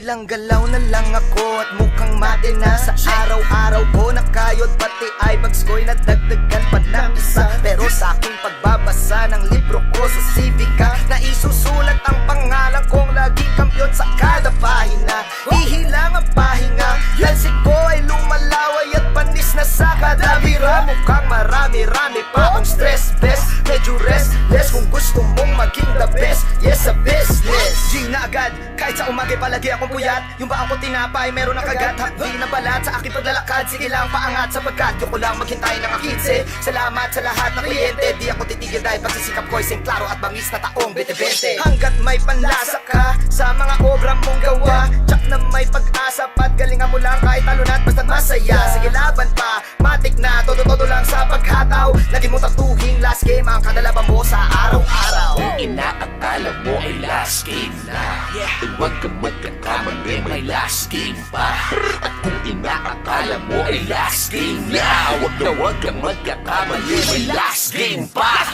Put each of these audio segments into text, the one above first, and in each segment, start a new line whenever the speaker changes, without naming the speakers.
Ilang galaw na lang ako at mukhang mate na. Sa araw-araw ko nakayod, pati ay bags ko'y nadagdagan pa ng isa. Pero sa aking pagbabasa ng libro ko sa Civica, na isusulat ang pangalan kong laging kampiyon sa kada pahina. Hihilang ang pahinga, lansi ko ay lumalaway at panis na sa kada bira. Mukhang marami-rami pa akong stress, best, medyo restless. Kung gusto mong maging the best, yes, sa business. G na agad, kahit sa umagay palagi akong puyat. Yung ba ako tinapay, meron ng kagat. Hapdi na balat sa aking paglalakad. Sige lang paangat sapagkat yung ko lang maghintay ng 15. Salamat sa lahat ng kliyente. Di ako titigil dahil pagsisikap ko'y klaro at bangis na taong 2020. Hanggat may panlasa ka sa mga obra mong gawa, tsak na may pag-asa pat galingan mo lang kahit talunat basta't masaya. Sige laban pa, matik na, todo-todo lang sa paghataw. Lagi mong tatuhing last game ang kadalaban mo sa araw-araw.
Kung inaakala mo ay last game na, huwag kang magkakamali, may last game pa. At kung inaakala mo ay last game na, huwag kang magkakamali, may last game pa.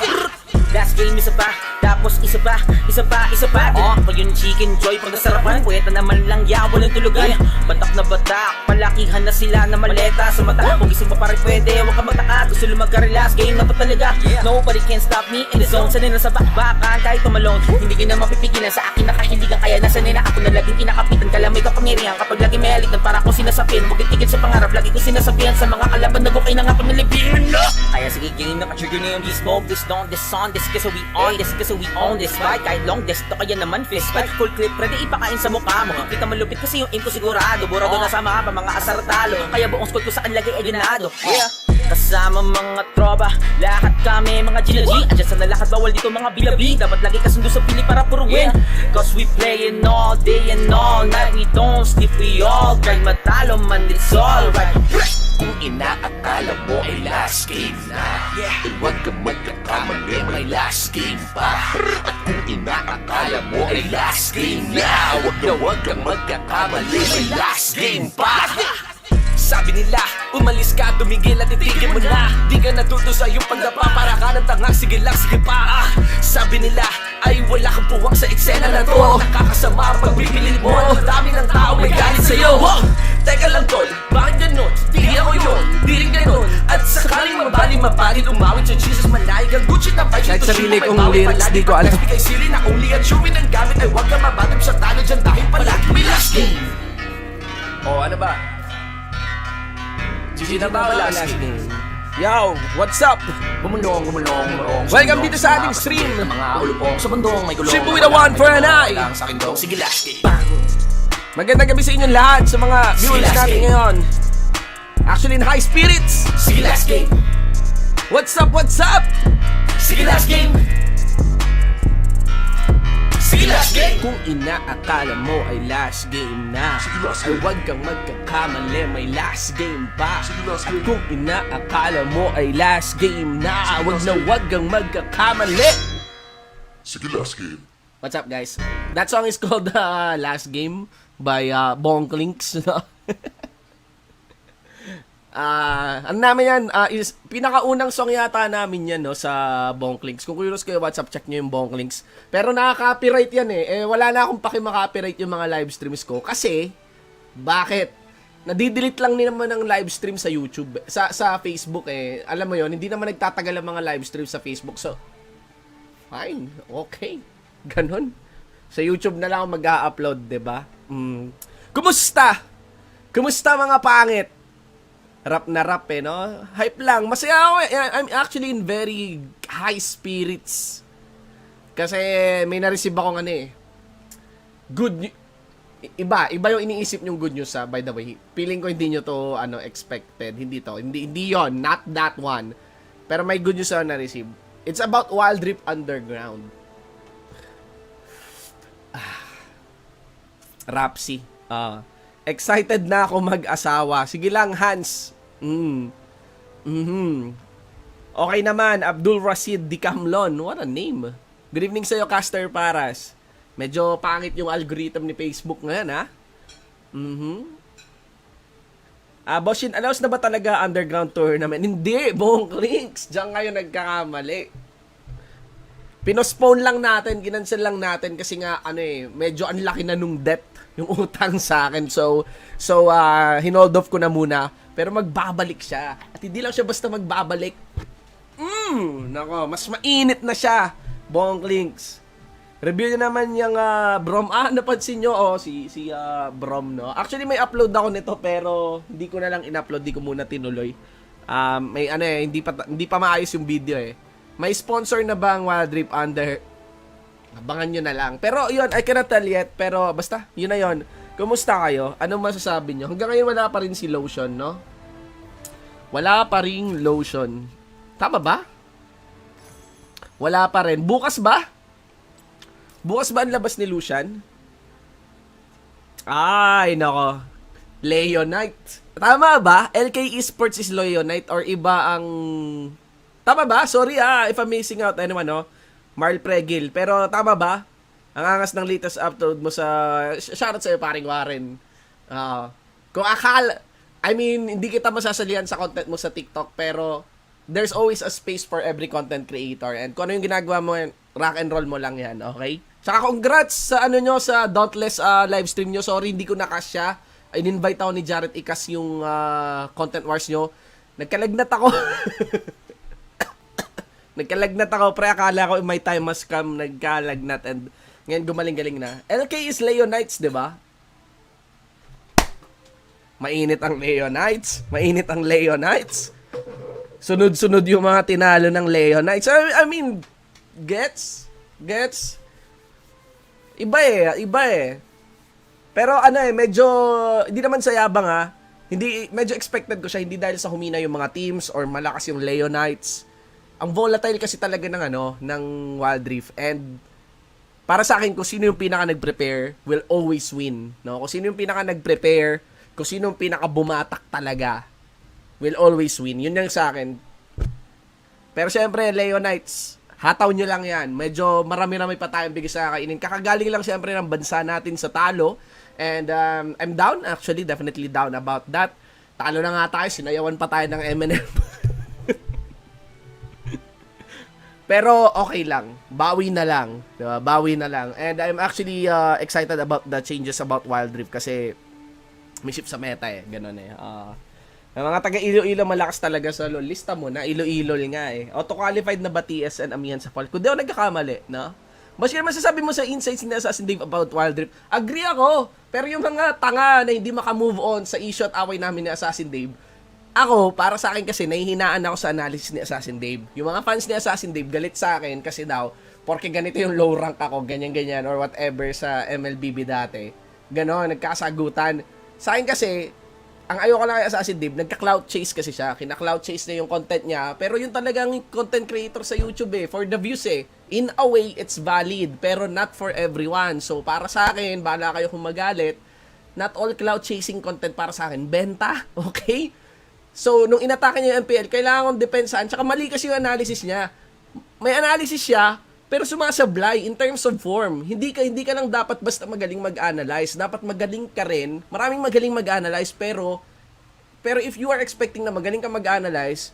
Last game isa pa, tapos isa pa, isa pa, isa pa. Ako yung chicken joy pag nasarapan, puweta naman lang ya, walang tulugan. Batak na batak, palakihan na sila na maleta sa mata. Kung gising pa pare pwede, huwag ka magtaka. Gusto lumagka last game na pa talaga. Nobody can stop me in the zone. Sanay na sa bakbakan, kahit tumalon. Hindi ka na mapipigilan sa akin nakahiligan. Kaya nasanay na ako na laging kinakapitan. Kala may kapangyarihan kapag lagi may halitan para kong sinasapin. Huwag itigil sa pangarap, lagi ko sinasabihan sa mga kalaban na bukay na nga ako nalibingan na. Kaya sige game, naka-trigger na yung this smoke, this don't, this on, this kasi we on this, kasi we own this fight. Kahit long this, to kaya naman fist fight. Full clip, ready ipakain sa mukha mo. Kita malupit kasi yung aim ko sigurado. Burado na sa mga mga asar talo. Kaya buong squad ko sa kanlagay ay ginado. Yeah. Kasama mga tropa, lahat kami mga G-G. Adyan sa nalakat, bawal dito mga bilabi. Dapat lagi kasundo sa pili para puro win. Cause we playin all day and all night. We don't sleep, we all grind. Matalo man, it's alright.
Kung inaakala mo ay last game na, huwag kang magkakamali, may last game pa. At kung inaakala mo ay last game na, huwag kang magkakamali, may last game pa. Sabi nila, umalis ka, tumigil at itigil mo na. Di ka natuto sa iyong pagdapa, para ka ng tanga, sige lang, sige pa. Sabi nila, ay wala kang puwang sa eksena na to. Nakakasama pag bibilin mo, ang dami ng tao may galit sa'yo. Teka lang tol, bakit ganun? Di ako yun, di rin ganun. At sakaling mabali, umawit sa Jesus manayag ang Gucci na bike.
Kahit sarili kong lyrics, di ko alam.
Bigay sili na only at chewin ang gamit, ay huwag ka mabatag sa talo dyan dahil palagi may last game. O ano ba? Sino ba last game?
Yo, what's up?
Gumulong.
Welcome dito sa ating stream.
Mga ulupong sa bundong may gulong.
Shibu with a one for an eye.
Sa akin daw, sige last game.
Magandang gabi sa inyong lahat, sa mga viewers natin ngayon. Actually, in high spirits.
Sige last game.
What's up?
Sige last game. Sige last game.
Kung inaakala mo ay last game na, ay huwag kang magkakamali, may last game pa. At kung inaakala mo ay last game na, huwag kang magkakamali.
Sige, last game.
What's up, guys? That song is called Last Game by Bonklinks. No? Ano namin yan, is pinakaunang song yata namin yan, no, sa Bonklinks. Kung curious kayo, WhatsApp, check nyo yung Bonklinks. Pero nakaka-copyright yan eh. Wala na akong paki-copyright yung mga live streams ko. Kasi, bakit? Nadidelete lang din naman ng live stream sa YouTube. Sa Facebook eh. Alam mo yon, hindi naman nagtatagal ang mga live stream sa Facebook. So, fine. Okay. Ganon. Sa YouTube na lang ako mag-a-upload, diba? Kumusta? Kumusta mga pangit? Rap na rap eh, no? Hype lang. Masaya ako eh. I'm actually in very high spirits. Kasi may na-receive akong ano eh. Iba yung iniisip nyong good news by the way. Feeling ko hindi nyo to expected. Hindi to. Hindi yon. Not that one. Pero may good news ako na-receive. It's about Wild Rift Underground. Rapsi. Excited na ako mag-asawa. Sige lang, Hans. Okay naman, Abdul Rashid Dicamlon. What a name. Good evening sa'yo, Caster Paras. Medyo pangit yung algorithm ni Facebook ngayon, ha? Boshin, announce na ba talaga underground tournament? Hindi, Bonklinks. Diyan ngayon nagkakamali. Pinospone lang natin, ginansel lang natin kasi nga, medyo ang laki na nung debt yung utang sa akin. So hinold off ko na muna. Pero magbabalik siya. At hindi lang siya basta magbabalik. Nako, mas mainit na siya. Bonklinks. Review nyo naman yung Brom. Napansin nyo, si Brom, no? Actually, may upload ako nito, pero hindi ko na lang in-upload. Di ko muna tinuloy. May hindi pa maayos yung video eh. May sponsor na ba ang Wild Rift under? Abangan nyo na lang. Pero yun, I cannot tell yet. Pero basta, yun na yun. Kumusta kayo? Anong masasabi nyo? Hanggang ngayon wala pa rin si Lotion, no? Wala pa rin Lotion. Tama ba? Wala pa rin. Bukas ba? Bukas ba ang labas ni Lucian? Ay, nako. Leonite. Tama ba? LK Esports is Leonite or iba ang... Tama ba? Sorry if I'm missing out anyone, no? Marl Pregil. Pero tama ba? Ang angas ng latest upload mo sa... Shoutout sa'yo, paring Warren. Kung hindi kita masasalihan sa content mo sa TikTok, pero there's always a space for every content creator. And kung ano yung ginagawa mo, rock and roll mo lang yan, okay? Saka congrats sa sa Dauntless live stream nyo. Sorry, hindi ko nakasya. In-invite ako ni Jared Ikas yung content wars nyo. Nagkalagnat ako. Nagkalagnat ako, pre. Akala ko my time has come. Nagkalagnat and ngayon gumaling-galing na. LK is Leonites, di ba? Mainit ang Leonites. Mainit ang Leonites. Sunod-sunod yung mga tinalo ng Leonites. I mean, gets? Iba eh. Pero medyo, hindi naman sa yabang medyo expected ko siya, hindi dahil sa humina yung mga teams or malakas yung Leonites. Ang volatile kasi talaga ng Wild Rift. And para sa akin, kung sino yung pinaka nag-prepare will always win. No? Kung sino yung pinaka nag-prepare, kung sino yung pinaka bumatak talaga will always win. Yun yung sa akin. Pero syempre, Leonites, hataw nyo lang yan. Medyo marami-rami pa tayong bigay sa kainin. Kakagaling lang syempre ng bansa natin sa talo. And I'm down, actually, definitely down about that. Talo na nga tayo, sinayawan pa tayo ng M&M. Pero okay lang. Bawi na lang. Diba? Bawi na lang. And I'm actually excited about the changes about Wild Rift kasi may shift sa meta eh. Ganun eh. Ang mga taga Iloilo malakas talaga sa LoL. Lista mo na, Iloilo nga eh. Auto-qualified na ba TSN Amihan sa fall? Kung di ako nagkakamali, no? Mas yun masasabi mo sa insights ni Assassin Dave about Wild Rift. Agree ako. Pero yung mga tanga na hindi makamove on sa e-shot away namin ni Assassin Dave, ako, para sa akin kasi, nahihinaan ako sa analysis ni Assassin Dave. Yung mga fans ni Assassin Dave, galit sa akin kasi daw, porque ganito yung low rank ako, ganyan-ganyan, or whatever sa MLBB dati. Ganon, nagkasagutan. Sa akin kasi, ang ayoko lang kay Assassin Dave, nagka-cloud chase kasi siya. Kina-cloud chase na yung content niya. Pero yung talagang content creator sa YouTube for the views In a way, it's valid, pero not for everyone. So, para sa akin, bahala kayo kung magalit, not all cloud chasing content para sa akin, benta, okay? So, nung inatake niya yung MPL, kailangan kong depensahan. Tsaka mali kasi yung analysis niya. May analysis siya, pero sumasablay in terms of form. Hindi ka lang dapat basta magaling mag-analyze. Dapat magaling ka rin. Maraming magaling mag-analyze, pero if you are expecting na magaling ka mag-analyze,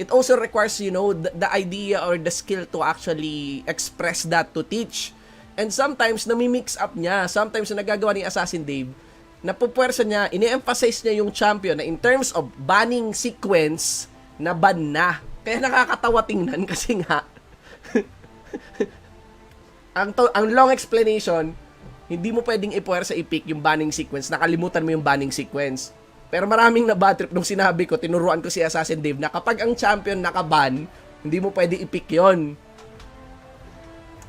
it also requires, the idea or the skill to actually express that, to teach. And sometimes, nami-mix up niya. Sometimes, na nagagawa ni Assassin Dave, napupwersa niya, ini-emphasize niya yung champion na in terms of banning sequence, na ban na. Kaya nakakatawa tingnan kasi nga, ang long explanation, hindi mo pwedeng ipwersa i-pick yung banning sequence, nakalimutan mo yung banning sequence. Pero maraming na bad trip nung sinabi ko, tinuruan ko si Assassin Dave na kapag ang champion nakaban, hindi mo pwede i-pick yon.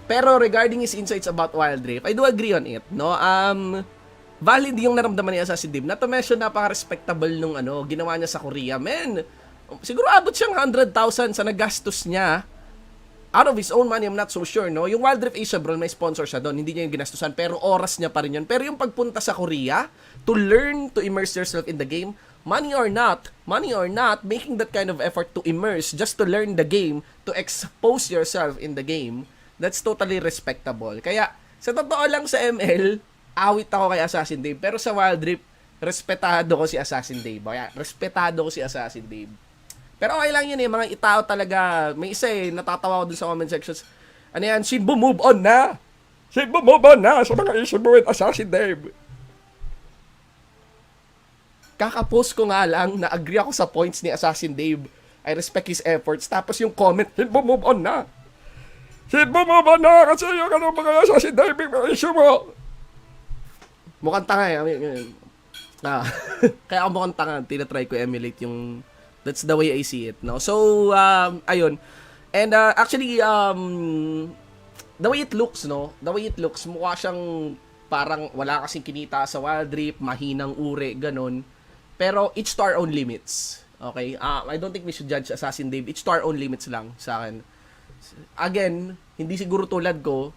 Pero regarding his insights about Wild Rift, I do agree on it, no? Valid yung naramdaman ni Assassin Dave. Not to mention, napaka-respectable nung ginawa niya sa Korea. Men, siguro abot siyang 100,000 sa nagastos niya. Out of his own money, I'm not so sure, no? Yung Wild Rift Asia, bro, may sponsor siya doon. Hindi niya yung ginastusan, pero oras niya pa rin yun. Pero yung pagpunta sa Korea, to learn to immerse yourself in the game, money or not, making that kind of effort to immerse, just to learn the game, to expose yourself in the game, that's totally respectable. Kaya, sa totoo lang sa ML, awit ako kay Assassin Dave. Pero sa Wild Rift, respetado ko si Assassin Dave. Kaya, respetado ko si Assassin Dave. Pero okay lang yun mga itao talaga. May isa natatawa ko dun sa comment sections. Ano yan? Shinbo, move on na! Shinbo, move on na sa mga issue mo with Assassin Dave. Kakapost ko nga lang na agree ako sa points ni Assassin Dave. I respect his efforts. Tapos yung comment, move on na. Move on na kasi yung mga Assassin Dave, mga issue mo. Mukhang tanga eh. Kaya ako mukhang tanga. Tinatry ko emulate yung... That's the way I see it, no? So, ayun. And actually, the way it looks, no? The way it looks, mukha siyang parang wala kasing kinita sa Wild Rift, mahinang uri, ganun. Pero each to our own limits. Okay? I don't think we should judge Assassin Dave. Each to our own limits lang sa akin. Again, hindi siguro tulad ko.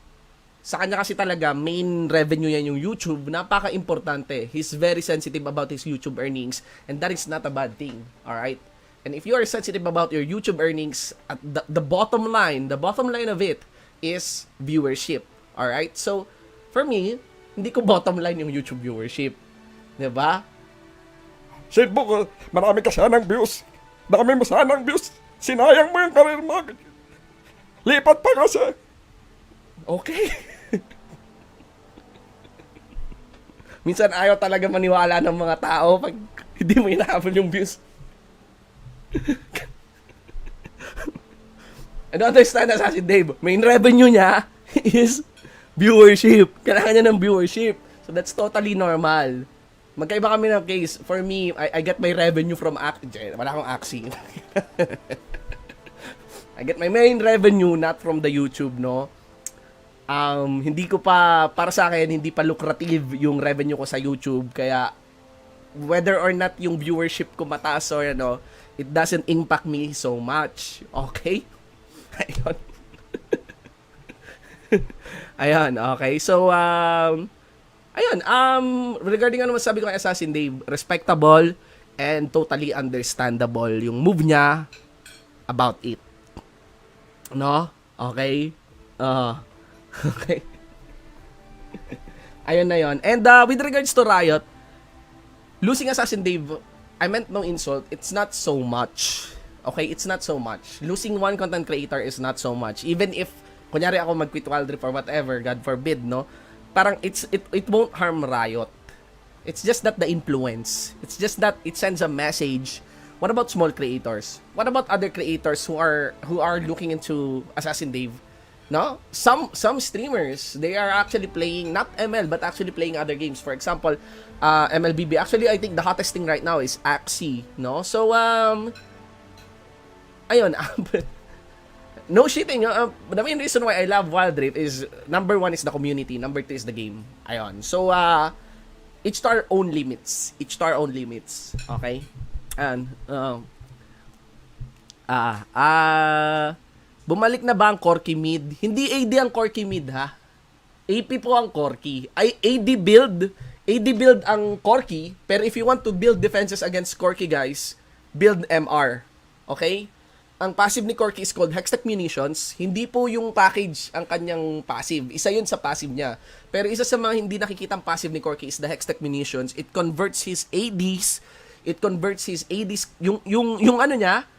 Sa kanya kasi talaga, main revenue yan yung YouTube. Napaka-importante. He's very sensitive about his YouTube earnings. And that is not a bad thing. Alright? And if you are sensitive about your YouTube earnings, at the bottom line of it is viewership. Alright? So, for me, hindi ko bottom line yung YouTube viewership. Diba?
Facebook, marami ka sanang views. Dami mo sanang views. Sinayang mo yung career mo. Lipat pa kasi.
Okay. Minsan ayaw talaga maniwala ng mga tao pag hindi mo inahabol yung views. I don't understand Assassin Dave. Main revenue niya is viewership. Kailangan niya ng viewership. So that's totally normal. Magkaiba kami ng case. For me, I get my revenue from wala akong Axie. I get my main revenue not from the YouTube, no? Hindi ko pa, para sa akin, hindi pa lucrative yung revenue ko sa YouTube. Kaya, whether or not yung viewership ko mataas or ano, it doesn't impact me so much. Okay? Ayun. Ayun, okay. So, ayun, regarding ano masabi ko kay Assassin Dave, respectable and totally understandable yung move niya about it. No? Okay? Okay. Ayun na yun. And with regards to Riot, losing Assassin Dave, I meant no insult. It's not so much. Okay? It's not so much. Losing one content creator is not so much. Even if, kunyari ako mag-quit Wild Rift or whatever, God forbid, no? Parang it won't harm Riot. It's just that the influence. It's just that it sends a message. What about small creators? What about other creators who are looking into Assassin Dave? No? Some streamers, they are actually playing not ML but actually playing other games. For example, MLBB. Actually, I think the hottest thing right now is Axie, no? So ayun. No shitting. The main reason why I love Wild Rift is number 1 is the community, number 2 is the game. Ayun. So each to our own limits. Each to our own limits. Okay? And bumalik na ba ang Corki mid? Hindi AD ang Corki mid, ha? AP po ang Corki. Ay, AD build ang Corki, pero if you want to build defenses against Corki, guys, build MR. Okay? Ang passive ni Corki is called Hextech Munitions. Hindi po yung package ang kanyang passive. Isa yun sa passive niya. Pero isa sa mga hindi nakikitang passive ni Corki is the Hextech Munitions. It converts his ADs. Yung ano niya,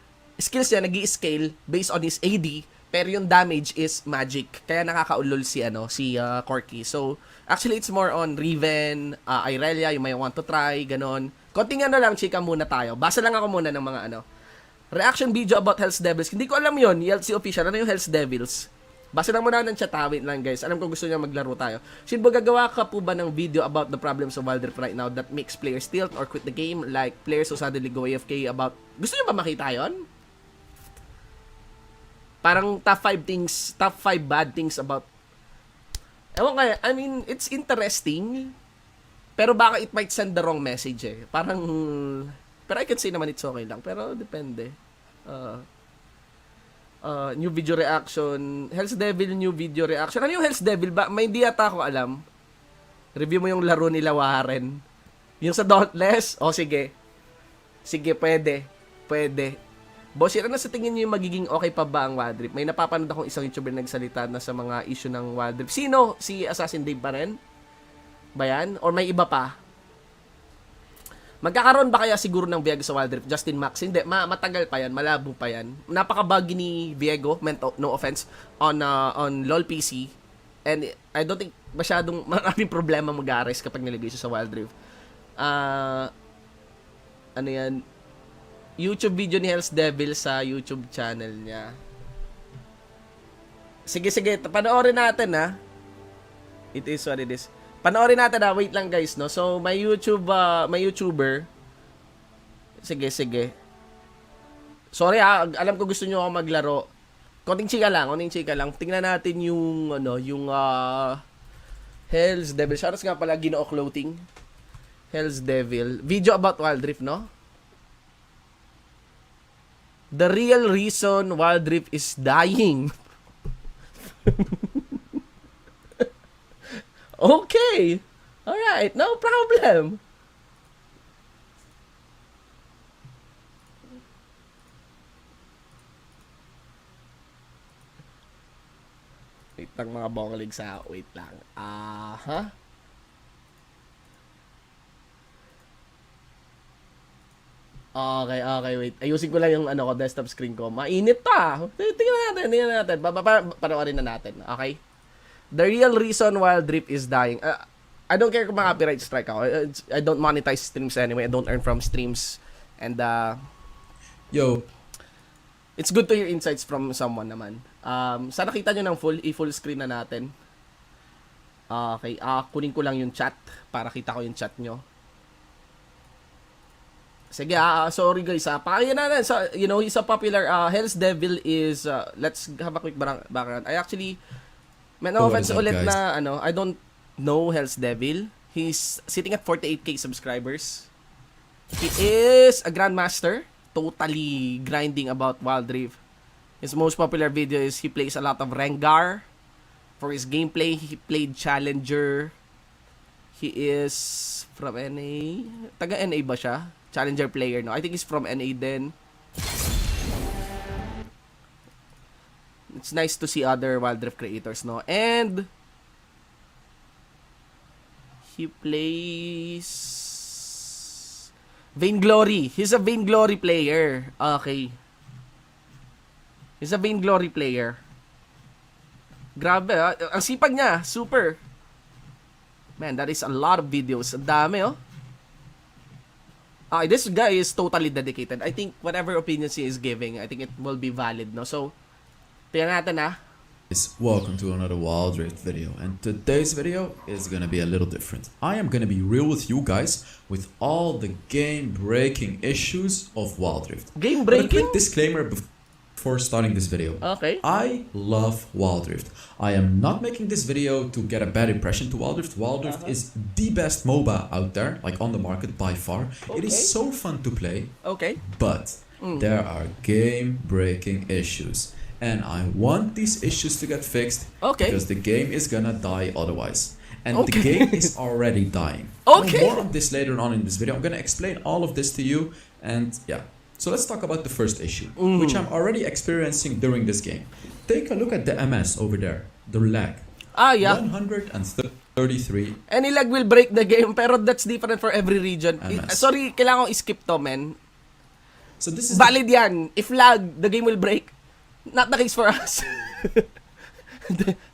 skills niya nag-i-scale based on his AD, pero yung damage is magic. Kaya nakakaulol si Corki. So, actually it's more on Riven, Irelia, you may want to try, ganon. Konting ano lang, chika muna tayo. Basa lang ako muna ng mga reaction video about Hell's Devils. Hindi ko alam yon, YLC official. Ano yung Hell's Devils? Basa lang muna ng chat, wait lang guys. Alam ko gusto niya maglaro tayo. Shinbo, gagawa ka po ba ng video about the problems of Wild Rift right now that makes players tilt or quit the game? Like players who suddenly go AFK about... Gusto niyo ba makita yon? Parang top 5 bad things about... Ewan kaya, I mean, it's interesting. Pero baka it might send the wrong message eh. Parang... Pero I can say naman it's okay lang. Pero depende. New video reaction. Hell's Devil new video reaction. Ano yung Hell's Devil ba? May hindi ata ako alam. Review mo yung laro nila Warren. Yung sa Dauntless? O sige. Sige, pwede. Boss, ano sa tingin niyo yung magiging okay pa ba ang Wild Rift? May napapanood akong isang YouTuber nagsalita na sa mga issue ng Wild Rift. Sino? Si Assassin Dave pa rin? Ba yan? Or may iba pa? Magkakaroon ba kaya siguro ng Viego sa Wild Rift? Justin Max? Hindi. Matagal pa yan. Malabo pa yan. Napaka-buggy ni Viego. No offense. On LoL PC. And I don't think masyadong maraming problema mag-ares kapag nilagay siya sa Wild Rift. ano yan, YouTube video ni Hells Devil sa YouTube channel niya. Sige, panoorin natin ha. It is what it is. Panoorin natin ha, wait lang guys, no? So, may YouTuber. Sige. Sorry ha, alam ko gusto nyo ako maglaro. Konting chika lang. Tingnan natin yung, Hells Devil. Shoutout nga pala, Ginoo Clothing. Hells Devil. Video about Wild Rift, no? The real reason Wild Rift is dying. Okay. Alright, no problem. Wait lang mga bonglig sa... Wait lang. Okay, wait. Ayusin ko lang yung desktop screen ko. Mainit pa. Tingnan natin. Panoorin na natin. Okay? The real reason Wild Rift is dying. I don't care kung mga copyright strike ako. I don't monetize streams anyway. I don't earn from streams. And,
Yo,
it's good to hear insights from someone naman. Sana kita nyo ng full screen na natin. Okay, kunin ko lang yung chat para kita ko yung chat nyo. Sige, sorry guys, pakinggan natin. So, he's a popular, Hells Devil is, let's have a quick background. I actually, no offense ulit
guys?
I don't know Hells Devil. He's sitting at 48k subscribers. He is a grandmaster, totally grinding about Wild Rift. His most popular video is he plays a lot of Rengar. For his gameplay, he played Challenger. He is from NA. Taga NA ba siya? Challenger player, no? I think he's from NA din. It's nice to see other Wild Rift creators, no? And he plays Vainglory. He's a Vainglory player. Okay. He's a Vainglory player. Grabe, ang sipag niya. Super. Man, that is a lot of videos. Ang dami, oh. This guy is totally dedicated. I think whatever opinions he is giving, I think it will be valid, no? So, tingnan natin,
welcome to another Wild Rift video, and today's video is gonna be a little different. I am gonna be real with you guys with all the game-breaking issues of Wild Rift.
Game
But a
breaking?
quick disclaimer before starting this video.
Okay.
I love Wild Rift. I am not making this video to get a bad impression to Wild Rift. Wild Rift is the best MOBA out there, like on the market by far. It is so fun to play.
Okay.
But there are game-breaking issues. And I want these issues to get fixed.
Okay.
Because the game is gonna die otherwise. And the game is already dying.
Okay.
More on this later on in this video. I'm gonna explain all of this to you. And yeah. So let's talk about the first issue, which I'm already experiencing during this game. Take a look at the MS over there. The lag.
Yeah.
133.
Any lag will break the game, pero that's different for every region.
MS.
Sorry, kailangan ko skip to, man.
So this is
Valid yan. If lag, the game will break. Not the case for us.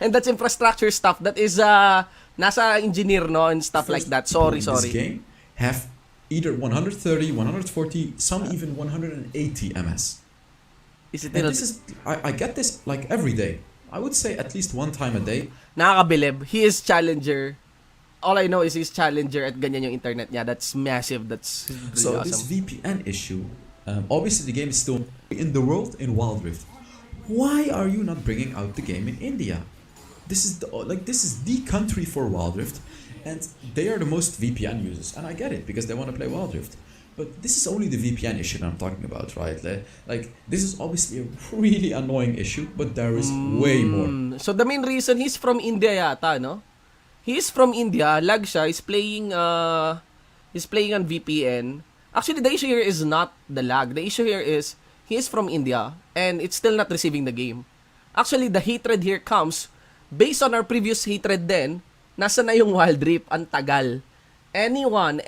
And that's infrastructure stuff. That is, nasa engineer, no? And stuff like that. Sorry.
This game have either 130, 140, some even 180 MS.
Is it
And this is, I get this like every day. I would say at least one time a day.
Nakakabilib. He is challenger. All I know is he's challenger at ganyan yung internet niya. That's massive. That's really
So
awesome.
this VPN issue, obviously the game is still in the world in Wild Rift. Why are you not bringing out the game in India? This is the country for Wild Rift, and they are the most VPN users, and I get it because they want to play Wild Rift. But this is only the VPN issue that I'm talking about, right? Like this is obviously a really annoying issue, but there is way more.
So the main reason he's from India yata, no? He's from India, lag siya, he's playing on VPN. Actually, the issue here is not the lag. The issue here is he is from India and it's still not receiving the game. Actually, the hatred here comes based on our previous hatred then. Nasa na yung Wild Rift, ang tagal. Anyone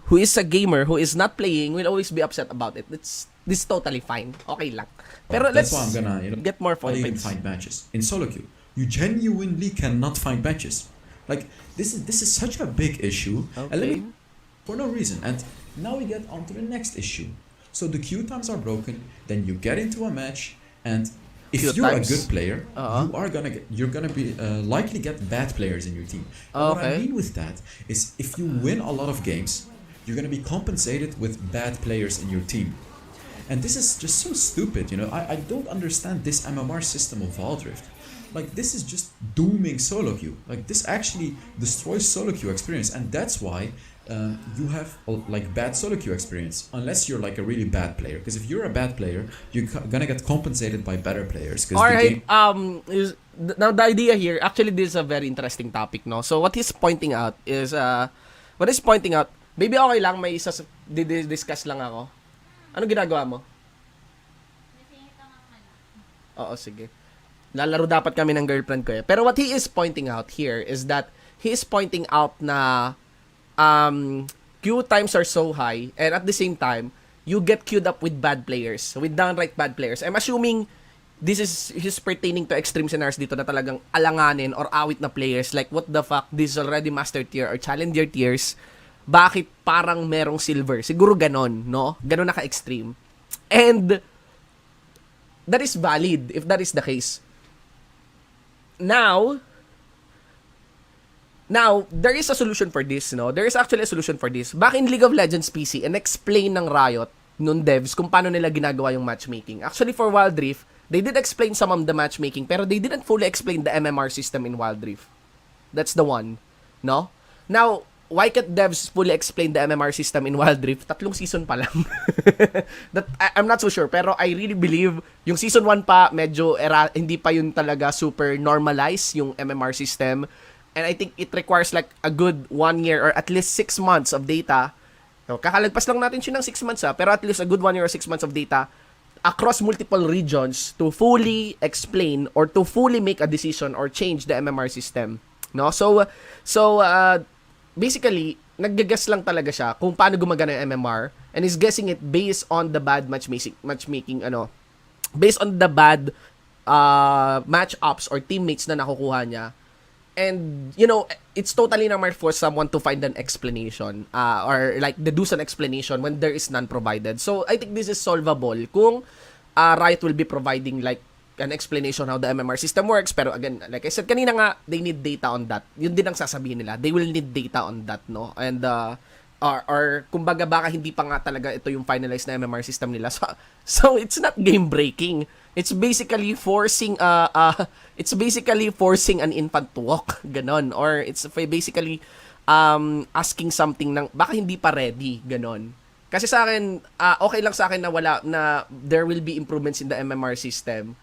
who is a gamer who is not playing will always be upset about it. This is totally fine. Okay lang. Pero
That's
let's
why I'm gonna
get more
not even
points.
find matches in solo queue. You genuinely cannot find matches. Like this is such a big issue. And let
Okay.
me, for no reason. And Now we get onto the next issue. So the queue times are broken, then you get into a match, and if
Queue
you're
times.
a good player,
Uh-huh.
you're gonna be likely get bad players in your team. And what I
Okay.
mean with that is if you win a lot of games, you're gonna be compensated with bad players in your team. And this is just so stupid, you know. I don't understand this MMR system of Wild Rift. Like, this is just dooming solo queue. Like, this actually destroys solo queue experience, and that's why you have like bad solo queue experience, unless you're like a really bad player. Because if you're a bad player, you're gonna get compensated by better players.
All right. Now the idea here, actually, this is a very interesting topic, no? So what he's pointing out is, maybe okay lang, may isa discuss lang ako. Ano ginagawa mo? Oo, sige. Lalaro dapat kami ng girlfriend ko eh. Pero what he is pointing out here is that he is pointing out na queue times are so high, and at the same time, you get queued up with bad players, with downright bad players. I'm assuming this is pertaining to extreme scenarios dito na talagang alanganin or awit na players. Like, what the fuck, this is already master tier or challenger tiers. Bakit parang merong silver? Siguro ganon, no? Ganon na ka-extreme. And that is valid if that is the case. Now, there is a solution for this, no? There is actually a solution for this. Back in League of Legends PC, and explain ng Riot, nung devs, kung paano nila ginagawa yung matchmaking. Actually, for Wild Rift, they did explain some of the matchmaking, pero they didn't fully explain the MMR system in Wild Rift. That's the one, no? Now, why can't devs fully explain the MMR system in Wild Rift? 3 season pa lang. I'm not so sure, pero I really believe yung season 1 pa, medyo hindi pa yun talaga super normalized yung MMR system. And I think it requires like a good 1 year or at least 6 months of data. So, kakalagpas lang natin siya ng 6 months pero at least a good 1 year or 6 months of data across multiple regions to fully explain or to fully make a decision or change the MMR system. No? So basically, naggagas lang talaga siya kung paano gumagana yung MMR, and is guessing it based on the bad matchmaking based on the bad match-ups or teammates na nakukuha niya. And, you know, it's totally normal for someone to find an explanation or like deduce an explanation when there is none provided. So, I think this is solvable kung Riot will be providing like an explanation how the MMR system works. Pero again, like I said kanina nga, they need data on that. Yun din ang sasabihin nila. They will need data on that, no? And, or kumbaga baka hindi pa nga talaga ito yung finalized na MMR system nila. So it's not game breaking. It's basically forcing an infant to walk, ganon, or it's basically asking something ng baka hindi pa ready, ganon. Kasi sa akin, okay lang sa akin na there will be improvements in the MMR system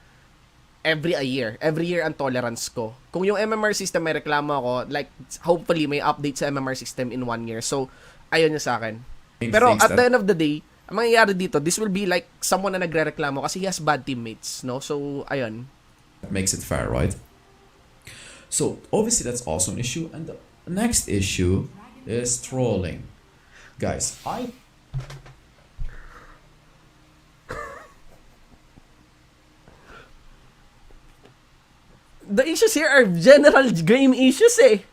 every year ang tolerance ko. Kung yung MMR system may reklamo ako, like hopefully may update sa MMR system in 1 year. So ayun yung sa akin. Pero at the end of the day, ang mangyayari dito, this will be like someone na nagrereklamo kasi he has bad teammates, no? So, ayun.
That makes it fair, right? So, obviously that's also an issue. And the next issue is trolling. Guys,
The issues here are general game issues eh.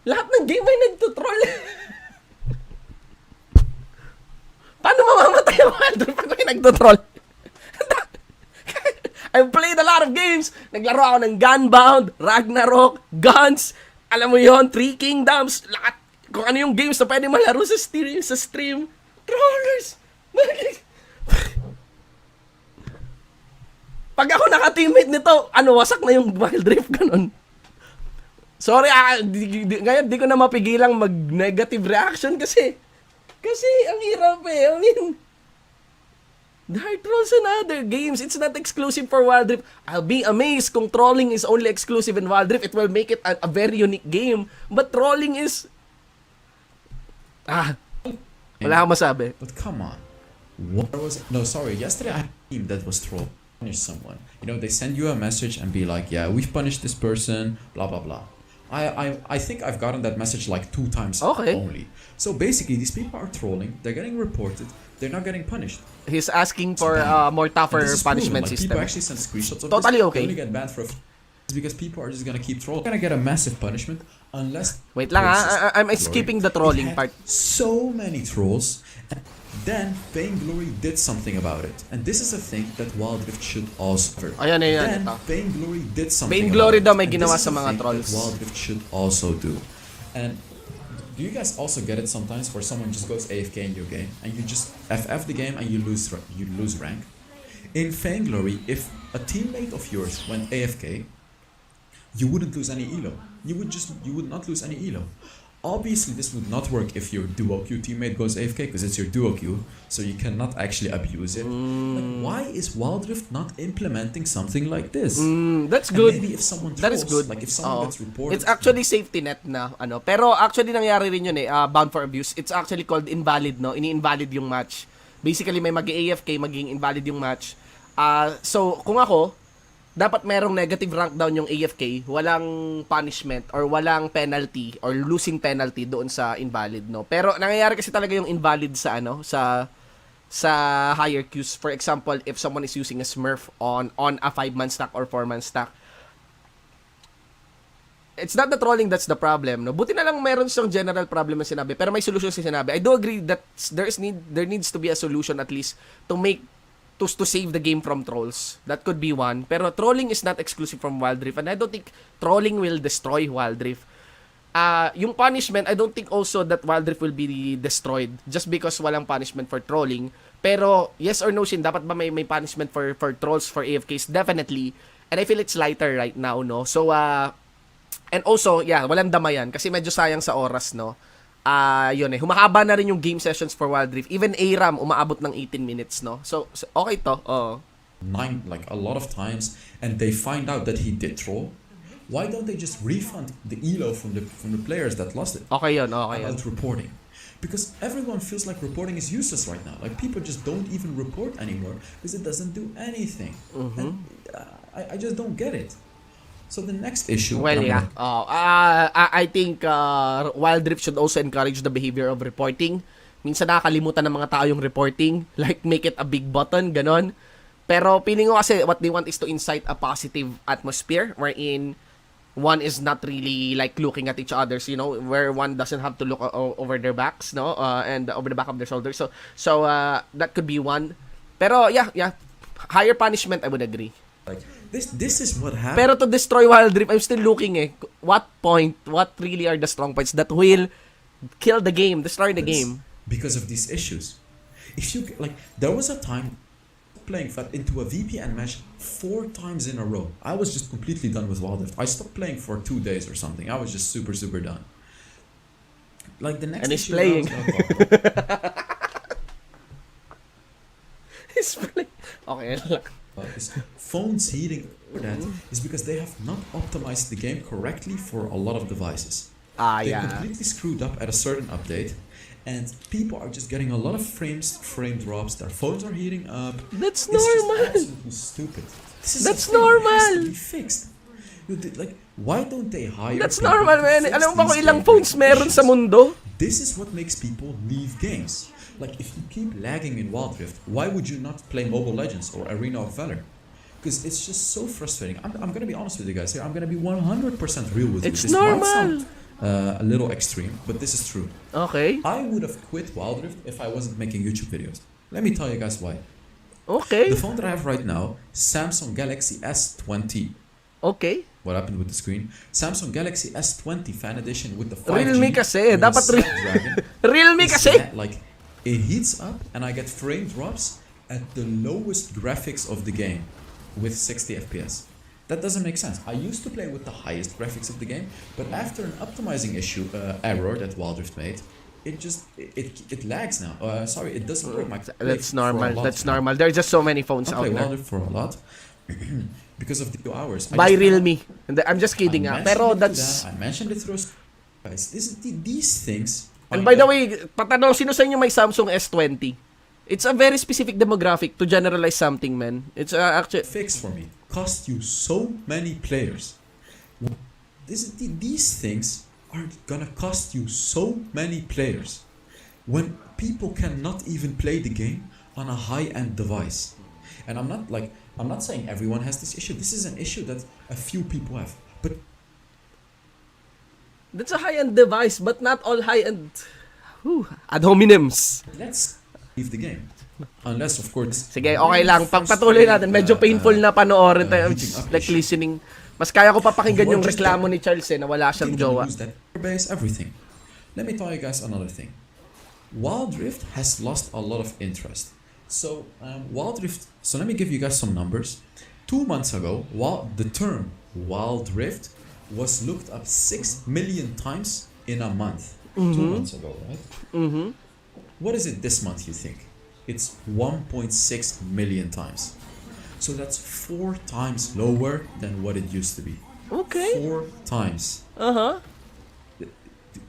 Lahat ng game ay nagtutroll. Paano mamamatay ang Wild Rift pag may nagtutroll? I've played a lot of games. Naglaro ako ng Gunbound, Ragnarok, Guns, alam mo yon, Three Kingdoms, lahat. Kung ano yung games na pwede malaro sa stream. Trollers! Pag ako naka-teammate nito, wasak na yung Wild Rift, ganun. Sorry, ngayon di ko na mapigilang mag-negative reaction kasi ang hirap eh. I mean, there are trolls in other games. It's not exclusive for Wild Rift. I'll be amazed kung trolling is only exclusive in Wild Rift. It will make it a very unique game. But trolling is... wala akong masabi.
but come on. Yesterday I had a team that was trolled. Punish someone. You know, they send you a message and be like, yeah, we've punished this person, blah, blah, blah. I think I've gotten that message like 2 times only. So basically, these people are trolling. They're getting reported. They're not getting punished.
He's asking for more tougher punishment
Like,
system.
people actually send screenshots of
Totally
this.
okay.
They only get banned for because people are just gonna keep trolling. Gonna get a massive punishment unless.
Wait lang I'm
Glory.
skipping the trolling
It had
part.
So many trolls. And then Vainglory did something about it, and this is a thing that Wild Rift should also.
Ayan,
Then
ito.
Vainglory did something.
Vainglory
about
daw may
it, and
ginawa
this is
sa
a
mga
thing
trolls.
that Wild Rift should also do. And do you guys also get it sometimes where someone just goes AFK in your game and you just FF the game and you lose rank? In Vainglory, if a teammate of yours went AFK, you wouldn't lose any elo. You would not lose any elo. Obviously, this would not work if your duo queue teammate goes AFK because it's your duo queue, so you cannot actually abuse it. Like, why is Wild Rift not implementing something like this?
That's
And
good.
maybe if someone
That is
trolls,
good.
like if someone
Oo.
gets reported,
It's actually safety net na ano. Pero actually nangyari rin yun bound for abuse. It's actually called invalid, no? Ini-invalid yung match. Basically may mag-AFK, maging invalid yung match. So kung ako, dapat merong negative rank down yung AFK, walang punishment or walang penalty or losing penalty doon sa invalid, no. Pero nangyayari kasi talaga yung invalid sa ano, sa higher queues. For example, if someone is using a Smurf on a 5-man stack or 4-man stack, it's not the trolling that's the problem, no. Buti na lang meron siyang general problem na sinabi, pero may solution si sinabi. I do agree that there needs to be a solution at least to save the game from trolls. That could be one. Pero trolling is not exclusive from Wild Rift, and I don't think trolling will destroy Wild Rift. Yung punishment, I don't think also that Wild Rift will be destroyed just because walang punishment for trolling. Pero yes or no, Shin, dapat ba may punishment for trolls, for AFKs? Definitely. And I feel it's lighter right now, no? So and also, yeah, walang damayan kasi medyo sayang sa oras, no? Yun humahaba na rin yung game sessions for Wild Rift. Even ARAM umaabot ng 18 minutes, no? So okay to.
like a lot of times, and they find out that he did troll. Why don't they just refund the elo from the players that lost it?
Okay yun, okay yun.
About reporting, because everyone feels like reporting is useless right now. Like people just don't even report anymore because it doesn't do anything. And, I just don't get it. So the next issue.
Well, yeah. I think Wild Rift should also encourage the behavior of reporting. Minsan nakakalimutan ng mga tao yung reporting. Like, make it a big button, ganon. Pero feeling ko kasi what they want is to incite a positive atmosphere wherein one is not really like looking at each other's, you know, where one doesn't have to look over their backs, no? And over the back of their shoulders. So that could be one. Pero yeah. Higher punishment, I would agree.
Like this is what happened.
Pero to destroy Wild Rift, I'm still looking what really are the strong points that will kill the game, destroy the game?
Because of these issues. If you like, there was a time playing into a VPN match 4 times in a row. I was just completely done with Wild Rift. I stopped playing for 2 days or something. I was just super done. Like the next
and he's
issue
playing. He's playing. Okay.
Is phones heating that is because they have not optimized the game correctly for a lot of devices. They completely screwed up at a certain update, and people are just getting a lot of frame drops. Their phones are heating up.
That's
It's
normal.
just absolutely stupid.
That's
a thing that has
normal.
to be fixed. Like, why don't they hire?
That's
people
normal,
to
man.
fix
Alam mo ba kung
these
ilang
game
phones meron sa
issues?
mundo?
This is what makes people leave games. Like, if you keep lagging in Wild Rift, why would you not play Mobile Legends or Arena of Valor? Because it's just so frustrating. I'm gonna be honest with you guys here. I'm gonna be 100% real with you.
It's
This might
normal.
sound a little extreme, but this is true.
Okay.
I would have quit Wild Rift if I wasn't making YouTube videos. Let me tell you guys why.
Okay.
The phone that I have right now, Samsung Galaxy S20.
Okay.
What happened with the screen? Samsung Galaxy S20 Fan Edition with the 5G.
Realme kasi.
with
Dapat
the Snapdragon.
Realme
Is
kasi.
like, it heats up and I get frame drops at the lowest graphics of the game with 60 FPS. That doesn't make sense. I used to play with the highest graphics of the game, but after an optimizing error that Wild Rift made, it lags now. Sorry, it doesn't work.
That's normal. That's normal. There's just so many phones
I
out
play Wild
there.
Rift for a lot because of the 2 hours.
Buy Realme. I'm just kidding. Pero that's...
I mentioned it through guys. These things.
And by the way, patanong, sino sa inyo may Samsung S20? It's a very specific demographic to generalize something, man. It's actually...
Fix for me. Cost you so many players. These things are gonna cost you so many players when people cannot even play the game on a high-end device. And I'm not saying everyone has this issue. This is an issue that a few people have. But
That's a high-end device, but not all high-end ad hominems.
let's leave the game. Unless, of course...
Sige, okay lang. Pagpatuloy natin. Medyo painful na panoorin tayo.
heating up
Like
issue.
listening. Mas kaya ko pa pakinggan yung
Or just
reklamo ni Charles na wala siyang
They're
jowa.
gonna lose that base, everything. Let me tell you guys another thing. Wild Rift has lost a lot of interest. So Wild Rift. So let me give you guys some numbers. 2 months ago, the term Wild Rift was looked up 6 million times in a month. 2 months ago, right? What is it this month? You think it's 1.6 million times. So that's 4 times lower than what it used to be.
Okay.
4 times.
Uh-huh.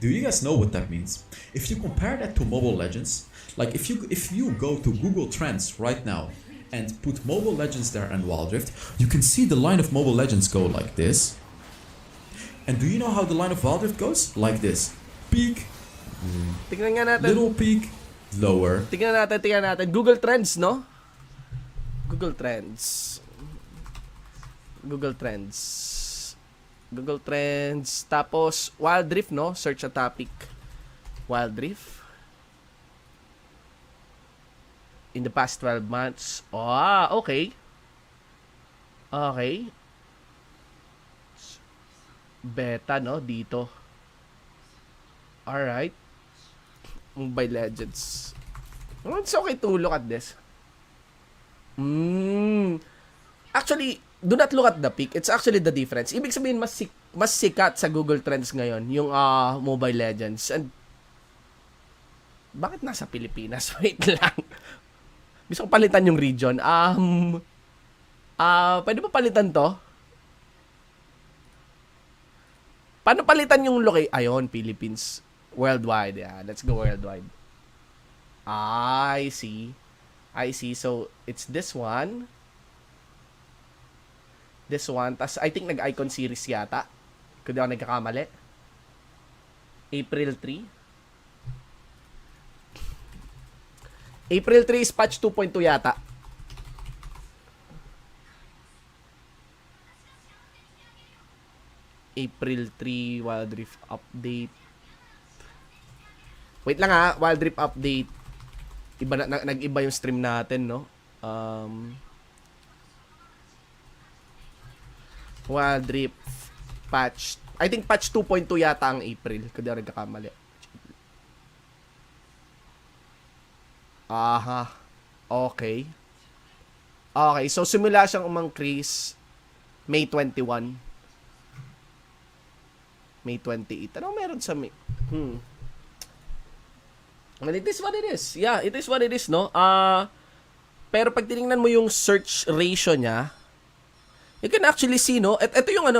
Do you guys know what that means? If you compare that to Mobile Legends, like if you go to Google Trends right now and put Mobile Legends there and Wild Rift, you can see the line of Mobile Legends go like this. And do you know how the line of Wild Rift goes? Like this. Peak,
Tingnan nga natin.
little peak, lower.
Tingnan natin. Google Trends, no? Google Trends. Tapos, Wild Rift, no? Search a topic. Wild Rift. In the past 12 months. Okay. Okay. Beta, no? Dito. Alright. Mobile Legends. Oh, it's okay to look at this. Actually, do not look at the peak. It's actually the difference. Ibig sabihin, mas sikat sa Google Trends ngayon yung Mobile Legends. And bakit nasa Pilipinas? Wait lang. Gusto ko palitan yung region. Pwede ba palitan to? Paano palitan yung location? Ayun, Philippines. Worldwide. Yeah, let's go worldwide. I see. So, it's this one. Tas, I think nag-icon series yata. Kung di ako nagkakamali. April 3. April 3 is patch 2.2 yata. April 3 Wild Rift update. Wait lang Wild Rift update. Iba nag-iba yung stream natin, no? Wild Rift patch. I think patch 2.2 yata ang April, kung di ako nagkakamali. Aha. Okay. Okay, so simula siyang umangkris May 21. May 28. Ano meron sa May? And it is what it is. Yeah, it is what it is, no? Pero pag tiningnan mo yung search ratio niya, you can actually see, no? Ito yung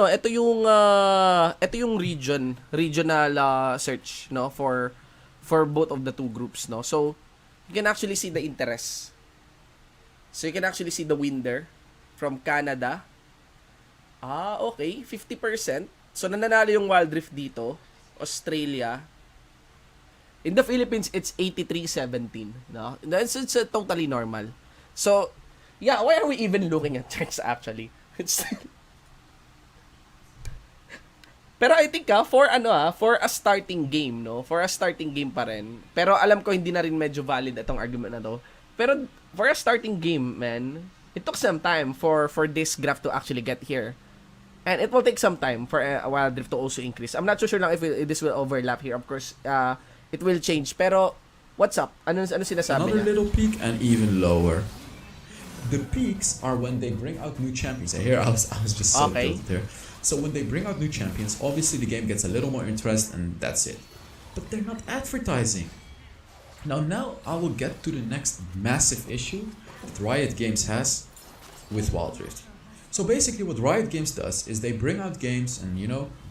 regional search, no, for both of the two groups, no? So, you can actually see the interest. So, you can actually see the winner from Canada. Okay, 50%. So, nananalo yung Wild Rift dito. Australia. In the Philippines, it's 83-17. No? It's totally normal. So, yeah, why are we even looking at charts actually? Pero I think for a starting game, no? For a starting game pa rin. Pero alam ko hindi na rin medyo valid itong argument na to. Pero for a starting game, man, it took some time for this graph to actually get here. And it will take some time for a Wild Rift to also increase. I'm not so sure lang if this will overlap here. Of course, it will change. Pero, what's up? Ano sinasabi
Another
niya?
little peak and even lower. The peaks are when they bring out new champions. Here, I was just so
Okay.
tilted there. So when they bring out new champions, obviously the game gets a little more interest, and that's it. But they're not advertising. Now I will get to the next massive issue that Riot Games has with Wild Rift. So basically what Riot Games does is they bring out games and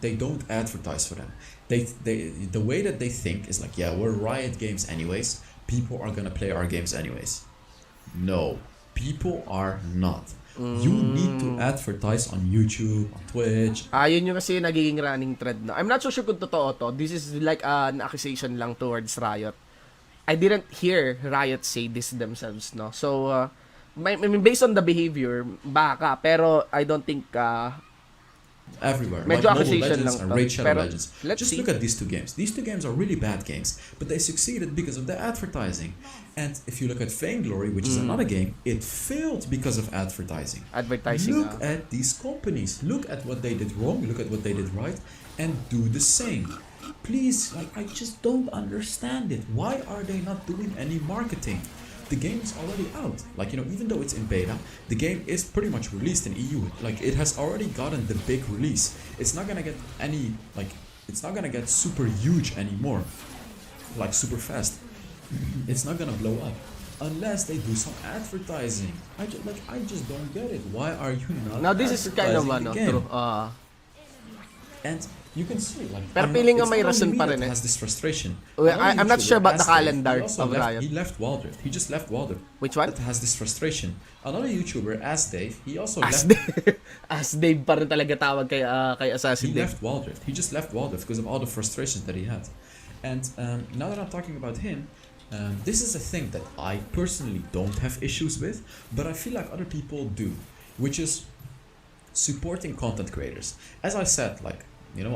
they don't advertise for them. The way that they think is like, yeah, we're Riot Games anyways. People are gonna play our games anyways. No, people are not. You need to advertise on YouTube, on Twitch.
Yun yung kasi nagiging running thread na. I'm not so sure kung totoo to. This is like an accusation lang towards Riot. I didn't hear Riot say this themselves, no? So, based on the behavior, baka. Pero I don't think,
everywhere.
Medyo
Like Mobile
accusation
Legends
lang
and
to.
Raid Shadow
Pero,
Legends.
let's
Just
see.
look at these two games. These two games are really bad games, but they succeeded because of the advertising. And if you look at Vainglory, which is another game, it failed because of advertising.
Advertising,
Look at these companies. Look at what they did wrong. Look at what they did right, and do the same. Please, like, I just don't understand it. Why are they not doing any marketing? The game is already out. Like, even though it's in beta, the game is pretty much released in EU. Like, it has already gotten the big release. It's not gonna get it's not gonna get super huge anymore. Like, super fast. It's not gonna blow up. Unless they do some advertising. I just don't get it. Why are you not
Now, this is kind of,
advertising the game?
true.
And you can see, like,
Pero
I'm
feeling
not-
nga may
it's not
rason
only me
pa
that
rin
has this frustration.
Well,
Another
I'm not
YouTuber,
sure about the
As Dave,
calendar
he also
of
left-
Riot.
He left Waldrift. He just left Waldrift.
Which one?
That has this frustration. Another YouTuber, As Dave, he also
As
left.
Dave, as Dave pa rin talaga tawag kay Assassin
He
Dave.
left Waldrift. He just left Waldrift because of all the frustrations that he had. And now that I'm talking about him, this is a thing that I personally don't have issues with, but I feel like other people do, which is supporting content creators. As I said, like,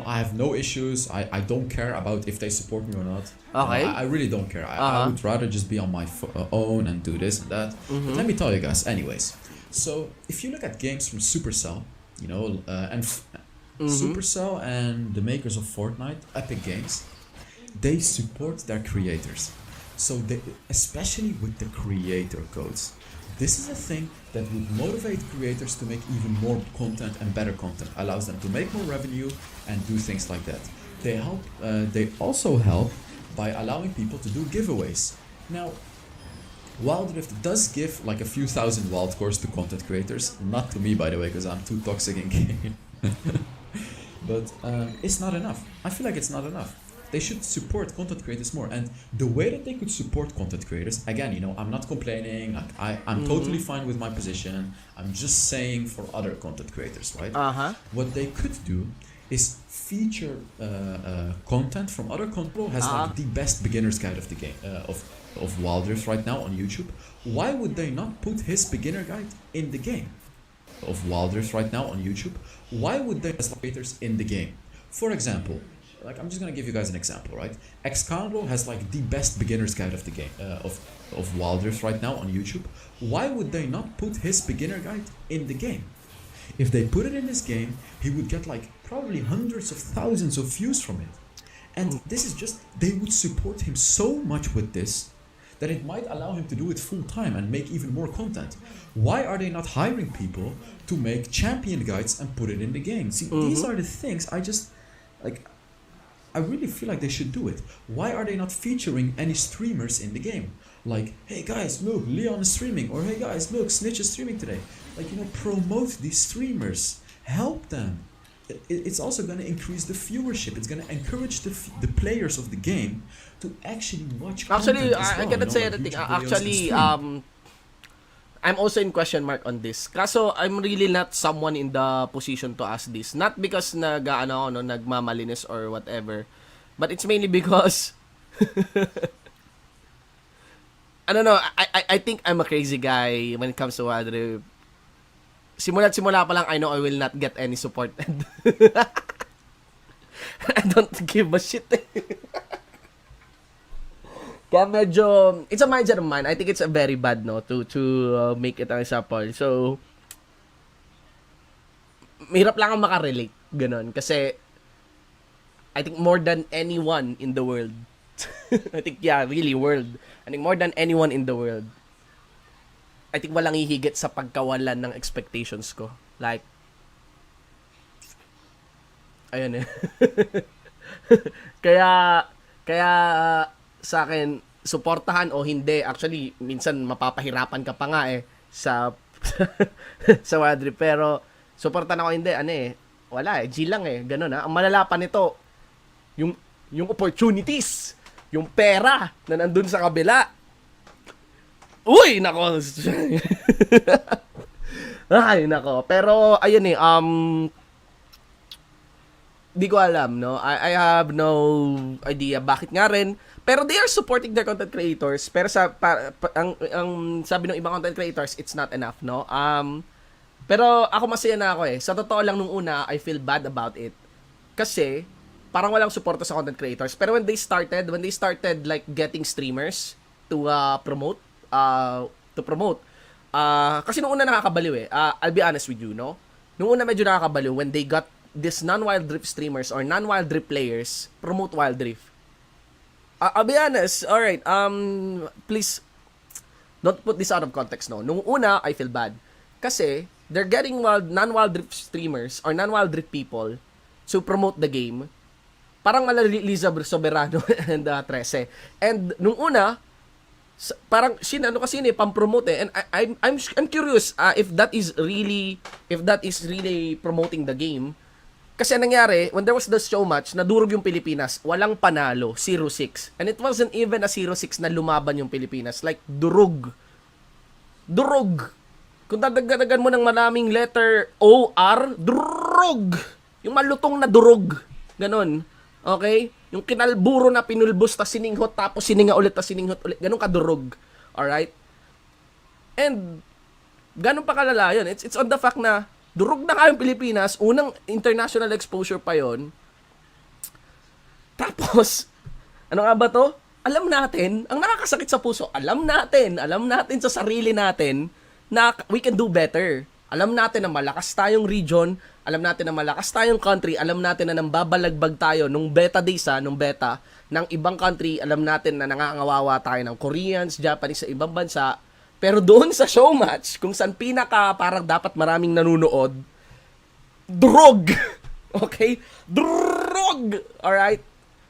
I have no issues. I don't care about if they support me or not.
Okay.
I really don't care. I would rather just be on my own and do this and that. But let me tell you guys, anyways. So if you look at games from Supercell, Supercell and the makers of Fortnite, Epic Games, they support their creators. So they, especially with the creator codes, this is a thing that would motivate creators to make even more content and better content, allows them to make more revenue and do things like that. They help. They also help by allowing people to do giveaways. Now, Wild Rift does give like a few thousand wild cores to content creators, not to me by the way, because I'm too toxic in game. But it's not enough. I feel like it's not enough. They should support content creators more, and the way that they could support content creators, again, I'm not complaining, like I'm totally fine with my position. I'm just saying for other content creators, right? What they could do is feature content from other content has like the best beginner's guide of the game of Wild Rift right now on YouTube. Why would they not put his beginner guide in the game of Wild Rift right now on YouTube? Why would they as creators in the game? For example, like, I'm just gonna give you guys an example, right? Xcandro has like the best beginner's guide of the game of Wild Rift right now on YouTube. Why would they not put his beginner guide in the game? If they put it in this game, he would get like probably hundreds of thousands of views from it. And this is just, they would support him so much with this that it might allow him to do it full time and make even more content. Why are they not hiring people to make champion guides and put it in the game? See, these are the things I really feel like they should do it. Why are they not featuring any streamers in the game? Like, hey guys, look, Leon is streaming, or hey guys, look, Snitch is streaming today. Like, promote these streamers, help them. It's also going to increase the viewership. It's going to encourage the players of the game to actually watch
Actually,
content as well,
I cannot say
like
anything.
YouTube videos and
Actually,
stream.
I'm also in question mark on this. Kaso, I'm really not someone in the position to ask this. Not because nagmamalinis or whatever. But it's mainly because I don't know, I think I'm a crazy guy when it comes to Wild Rift. Simula pa lang, I know I will not get any support. And I don't give a shit. Kaya medyo, it's a mindset of mine. I think it's a very bad, no, to make it an example. So, mahirap lang ang makarelate. Ganon. Kasi, I think more than anyone in the world, I think, yeah, really world. I think more than anyone in the world, I think walang hihigit sa pagkawalan ng expectations ko. Like, ayun eh. Kaya sa akin, suportahan o hindi, actually, minsan mapapahirapan ka pa nga eh sa sa Wadri. Pero, suportahan ako hindi, wala eh, G lang eh, ganun ha. Ang malala pa nito, yung opportunities, yung pera na nandun sa kabila. Uy, nako. Ay, nako. Pero, ayun eh, di ko alam, no? I have no idea bakit nga rin pero they are supporting their content creators. Pero ang sabi ng ibang content creators, it's not enough, no? Pero ako masaya na ako eh. Sa totoo lang nung una, I feel bad about it. Kasi parang walang suporta sa content creators. Pero when they started like getting streamers to promote, kasi nung una nakakabaliw eh. I'll be honest with you, no? Nung una medyo nakakabaliw when they got this non-Wild Rift streamers or non-Wild Rift players promote Wild Rift. I'll be honest, alright, please, don't put this out of context, no? Nung una, I feel bad. Kasi, they're getting non-Wild Rift streamers or non-Wild Rift people to promote the game. Parang Liza Soberano and 13. And, nung una, parang, pang-promote eh. And I'm curious if that is really promoting the game. Kasi nangyari, when there was the show match, nadurog yung Pilipinas, walang panalo, 0-6. And it wasn't even a 0-6 na lumaban yung Pilipinas. Like, durog. Durog. Kung dadagdagan mo ng maraming letter O-R, durog. Yung malutong na durog. Ganon. Okay? Yung kinalburo na pinulbos, tas sininghot, tapos sininga ulit, tas sininghot ulit. Ganon kadurog. Alright? And, ganon pa kalala yun. It's on the fact na, durog na kayong Pilipinas, unang international exposure pa yon. Tapos, ano nga ba to? Alam natin, ang nakakasakit sa puso, alam natin sa sarili natin na we can do better. Alam natin na malakas tayong region, alam natin na malakas tayong country, alam natin na nambabalagbag tayo nung beta days nung beta ng ibang country, alam natin na nangangawawa tayo ng Koreans, Japanese sa ibang bansa. Pero doon sa show match, kung saan parang dapat maraming nanunood, drog! Okay? Drog! Alright?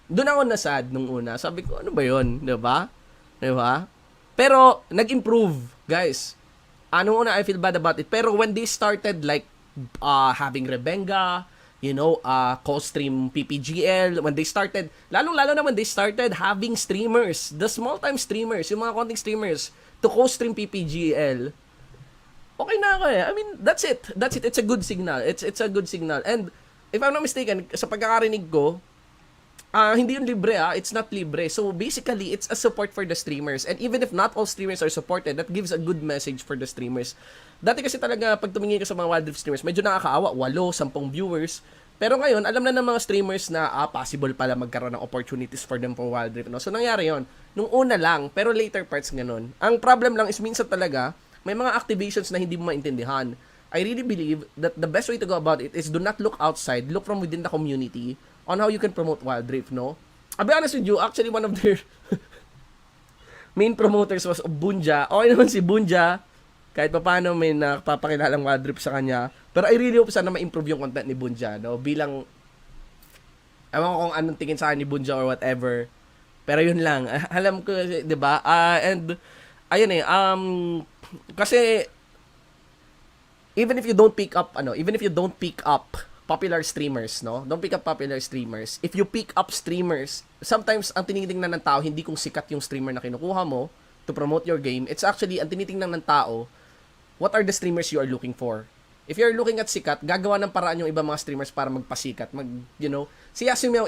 Doon ako nasad nung una. Sabi ko, ano ba yun? Diba? Diba? Pero, nag-improve, guys. Nung una, I feel bad about it. Pero when they started like, having Rebenga, co-stream PPGL, when they started, lalong-lalo na when they started having streamers, the small-time streamers, yung mga konting streamers, to co-stream PPGL, okay na ako eh. I mean, that's it. It's a good signal. It's a good signal. And, if I'm not mistaken, sa pagkakarinig ko, hindi yun libre it's not libre. So, basically, it's a support for the streamers. And even if not all streamers are supported, that gives a good message for the streamers. Dati kasi talaga, pag tumingin ka sa mga Wild Rift streamers, medyo nakakaawa, 8, 10 viewers. Pero ngayon, alam na ng mga streamers na possible pala magkaroon ng opportunities for them for Wild Rift. No? So, nangyari yon nung una lang, pero later parts ganun. Ang problem lang is minsan talaga, may mga activations na hindi mo maintindihan. I really believe that the best way to go about it is do not look outside, look from within the community on how you can promote Wild Rift, no? I'll be honest with you, actually one of their main promoters was Bunja. Okay naman si Bunja, kahit pa paano may napapakilalang Wild Rift sa kanya. Pero I really hope sana ma-improve yung content ni Bunja, no? Bilang, ewan ko kung anong tingin sa akin ni Bunja or whatever. Pero yun lang. Alam ko, 'di ba? And ayun kasi even if you don't pick up popular streamers, no? Don't pick up popular streamers. If you pick up streamers, sometimes ang tinitingnan ng tao hindi kung sikat yung streamer na kinukuha mo to promote your game. It's actually ang tinitingnan ng tao, what are the streamers you are looking for? If you're looking at sikat, gagawa ng paraan yung ibang mga streamers para magpasikat. Si Yasumiao,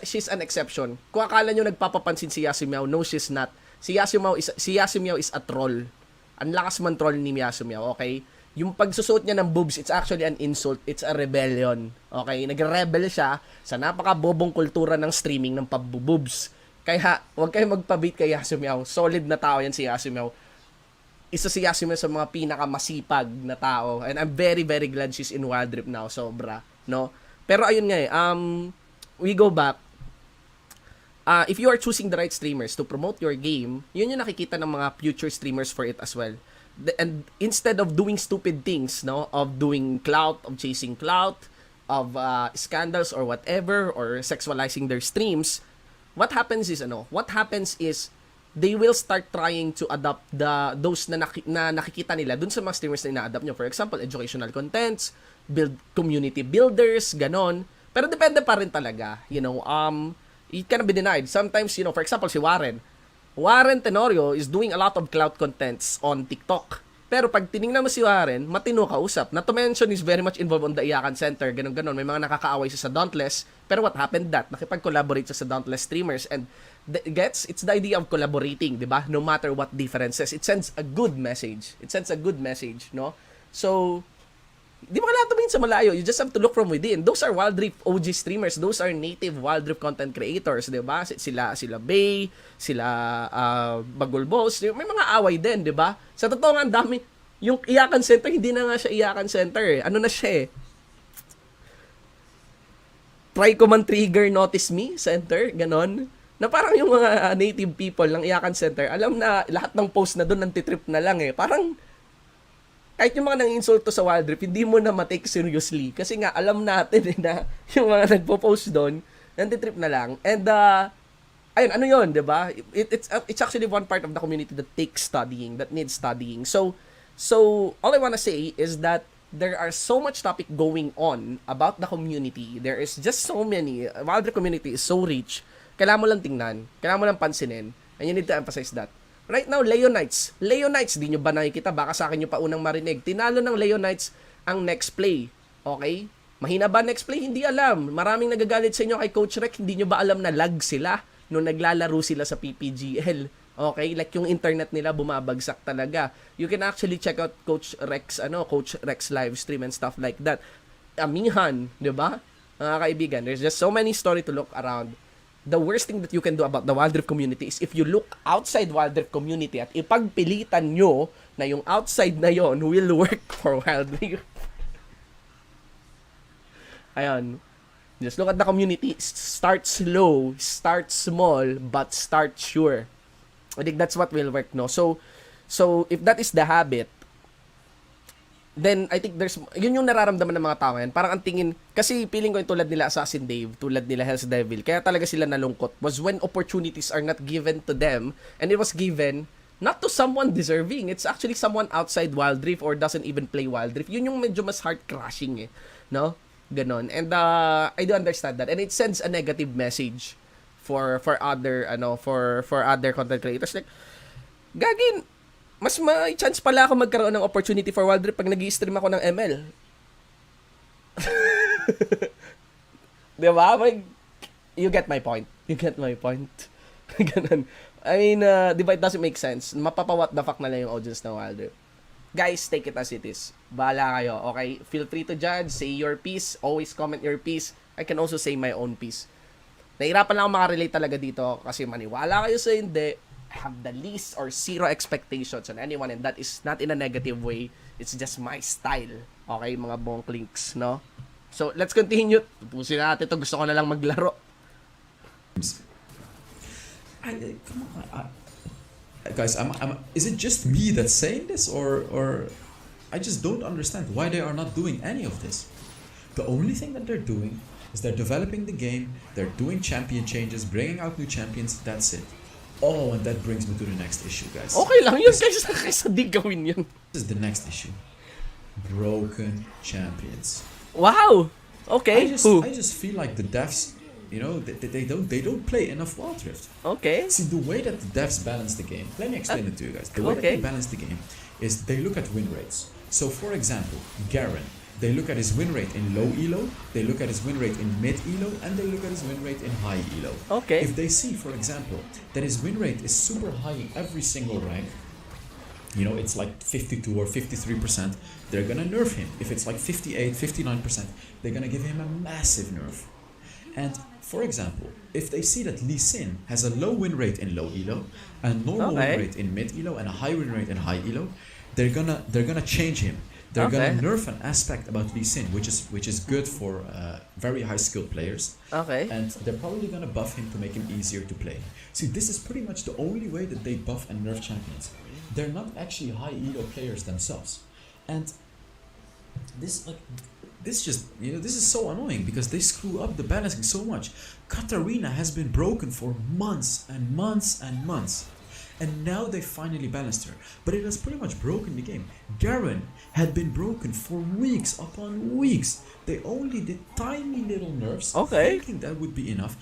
she's an exception. Kung akala nyo nagpapapansin si Yasumiao, no, she's not. Si Yasumiao is a troll. Ang lakas man troll ni Yasumiao, okay? Yung pagsusuot niya ng boobs, it's actually an insult. It's a rebellion. Okay? Nagre-rebel siya sa napaka-bobong kultura ng streaming ng pabboobs. Kaya, huwag kayo magpabit kay Yasumiao. Solid na tao yan si Yasumiao. Isa si Yasumiao sa mga pinakamasipag na tao. And I'm very, very glad she's in Wild Rift now. Sobra. No? Pero ayun nga we go back. If you are choosing the right streamers to promote your game, yun yung nakikita ng mga future streamers for it as well. And instead of doing stupid things, no, of doing clout, of chasing clout, of scandals or whatever, or sexualizing their streams, what happens is they will start trying to adopt those na nakikita nila dun sa mga streamers na ina-adapt nyo. For example, educational contents, build community builders, ganon. Pero depende pa rin talaga, it cannot be denied. Sometimes, for example, si Warren Tenorio is doing a lot of cloud contents on TikTok. Pero pag tiningnan mo si Warren, matino kausap. Not to mention, is very much involved on the Iyakan Center, ganun-ganon. May mga nakakaaway siya sa Dauntless. Pero what happened that? Nakipag-collaborate siya sa Dauntless streamers. And it's the idea of collaborating, di ba? No matter what differences. It sends a good message. No? So, di mo kailangan tumingin sa malayo. You just have to look from within. Those are Wild Rift OG streamers. Those are native Wild Rift content creators, di ba? Sila Bay, sila Bagulbos. May mga away din, di ba? Sa totoo nga, ang dami. Yung Iyakan Center, hindi na nga siya Iyakan Center. Ano na siya eh? Try ko man trigger notice me center, ganon. Na parang yung mga native people ng Iyakan Center, alam na lahat ng post na doon nantitrip na lang eh. Parang kahit yung mga nang-insulto sa Wild Rift, hindi mo na matake seriously. Kasi nga, alam natin na yung mga nagpo-post doon, nantitrip na lang. And, ayun, ano yun, di ba? It's actually one part of the community that takes studying, that needs studying. So all I wanna say is that there are so much topic going on about the community. There is just so many. Wild Rift community is so rich. Kailangan mo lang tingnan. Kailangan mo lang pansinin. And you need to emphasize that. Right now, Leonites, di nyo ba nakikita? Baka sa akin nyo pa unang marinig. Tinalo ng Leonites ang next play. Okay? Mahina ba next play? Hindi alam. Maraming nagagalit sa inyo kay Coach Rex. Hindi nyo ba alam na lag sila nung naglalaro sila sa PPGL? Okay? Like yung internet nila bumabagsak talaga. You can actually check out Coach Rex live stream and stuff like that. Amihan, di ba? Mga kaibigan, there's just so many story to look around. The worst thing that you can do about the Wild Rift community is if you look outside Wild Rift community at ipagpilitan nyo na yung outside na yon will work for Wild Rift. Ayun. Just look at the community. Start slow, start small, but start sure. I think that's what will work, no? So if that is the habit, then I think yun yung nararamdaman ng mga tao ngayon. Parang ang tingin, kasi feeling ko yung tulad nila Assassin Dave, tulad nila Hell's Devil, kaya talaga sila nalungkot, was when opportunities are not given to them, and it was given not to someone deserving. It's actually someone outside Wild Rift or doesn't even play Wild Rift. Yun yung medyo mas heart-crushing eh. No? Ganon. And I do understand that. And it sends a negative message for other content creators. Like, gagin, mas may chance pala ako magkaroon ng opportunity for Wild Rift pag nag-i-stream ako ng ML. Diba? You get my point. Ganun. I mean, diba, it doesn't make sense. Mapapawat the fuck na lang yung audience ng Wild Rift. Guys, take it as it is. Bahala kayo, okay? Feel free to judge, say your piece, always comment your piece. I can also say my own piece. Nahirapan lang ako makarelate talaga dito kasi maniwala kayo sa hindi, I have the least or zero expectations on anyone, and that is not in a negative way. It's just my style. Okay, mga bonklinks, no? So, let's continue. Pupusin natin ito. Gusto ko na lang maglaro.
Come on, guys, is it just me that's saying this, or I just don't understand why they are not doing any of this? The only thing that they're doing is they're developing the game, they're doing champion changes, bringing out new champions, that's it. Oh, and that brings me to the next issue, guys.
Okay lang yun kaysa di gawin yun.
This is the next issue. Broken champions.
Wow! Okay.
I just feel like the devs, you know, they don't play enough Wild Rift.
Okay.
See, the way that the devs balance the game, let me explain it to you guys. The way that they balance the game is they look at win rates. So, for example, Garen, they look at his win rate in low elo, they look at his win rate in mid elo, and they look at his win rate in high elo.
Okay.
If they see, for example, that his win rate is super high in every single rank, you know, it's like 52 or 53%, they're gonna nerf him. If it's like 58, 59%, they're gonna give him a massive nerf. And for example, if they see that Lee Sin has a low win rate in low elo, a normal win rate in mid elo, and a high win rate in high elo, they're gonna change him. They're gonna nerf an aspect about Lee Sin, which is good for very high skilled players.
Okay.
And they're probably gonna buff him to make him easier to play. See, this is pretty much the only way that they buff and nerf champions. They're not actually high elo players themselves, and this just, you know, this is so annoying because they screw up the balancing so much. Katarina has been broken for months and months and months. And now they finally balanced her. But it has pretty much broken the game. Garen had been broken for weeks upon weeks. They only did tiny little nerfs,
Okay.
thinking that would be enough.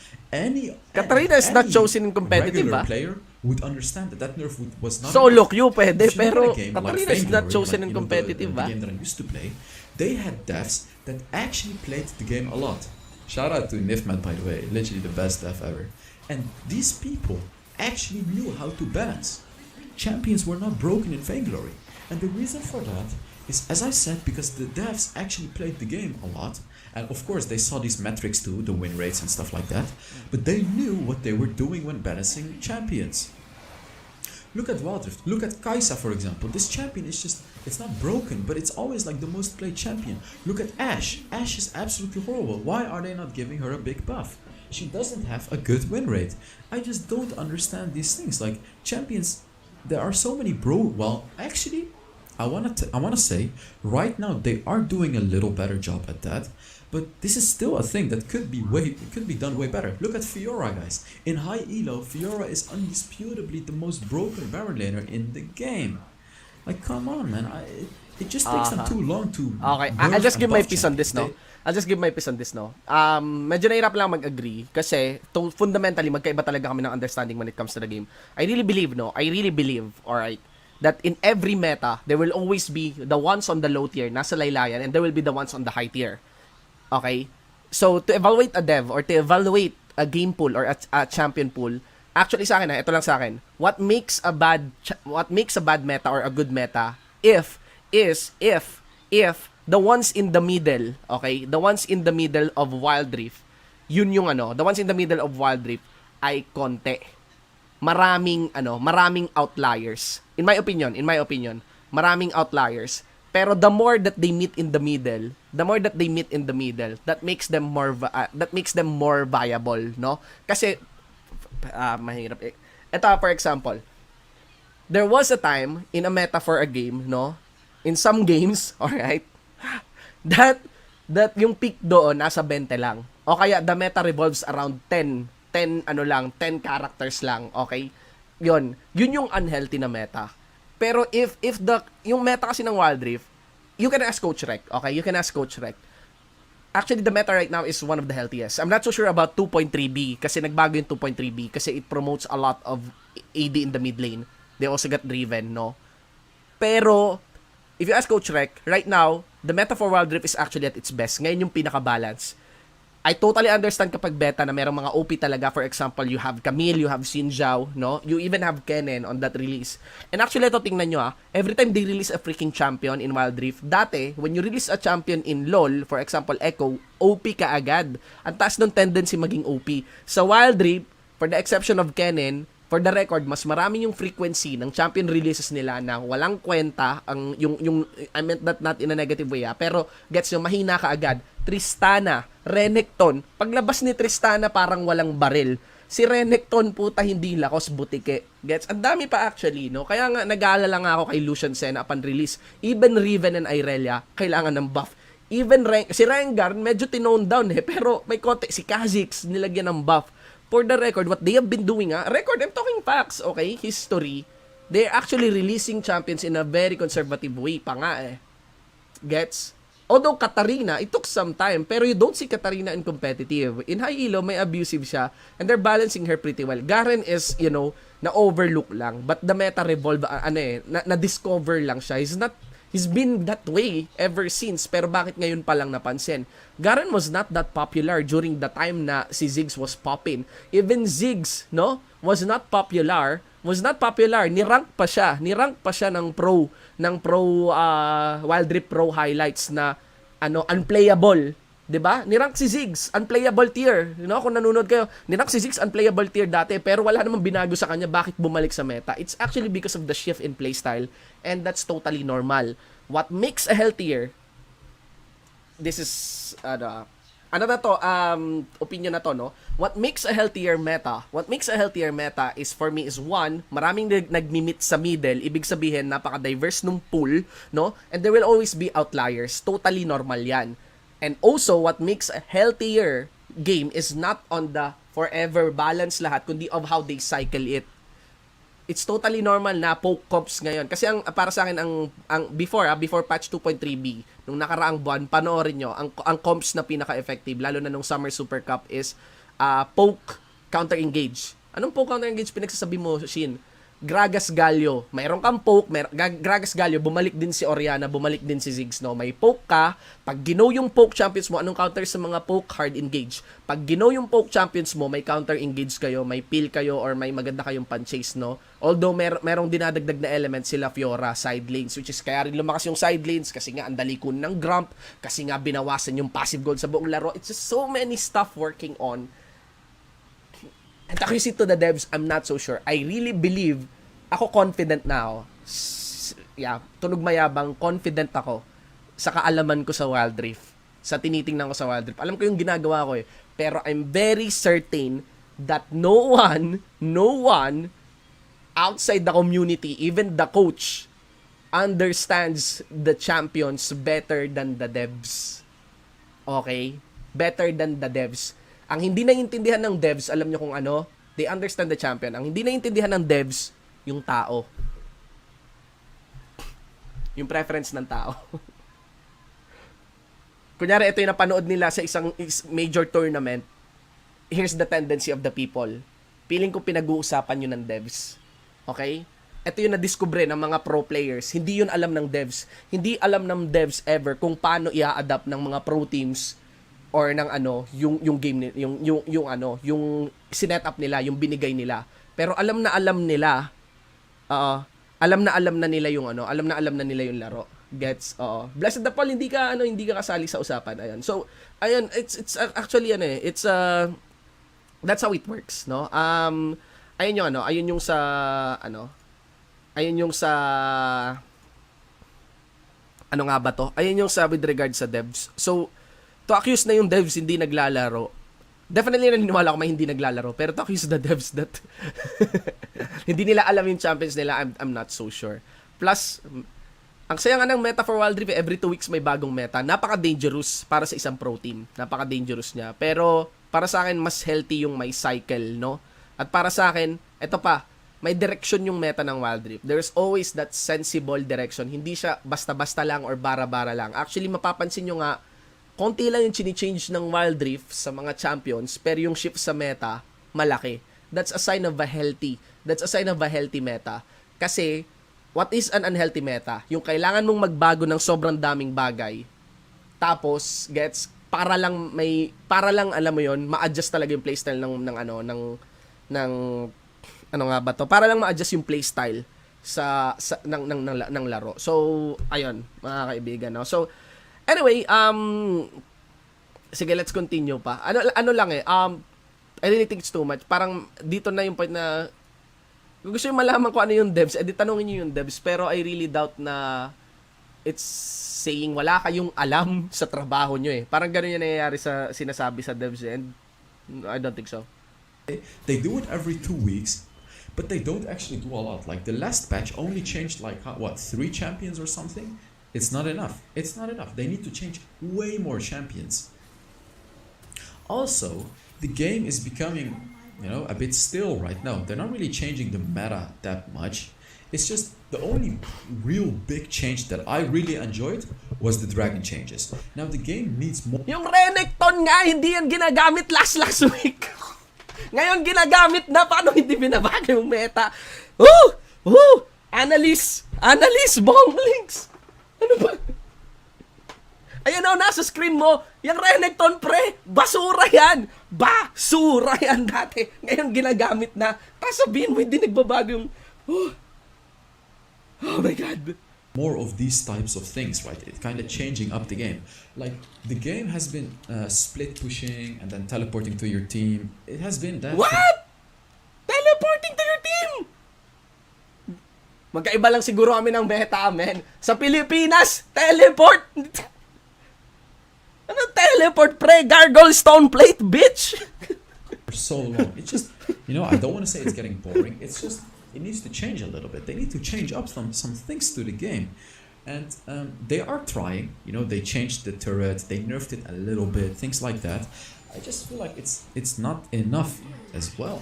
Katarina is not
any
chosen in competitive,
regular
ah.
player would understand that nerf was not
Solo
enough.
queue pwede,
If you know
pero
a game
Katarina is not
Vainglory,
chosen in
you know,
competitive,
the
ah.
game that I used to play, they had devs that actually played the game a lot. Shout out to Nifmat, by the way, literally the best dev ever. And these people actually knew how to balance. Champions were not broken in Vainglory. And the reason for that is, as I said, because the devs actually played the game a lot. And of course, they saw these metrics too, the win rates and stuff like that. But they knew what they were doing when balancing champions. Look at Wildrift. Look at Kaisa, for example. This champion is just, it's not broken, but it's always like the most played champion. Look at Ashe. Ashe is absolutely horrible. Why are they not giving her a big buff? She doesn't have a good win rate. I just don't understand these things. Like, champions, there are so many well, actually, I wanna say, right now they are doing a little better job at that. But this is still a thing that could be done way better. Look at Fiora, guys. In high elo, Fiora is undisputably the most broken Baron laner in the game. Like, come on, man. It just takes them too long to.
Okay, I'll
nerf
just
and
give my
buff
piece on this, no?
champions.
I'll just give my piece on this, no? Medyo nahirap lang mag-agree kasi fundamentally, magkaiba talaga kami ng understanding when it comes to the game. I really believe, alright, that in every meta, there will always be the ones on the low tier, nasa laylayan, and there will be the ones on the high tier. Okay? So, to evaluate a dev or to evaluate a game pool or a champion pool, actually sa akin, ito lang sa akin, what makes a bad meta or a good meta if the ones in the middle, okay, the ones in the middle of Wild Rift, yun yung the ones in the middle of Wild Rift ay konti. Maraming outliers. In my opinion, maraming outliers. Pero the more that they meet in the middle, that makes them more viable, no? Kasi mahirap eh. Ito, for example, there was a time in a meta for a game, no? In some games, alright, that yung peak doon nasa 20 lang. O kaya the meta revolves around 10 characters lang, okay? Yun yung unhealthy na meta. Pero if yung meta kasi ng Wild Rift, you can ask Coach Rec, okay? You can ask Coach Rec. Actually, the meta right now is one of the healthiest. I'm not so sure about 2.3B kasi nagbago yung 2.3B kasi it promotes a lot of AD in the mid lane. They also got driven, no? Pero, if you ask Coach Rec, right now, the meta for Wild Rift is actually at its best. Ngayon yung pinaka-balance. I totally understand kapag beta na merong mga OP talaga. For example, you have Camille, you have Xin Zhao, no? You even have Kennen on that release. And actually, ito tingnan nyo every time they release a freaking champion in Wild Rift, dati, when you release a champion in LoL, for example, Echo, OP ka agad. Ang taas ng tendency maging OP. Sa Wild Rift, for the exception of Kennen, for the record, mas marami yung frequency ng champion releases nila na walang kwenta, yung I meant that not in a negative way, pero gets nyo, mahina ka agad. Tristana, Renekton, paglabas ni Tristana parang walang baril. Si Renekton, puta, hindi lakos, butike. Gets? Ang dami pa actually, no? Kaya nga, nag-aalala nga ako kay Lucian Senna upon release. Even Riven and Irelia, kailangan ng buff. Even si Rengar, medyo tinone down pero may konti. Si Kha'Zix, nilagyan ng buff. For the record, what they have been doing, record, I'm talking facts, okay? History. They're actually releasing champions in a very conservative way pa nga Gets? Although Katarina, it took some time, pero you don't see Katarina in competitive. In high elo, may abusive siya, and they're balancing her pretty well. Garen is, na-overlook lang, but the meta revolve, na-discover lang siya. He's been that way ever since, pero bakit ngayon pa lang napansin? Garen was not that popular during the time na si Ziggs was popping. Even Ziggs, no, was not popular. Ni-rank pa siya ng pro Wild Rift Pro highlights na unplayable, 'di ba? Ni-rank si Ziggs unplayable tier. Kung nanonood kayo, ni-rank si Ziggs unplayable tier dati pero wala namang binago sa kanya, bakit bumalik sa meta? It's actually because of the shift in playstyle, and that's totally normal. What makes a healthier, this is opinion na to, no? What makes a healthier meta is, for me, is one, maraming nagmi-meet sa middle, ibig sabihin napaka-diverse nung pool, no? And there will always be outliers, totally normal yan. And also, what makes a healthier game is not on the forever balance lahat, kundi of how they cycle it. it's totally normal na poke comps ngayon. Kasi para sa akin ang before patch 2.3b nung nakaraang buwan, panoorin nyo, ang comps na pinaka-effective lalo na nung Summer Super Cup is poke counter engage. Anong poke counter engage pinagsasabi mo, Shin? Gragas Galio. Mayroon kang poke, Gragas Galio, bumalik din si Oriana, bumalik din si Ziggs, no? May poke ka, pag ginaw yung poke champions mo, anong counter sa mga poke? Hard engage. Pag ginaw yung poke champions mo, may counter engage kayo, may peel kayo, or may maganda kayong pan-chase, no? Although merong dinadagdag na element sila Fiora, side lanes, which is kaya rin lumakas yung side lanes, kasi nga ang dali kun ng Grump, kasi nga binawasan yung passive gold sa buong laro. It's just so many stuff working on. And accuracy to the devs, I'm not so sure. I really believe, ako confident na ako. Tunog mayabang, confident ako sa kaalaman ko sa Wild Rift. Sa tinitingnan ko sa Wild Rift. Alam ko yung ginagawa ko eh. Pero I'm very certain that no one outside the community, even the coach, understands the champions better than the devs. Okay? Better than the devs. Ang hindi naiintindihan ng devs, alam nyo kung ano? They understand the champion. Ang hindi naiintindihan ng devs, yung tao. Yung preference ng tao. Kunyari, ito yung napanood nila sa isang major tournament. Here's the tendency of the people. Feeling ko pinag-uusapan yun ng devs. Okay? Ito yung na-discover ng mga pro players. Hindi yun alam ng devs. Hindi alam ng devs ever kung paano i-adapt ng mga pro teams or ng yung game yung sinet up nila, yung binigay nila. Pero alam na nila nila yung alam na nila yung laro. Gets? Blessed the Paul, hindi ka kasali sa usapan. Ayun. So, ayun, it's actually it's that's how it works, no? Ayun yung sa ano nga ba to? Ayun yung sa with regard sa devs. So, to accuse na yung devs hindi naglalaro, definitely naniniwala ako may hindi naglalaro, pero to accuse the devs that hindi nila alam yung champions nila, I'm not so sure. Plus, ang saya nga ng meta for Wild Rift, every 2 weeks may bagong meta. Napaka-dangerous para sa isang pro team. Napaka-dangerous niya. Pero, para sa akin, mas healthy yung may cycle, no? At para sa akin, eto pa, may direction yung meta ng Wild Rift. There's always that sensible direction. Hindi siya basta-basta lang or bara-bara lang. Actually, mapapansin nyo nga, konti lang yung chini-change ng Wild Rift sa mga champions, pero yung shift sa meta, malaki. That's a sign of a healthy meta. Kasi, what is an unhealthy meta? Yung kailangan mong magbago ng sobrang daming bagay. Tapos, para lang alam mo yon, ma-adjust talaga yung playstyle para lang ma-adjust yung playstyle ng laro. So, ayun, mga kaibigan, no? So, anyway, sige, let's continue pa. Ano lang I really think it's too much. Parang dito na yung point na kung gusto yung malaman ko ano yung devs, tanungin nyo yung devs. Pero I really doubt na it's saying wala kayong alam sa trabaho nyo eh. Parang ganun yung nangyayari sa sinasabi sa devs and I don't think so.
They do it every 2 weeks, but they don't actually do a lot. Like the last patch only changed 3 champions or something. It's not enough. They need to change way more champions. Also, the game is becoming, a bit still right now. They're not really changing the meta that much. It's just the only real big change that I really enjoyed was the dragon changes. Now the game needs more.
Yung Renekton nga, hindi yan ginagamit last week. Ngayon ginagamit na, paano hindi binabago yung meta? Analyst, Bonglinks. Ano ba? Ayan nasa screen mo, yung Renekton pre, basura yan dati. Ngayon ginagamit na, tapos sabihin mo hindi nagbabago yung, oh my God.
More of these types of things, right? It kind of changing up the game. Like, the game has been split pushing and then teleporting to your team. It has been that.
What? Teleporting to your team? Magkaiba lang siguro kami ng meta, men. Sa Pilipinas, teleport. Ano teleport, pre? Gargoyle stone plate, bitch.
For so long. It's just, I don't want to say it's getting boring. It's just, it needs to change a little bit. They need to change up some things to the game. And they are trying. They changed the turret. They nerfed it a little bit. Things like that. I just feel like it's not enough as well.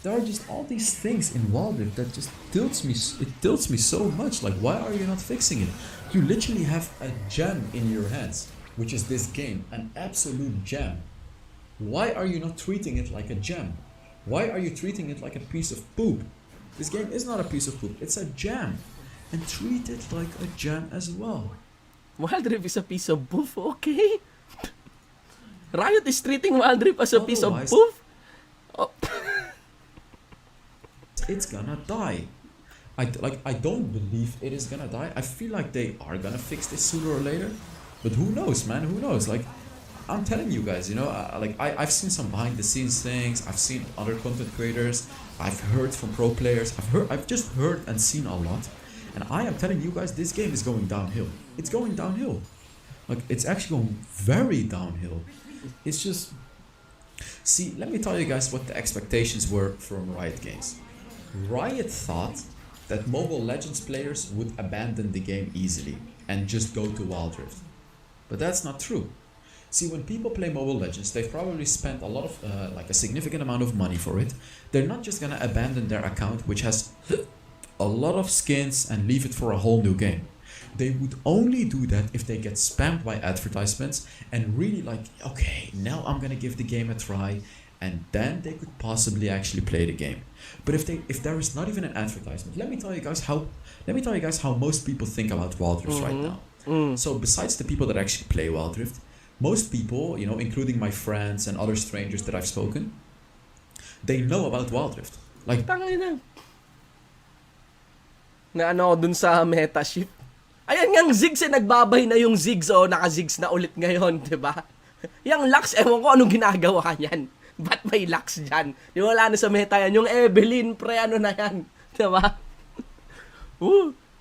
There are just all these things in Wild Rift that just tilts me. It tilts me so much. Like, why are you not fixing it? You literally have a gem in your hands, which is this game, an absolute gem. Why are you not treating it like a gem? Why are you treating it like a piece of poop? This game is not a piece of poop, it's a gem. And treat it like a gem as well.
Wild Rift is a piece of poof, okay? Riot is treating Wild Rift as a piece of
Otherwise-
poof? Oh.
It's gonna die. I don't believe it is gonna die. I feel like they are gonna fix this sooner or later. But who knows, man? Who knows? Like, I'm telling you guys, you know, I've seen some behind the scenes things. I've seen other content creators. I've heard from pro players. I've just heard and seen a lot. And I am telling you guys, this game is going downhill. It's going downhill. Like, it's actually going very downhill. It's just... See, let me tell you guys what the expectations were from Riot Games. Riot thought that Mobile Legends players would abandon the game easily and just go to Wild Rift. But that's not true. See, when people play Mobile Legends, they've probably spent a lot of, like a significant amount of money for it. They're not just gonna abandon their account, which has a lot of skins, and leave it for a whole new game. They would only do that if they get spammed by advertisements and really like, okay, now I'm gonna give the game a try, and then they could possibly actually play the game. But if there is not even an advertisement, let me tell you guys how most people think about Wild Rift right now. So besides the people that actually play Wild Rift, most people, you know, including my friends and other strangers that I've spoken, they know about Wild Rift. Like,
Tangina. Na ano dun sa meta shift. Ayan ngang Ziggs nagbabay na yung Ziggs naka-Ziggs na ulit ngayon, 'di ba? Yang Lux, ewan ko anong ginagawa niyan. Ba't may Lux dyan? Di wala na sa meta yan. Yung Evelyn, pre, ano na yan? 'Di ba?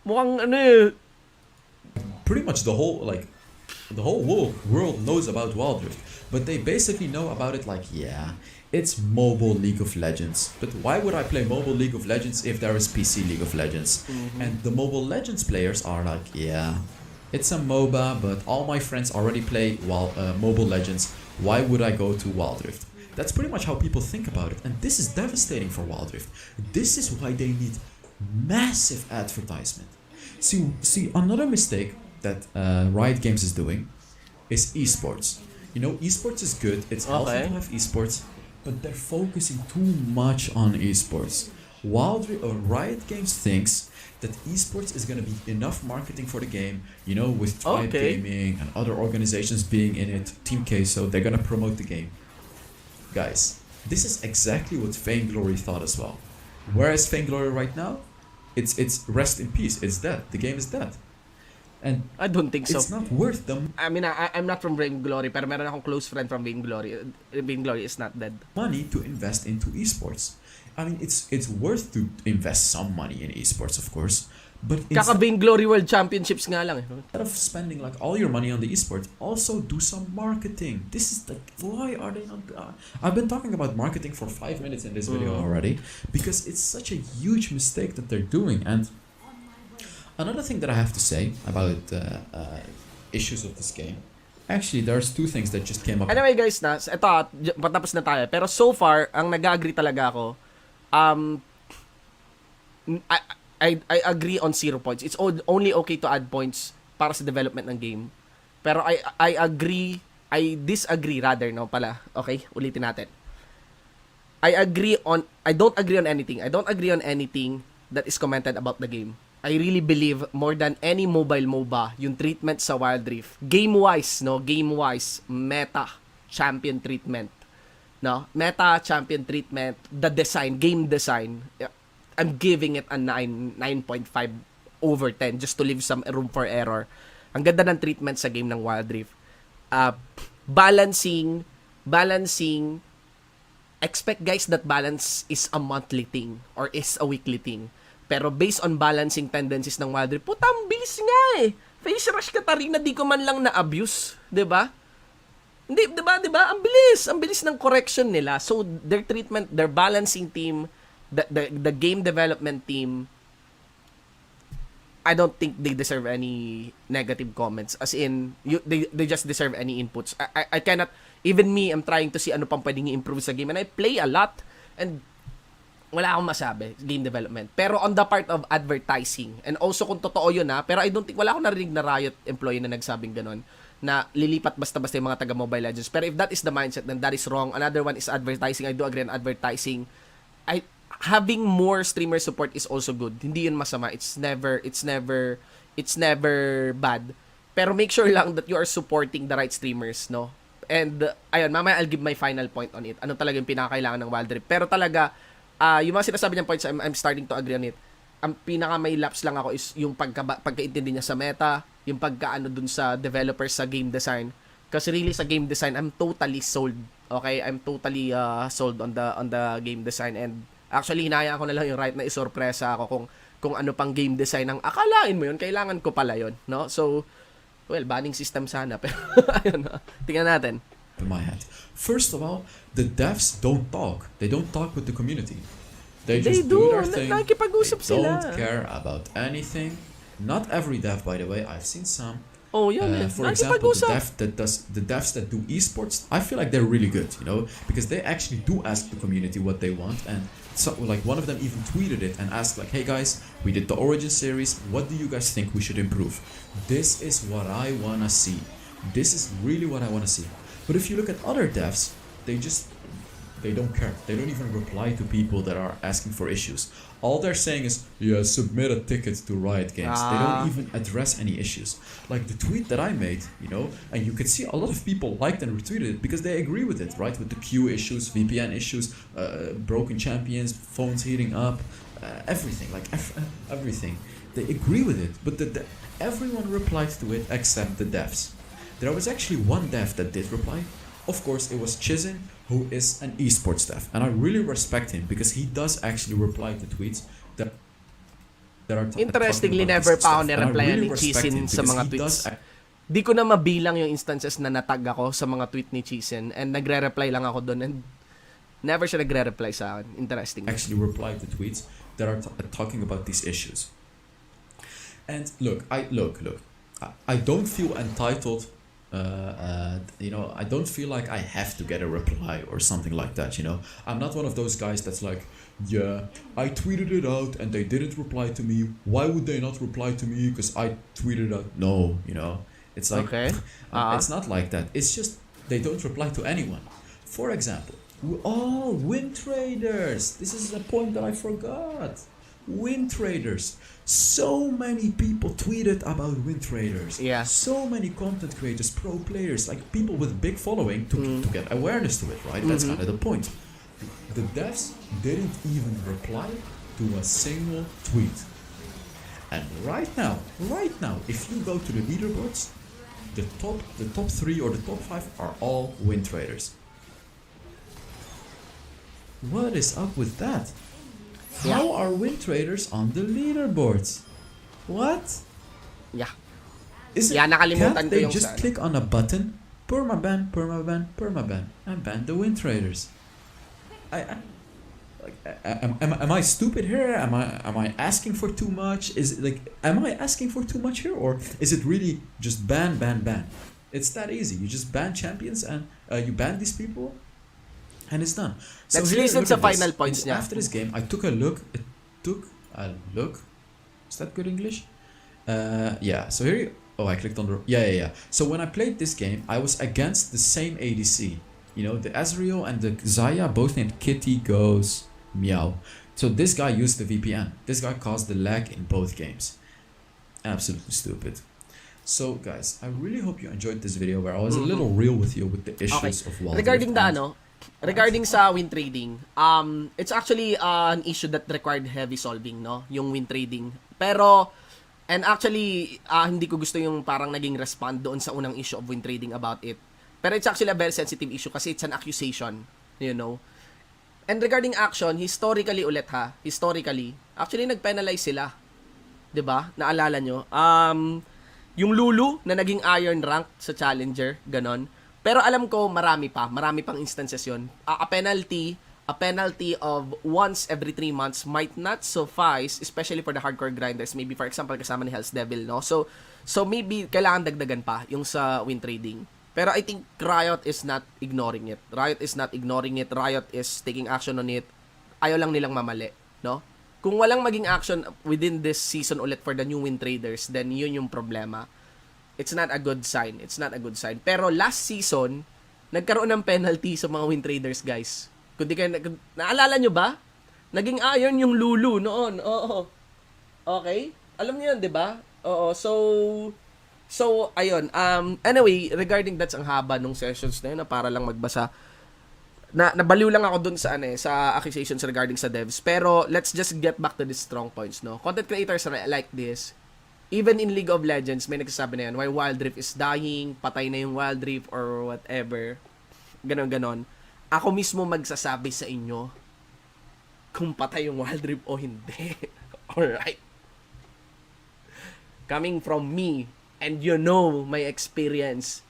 Mukhang ano eh.
pretty much the whole world knows about Wild Rift, but they basically know about it like, yeah, it's mobile League of Legends. But why would I play mobile League of Legends if there is PC League of Legends? And the Mobile Legends players are like, yeah, it's a MOBA, but all my friends already play Mobile Legends. Why would I go to Wild Rift? That's pretty much how people think about it, and this is devastating for Wild Rift. This is why they need massive advertisement. See, another mistake that Riot Games is doing is esports. You know, esports is good. It's healthy to have esports, but they're focusing too much on esports. Riot Games thinks that esports is going to be enough marketing for the game, you know, with Tribe Gaming and other organizations being in it, Team Queso, they're going to promote the game. Guys, this is exactly what Vainglory thought as well. Where is Vainglory right now? It's rest in peace. It's dead. The game is dead. And
I don't think so.
it's not worth them
I mean, I'm not from Vainglory, pero meron akong close friend from Vainglory. Vainglory is not dead.
money to invest into esports. I mean, it's worth to invest some money in esports, of course, but
Kaka-Vainglory World Championships nga lang eh.
instead of spending like all your money on the esports, also do some marketing. This is like, why are they not? I've been talking about marketing for 5 minutes in this video already because it's such a huge mistake that they're doing. And another thing that I have to say about issues of this game, actually, there's two things that just came up.
Anyway guys, ito patapos na tayo. Pero so far, ang nag-agree talaga ako, I agree on 0 points. It's only okay to add points para sa development ng game. Pero I disagree rather, no pala. Okay, ulitin natin. I don't agree on anything. I don't agree on anything that is commented about the game. I really believe more than any mobile MOBA, yung treatment sa Wild Rift. Game-wise, meta, champion treatment. No? Meta, champion treatment, the design, game design. I'm giving it a 9.5 over 10 just to leave some room for error. Ang ganda ng treatment sa game ng Wild Rift. Balancing, expect guys that balance is a monthly thing or is a weekly thing. Pero based on balancing tendencies ng Wild Rift, puta, ang bilis nga eh. Face rush Katarina, di ko man lang na-abuse. Diba? Hindi, diba? Ang bilis ng correction nila. So, their treatment, their balancing team, the game development team, I don't think they deserve any negative comments. As in, they just deserve any inputs. I cannot, even me, I'm trying to see ano pang pwedeng i-improve sa game. And I play a lot. And wala akong masabi, game development. Pero on the part of advertising, and also kung totoo yun pero I don't think, wala akong narinig na Riot employee na nagsabing ganun, na lilipat basta-basta yung mga taga Mobile Legends. Pero if that is the mindset, then that is wrong. Another one is advertising. I do agree on advertising. Having more streamer support is also good. Hindi yun masama. It's never bad. Pero make sure lang that you are supporting the right streamers, no? And, ayun, mamaya I'll give my final point on it. Ano talaga yung pinakakailangan ng Wild Rift. Pero talaga, yung mga sinasabi niyang points, I'm starting to agree on it. Ang pinaka may lapse lang ako is yung pagkaintindi niya sa meta, yung pagkaano dun sa developers sa game design. Kasi really sa game design, I'm totally sold. Okay? I'm totally sold on the game design. And actually, hinayaan ko na lang yung Riot na isorpresa ako kung ano pang game design ang akalain mo yun, kailangan ko pala yun, no? So, well, banning system sana, pero ayun, tingnan natin.
In my hand. First of all, the devs don't talk. They don't talk with the community. They just do their thing. They don't care about anything. Not every dev, by the way. I've seen some.
Oh, yeah,
for example, the devs that do esports, I feel like they're really good, you know, because they actually do ask the community what they want, and so like one of them even tweeted it and asked like, hey guys, we did the Origin series, what do you guys think we should improve? This is what I wanna see. This is really what I wanna see. But if you look at other devs, they don't care. They don't even reply to people that are asking for issues. All they're saying is, yeah, submit a ticket to Riot Games. They don't even address any issues. Like the tweet that I made, you know, and you could see a lot of people liked and retweeted it because they agree with it, right? With the Q issues, VPN issues, broken champions, phones heating up, everything, like everything. They agree with it, but everyone replied to it except the devs. There was actually one dev that did reply. Of course, it was Chizen, who is an esports dev, and I really respect him because he does actually reply to tweets that are
interestingly, never pa ako nireplyan ni Chizen sa mga tweets. Di ko na mabilang yung instances na natag ako sa mga tweet ni Chizen, and nagre-reply lang ako doon, and never siya nagre-reply sa akin. Interesting.
Actually reply to tweets that are talking about these issues. And look, I don't feel entitled. You know, I don't feel like I have to get a reply or something like that, you know. I'm not one of those guys that's like, yeah, I tweeted it out and they didn't reply to me. Why would they not reply to me? Because I tweeted out. No, you know, it's like,
okay.
It's not like that. It's just they don't reply to anyone. For example, win traders. This is a point that I forgot. Win traders. So many people tweeted about win traders.
Yeah.
So many content creators, pro players, like people with big following to get awareness to it, right? That's kind of the point. The devs didn't even reply to a single tweet. And right now, if you go to the leaderboards, the top 3 or the top 5 are all win traders. What is up with that? How are win traders on the leaderboards? What?
Yeah.
Can't
nakalimutan ko
they
yung
just click on a button, permaban, and ban the win traders? Am I stupid here? Am I asking for too much? Am I asking for too much here, or is it really just ban? It's that easy. You just ban champions and you ban these people. And it's done.
Let's listen to final points niya.
After this game, I took a look. Is that good English? Yeah. So here. I clicked on the. Yeah. So when I played this game, I was against the same ADC. You know, the Ezreal and the Xayah, both named Kitty Goes Meow. So this guy used the VPN. This guy caused the lag in both games. Absolutely stupid. So guys, I really hope you enjoyed this video where I was a little real with you with the issues of Wild Rift.
Regarding sa win trading, it's actually an issue that required heavy solving, no? Yung win trading. Pero, and actually, hindi ko gusto yung parang naging respond doon sa unang issue of win trading about it. Pero it's actually a very sensitive issue kasi it's an accusation, you know? And regarding action, historically, actually nag-penalize sila. 'Di ba? Naalala nyo? Yung Lulu na naging iron rank sa Challenger, ganon. Pero alam ko marami pang instances yon. A penalty of once every 3 months might not suffice, especially for the hardcore grinders. Maybe for example kasama ni Hell's Devil, no? So maybe kailangan dagdagan pa yung sa win trading. Pero I think Riot is not ignoring it. Riot is taking action on it. ayaw lang nilang mamali, no? Kung walang maging action within this season ulit for the new win traders, then yun yung problema. It's not a good sign. It's not a good sign. Pero last season, nagkaroon ng penalty sa mga win traders, guys. Kung di kayo, naalala nyo ba? Naging iron yung Lulu noon. Oo. Okay? Alam niyo yun, di ba? Oo. So, ayun. Anyway, regarding that's ang haba nung sessions na yun, na para lang magbasa. Nabaliw lang ako dun sa sa accusations regarding sa devs. Pero let's just get back to the strong points, no? Content creators like this, even in League of Legends, may nagsasabi na yan, why Wild Rift is dying, patay na yung Wild Rift or whatever. Ganon. Ako mismo magsasabi sa inyo kung patay yung Wild Rift o hindi. Alright. Coming from me, and you know my experience,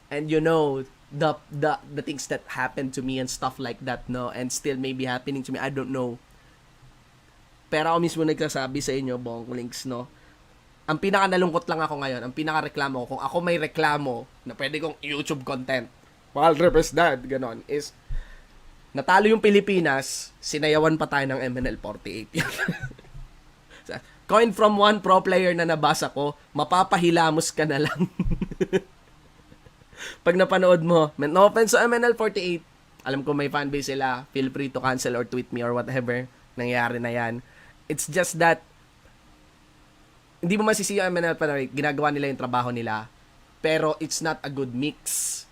and you know the things that happened to me and stuff like that, no, and still maybe happening to me, I don't know. Pero ako mismo nagsasabi sa inyo, Bonglinks, no, ang pinaka nalungkot lang ako ngayon, ang pinaka reklamo ko, kung ako may reklamo na pwede kong YouTube content, Wild Rift is dead, ganon, is natalo yung Pilipinas, sinayawan pa tayo ng MNL48. Coin from one pro player na nabasa ko, mapapahilamos ka na lang. Pag napanood mo, no offense sa MNL48, alam ko may fanbase sila, feel free to cancel or tweet me or whatever, nangyayari na yan. It's just that, hindi mo masisi yung MNL48, ginagawa nila yung trabaho nila, pero it's not a good mix.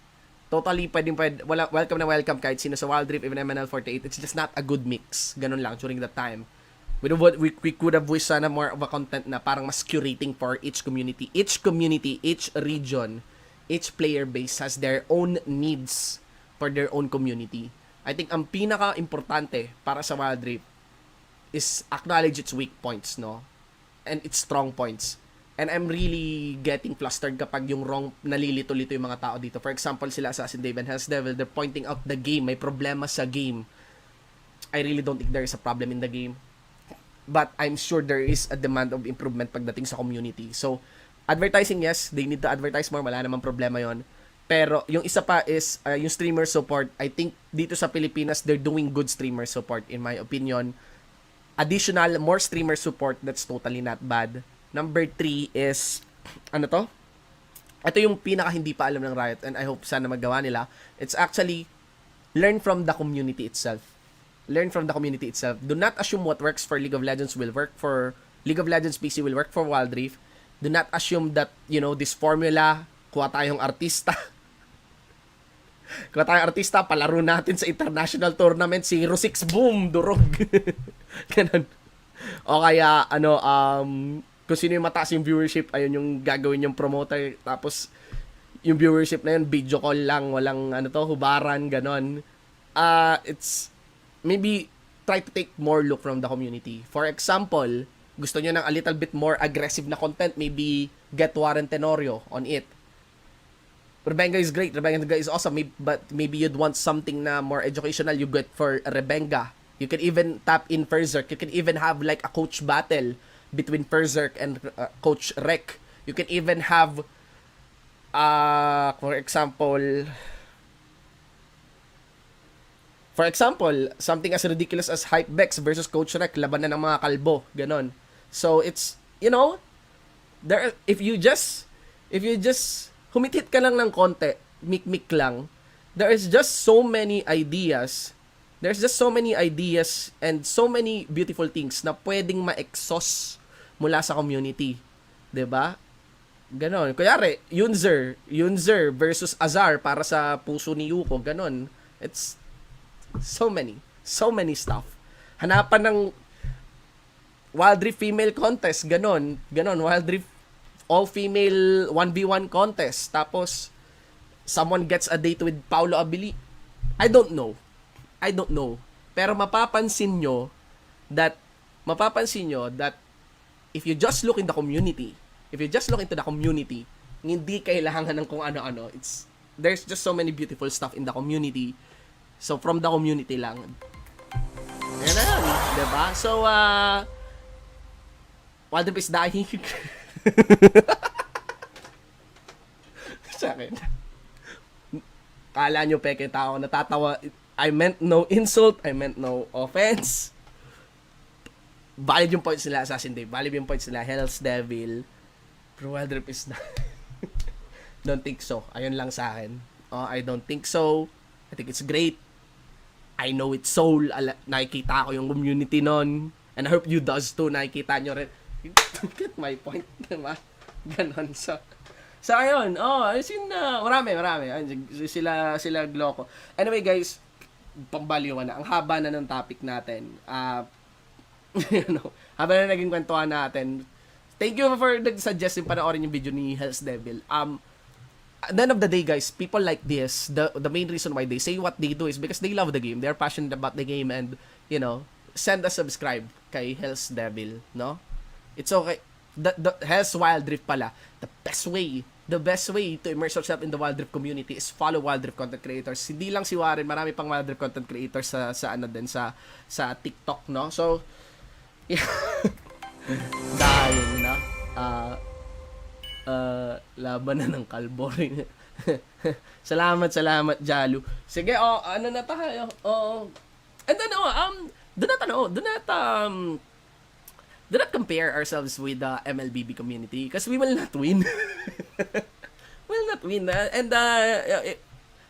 Totally, welcome na welcome kahit sino sa Wild Rift, even MNL48, it's just not a good mix. Ganun lang, during that time. We could have wished sana more of a content na parang mas curating for each community, each region, each player base has their own needs for their own community. I think ang pinaka-importante para sa Wild Rift is acknowledge its weak points, no? And its strong points. And I'm really getting flustered kapag yung wrong nalilito-lito yung mga tao dito. For example, sila Assassin Dave and Hells Devil, they're pointing out the game. May problema sa game. I really don't think there is a problem in the game. But I'm sure there is a demand of improvement pagdating sa community. So, advertising, yes, they need to advertise more. Wala namang problema yon. Pero, yung isa pa is, yung streamer support. I think dito sa Pilipinas, they're doing good streamer support, in my opinion. Additional, more streamer support, that's totally not bad. Number 3 is, ano to? Ito yung pinaka hindi pa alam ng Riot, and I hope sana magawa nila. It's actually, learn from the community itself. Learn from the community itself. Do not assume what works for League of Legends will work for League of Legends PC will work for Wild Rift. Do not assume that, you know, this formula, kuha tayong artista. Kuha tayong artista, palaro natin sa international tournament, 0-6, boom, durog. Ganun. O kaya, kung sino yung mataas yung viewership, ayun yung gagawin yung promoter. Tapos, yung viewership na yun, video call lang, walang, hubaran, ganon. It's, maybe try to take more look from the community. For example, gusto nyo ng a little bit more aggressive na content, maybe get Warren Tenorio on it. Rebenga is great, Rebenga is awesome, but maybe you'd want something na more educational, you get for Rebenga. You can even tap in Ferzerk. You can even have like a coach battle between Ferzerk and Coach Rek. You can even have, for example, something as ridiculous as Hypebex versus Coach Rek, laban na ng mga kalbo, ganon. So it's, you know, if you just humitit ka lang ng konti, mik-mik lang, there is just so many ideas. There's just so many ideas and so many beautiful things na pwedeng ma-exhaust mula sa community. 'Di ba? Ganon. Kunyari, Yunzer versus Azar para sa puso ni Yuko, ganon. It's so many stuff. Hanapan ng Wild Rift female contest, ganon. Wild Rift all-female 1v1 contest. Tapos, someone gets a date with Paolo Abili. I don't know. Pero mapapansin nyo that if you just look in the community, hindi kailangan ng kung ano-ano. There's just so many beautiful stuff in the community. So, from the community lang. Yan na yun. Diba? So, Wild Rift is dying. Sa akin. Kala nyo peke tao, natatawa. I meant no insult, I meant no offense. Valid yung points nila, Assassin Dave. Valid yung points nila, Hell's Devil. Pero Wild Rift is not. Don't think so. Ayun lang sa akin. I don't think so. I think it's great. I know it's soul. Nakikita ko yung community nun. And I hope you does too. Nakikita nyo rin. Get my point, diba? Ganon. So ayun. As in, marami. Sila Gloco. Anyway, guys, pambaliwan na. Ang haba na ng topic natin. Haba na naging kwentuhan natin. Thank you for nag-suggest yung panoorin yung video ni Hell's Devil. At the end of the day, guys, people like this, the main reason why they say what they do is because they love the game. They're passionate about the game and, send a subscribe kay Hell's Devil, no? It's okay. The Hell's Wild Rift pala. The best way to immerse yourself in the Wild Rift community is follow Wild Rift content creators. Hindi lang si Warren, marami pang Wild Rift content creators sa TikTok, no? So, yeah. Dahil na laban na ng kalbo rin. salamat Jalu. Sige, ano na tayo? And then do not compare ourselves with the MLBB community because we will not win.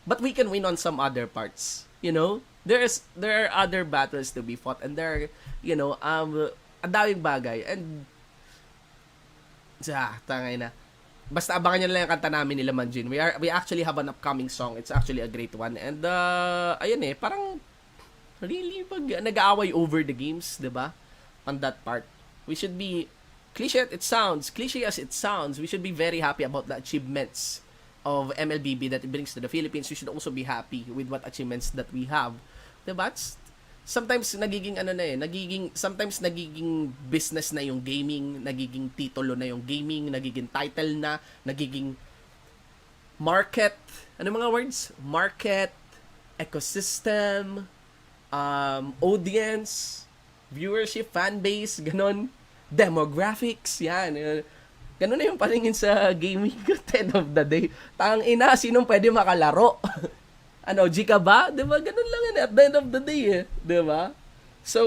But we can win on some other parts, there are other battles to be fought and there ang daming bagay and tangay na. Basta abangan nyo lang yung kanta namin nila Manjin. We actually have an upcoming song. It's actually a great one. And ayun parang really pag nag-aaway over the games, 'di ba? On that part. We should be cliche as it sounds, we should be very happy about the achievements of MLBB that it brings to the Philippines. We should also be happy with what achievements that we have. 'Di ba? Sometimes nagiging sometimes nagiging business na yung gaming, nagiging titulo na yung gaming, nagiging title na, nagiging market, ano mga words? Market, ecosystem, audience, viewership, fan base, ganon, demographics, yan. Ganon na yung paningin sa gaming at the end of the day. Tang ina, sinong pwede makalaro? G ka ba? Diba? Ganun lang yan at the end of the day, Diba? So,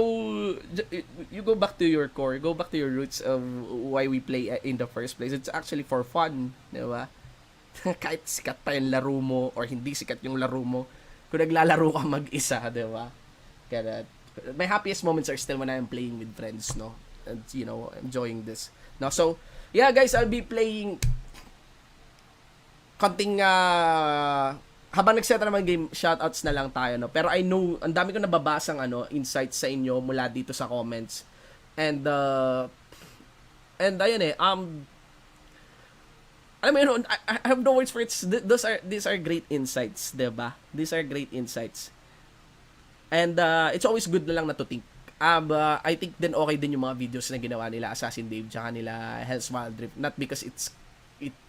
you go back to your core, go back to your roots of why we play in the first place. It's actually for fun, diba? Kahit sikat pa yung laro mo or hindi sikat yung laro mo, kung naglalaro ka mag-isa, diba? Kaya, my happiest moments are still when I'm playing with friends, no? And, enjoying this. No, so, yeah, guys, I'll be playing konting, habang nag-set naman game, shoutouts na lang tayo, no? Pero I know, ang dami ko nababasang insights sa inyo mula dito sa comments. And ayun I mean, I have no words for it. These are great insights, 'di ba? These are great insights. And it's always good na lang na to think. I think din okay din yung mga videos na ginawa nila Assassin Dave tsaka nila Hell's Wild Rift. Not because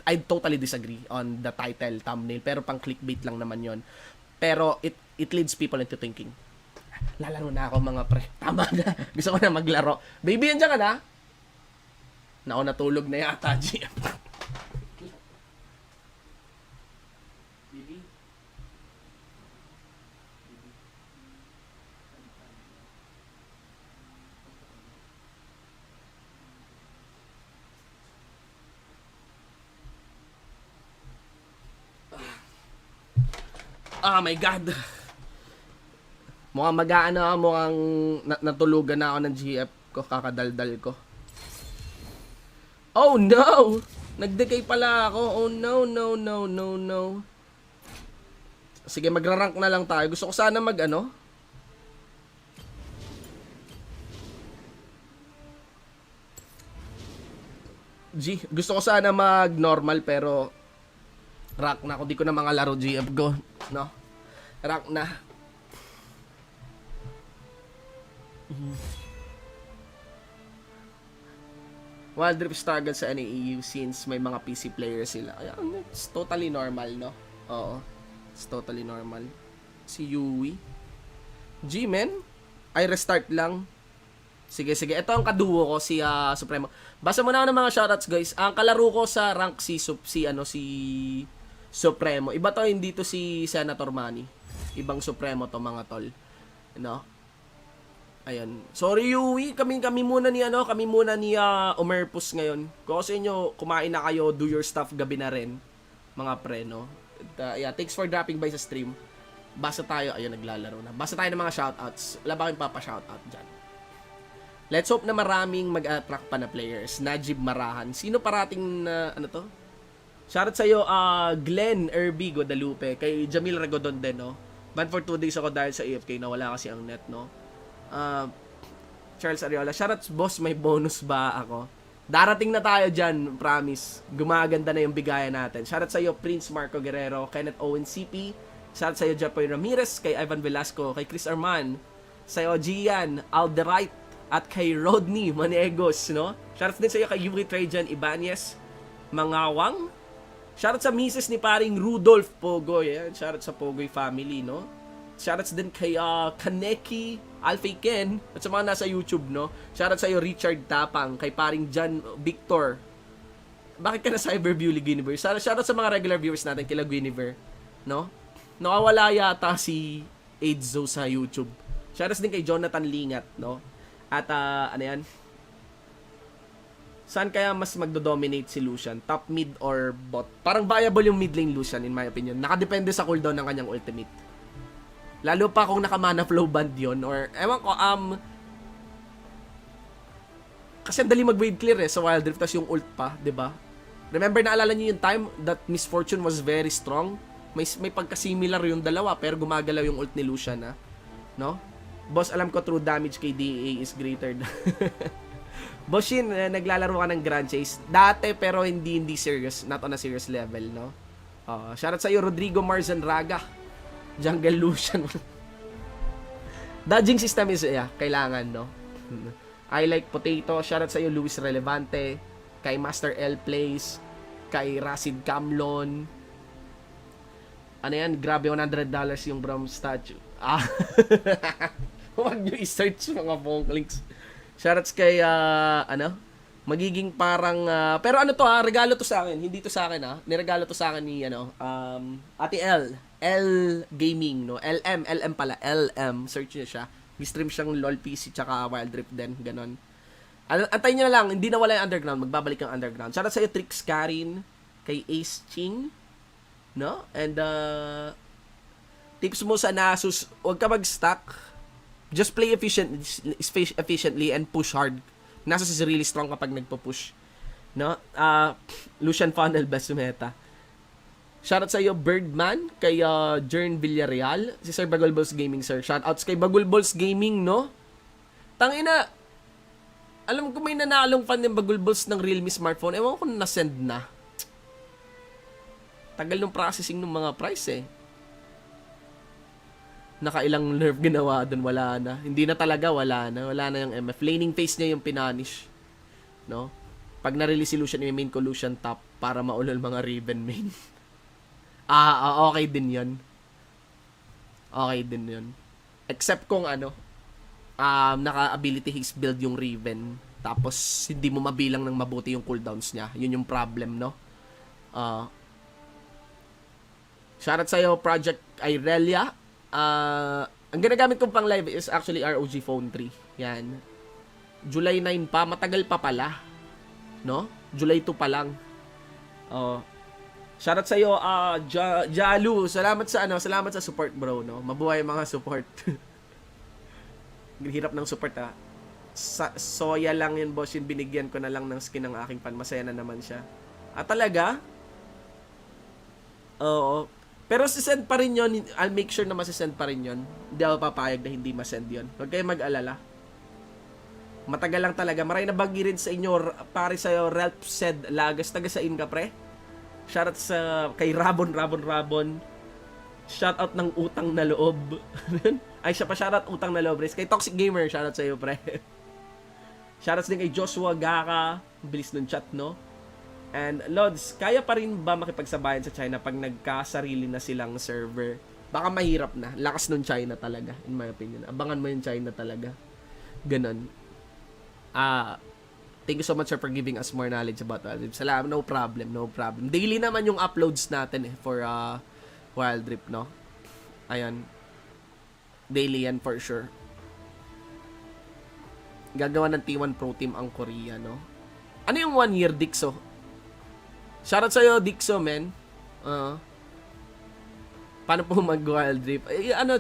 I totally disagree on the title, thumbnail, pero pang clickbait lang naman yon. Pero it leads people into thinking. Lalaro na ako mga pre. Tama na. Gusto ko na maglaro. Baby, andyan ka na? Nako, natulog na yata, GM. Oh my God. Mukhang natulugan na ako ng GF ko, kakadaldal ko. Oh no! Nag-decay pala ako. Oh no. Sige, magra-rank na lang tayo. Gusto ko sana gusto ko sana mag-normal pero rank na ako. Di ko na mga laro GF ko. No? Rank na. Wild Rift struggle sa NAEU since may mga PC players sila. Ayan, it's totally normal, no? Oo. It's totally normal. Si Yui. G-Men? I restart lang. Sige. Ito ang kaduo ko, si Supremo. Basa muna ako ng mga shoutouts, guys. Ang kalaro ko sa rank si Supremo. Iba to, hindi to si Senator Manny. Ibang supremo to mga tol. No? Ayun. Sorry Yui, kami muna ni Omerpus ngayon. Kung sa inyo kumain na kayo, do your stuff gabi na rin mga pre, no? Yeah, thanks for dropping by sa stream. Basta tayo, ayun naglalaro na. Basta tayo ng mga shoutouts. Wala ba kayong papa-shoutout diyan? Let's hope na maraming mag-attract pa na players. Najib Marahan. Sino parating na ano to? Shoutout sa iyo Glenn Irby Guadalupe, kay Jamil Regodon din, no? Ban for 2 days ako dahil sa AFK na wala kasi ang net, no? Charles Ariola, shoutouts boss, may bonus ba ako? Darating na tayo dyan, promise. Gumaganda na yung bigayan natin. Shoutout sa iyo Prince Marco Guerrero, Kenneth Owen CP. Shoutout sa iyo Japoy Ramirez, kay Ivan Velasco, kay Chris Arman, sa iyo Gian Alderite, at kay Rodney Maniegos, no? Shoutout din sa iyo kay Yuri Trajan Ibanez Mangawang. Shoutout sa misis ni paring Rudolph Pogoy. Ayan, shoutout sa Pogoy family, no? Shoutouts din kay Kaneki, Alfie Ken, at sa mga nasa YouTube, no? Shoutout sa iyo Richard Tapang, kay paring John Victor. Bakit ka na Cyberview League Universe? Shoutout sa mga regular viewers natin, kila Guinevere, no? Nakawala yata si Aidzo sa YouTube. Shoutouts din kay Jonathan Lingat, no? At ano yan? Saan kaya mas magdo-dominate si Lucian? Top, mid, or bot? Parang viable yung mid lane Lucian, in my opinion. Nakadepende sa cooldown ng kanyang ultimate. Lalo pa kung naka-mana flow band yun, or, ewan ko, kasi ang dali mag-wave clear sa Wild Rift, tas yung ult pa, 'di ba? Remember, naalala niyo yung time that Miss Fortune was very strong? May pagka-similar yung dalawa, pero gumagalaw yung ult ni Lucian, no? Boss, alam ko true damage kay DA is greater. Boss Shin, naglalaro ka ng Grand Chase. Dati, pero hindi serious. Not on a serious level, no? Shoutout sa iyo, Rodrigo Marzan Raga. Jungle Lucian. Dodging system is, kailangan, no? I like potato. Shoutout sa iyo, Luis Relevante. Kay Master L Plays. Kay Rasid Camlon. Ano yan? Grabe, $100 yung Brom statue. Huwag nyo i-search mga bongklings. Shoutouts kay, magiging parang, pero ano to regalo to sa akin. Hindi to sa akin, niregalo to sa akin ni, Ate L Gaming, no? LM pala. LM. Search niya siya. May-stream siyang LoL PC tsaka Wild Rift din. Ganon. Antayin niyo na lang. Hindi na wala yung underground. Magbabalik yung underground. Shoutout sa iyo, Trix Karin. Kay Ace Ching. No? And, tips mo sa Nasus, huwag ka mag-stack. Just play efficiently and push hard. Nasus is really strong kapag nagpo-push. No? Lucian Funnel, best meta. Shoutout sa iyo, Birdman, kay Jern Villarreal, si Sir Bagulbols Gaming, sir. Shoutouts kay Bagulbols Gaming, no? Tangina, alam ko may nanalong fan ng Bagulbols ng Realme smartphone. Ewan ko kung na-send na. Tagal ng processing ng mga price, Nakailang nerf ginawa doon, wala na. Hindi na talaga, wala na. Wala na yung MF. Laning phase niya yung pinanish. No? Pag na-release si Lucian, i-main ko Lucian top para maulol mga Riven main. Okay din yun. Okay din yun. Except kung naka-ability haste build yung Riven. Tapos, hindi mo mabilang ng mabuti yung cooldowns niya. Yun yung problem, no? Shoutout sa'yo, Project Irelia. Ang ginagamit kong pang live is actually ROG Phone 3. Yan. July 9 pa. Matagal pa pala. No? July 2 pa lang. Shoutout sa iyo, Jalu. Salamat sa support, bro, no. Mabuhay mga support. Hirap ng support, soya lang yun, boss. Yung binigyan ko na lang ng skin ng aking fan. Masaya na naman siya. Talaga? Oo. Pero sisend pa rin yun. I'll make sure na masisend pa rin yun. Hindi ako papayag na hindi masend yun. Huwag kayo mag-alala. Matagal lang talaga. Maray na bagi rin sa inyo, pare sa'yo, Ralph said, lagas taga sa inka, pre. Shoutout sa kay Rabon. Shoutout ng utang na loob. Ay, siya pa shoutout utang na loob. Kay Toxic Gamer, shoutout sa iyo, pre. Shoutouts din kay Joshua Gaka. Bilis ng chat, no? And, Lods, kaya pa rin ba makipagsabayan sa China pag nagkasarili na silang server? Baka mahirap na. Lakas ng China talaga, in my opinion. Abangan mo yung China talaga. Ganon. Thank you so much, sir, for giving us more knowledge about Wild Rift. Salamat, no problem. Daily naman yung uploads natin for Wild Rift, no? Ayan. Daily yan for sure. Gagawa ng T1 Pro Team ang Korea, no? Ano yung 1 year, Dixo? Shoutout sa'yo, Dixo, man. Paano po mag-Wild Rift?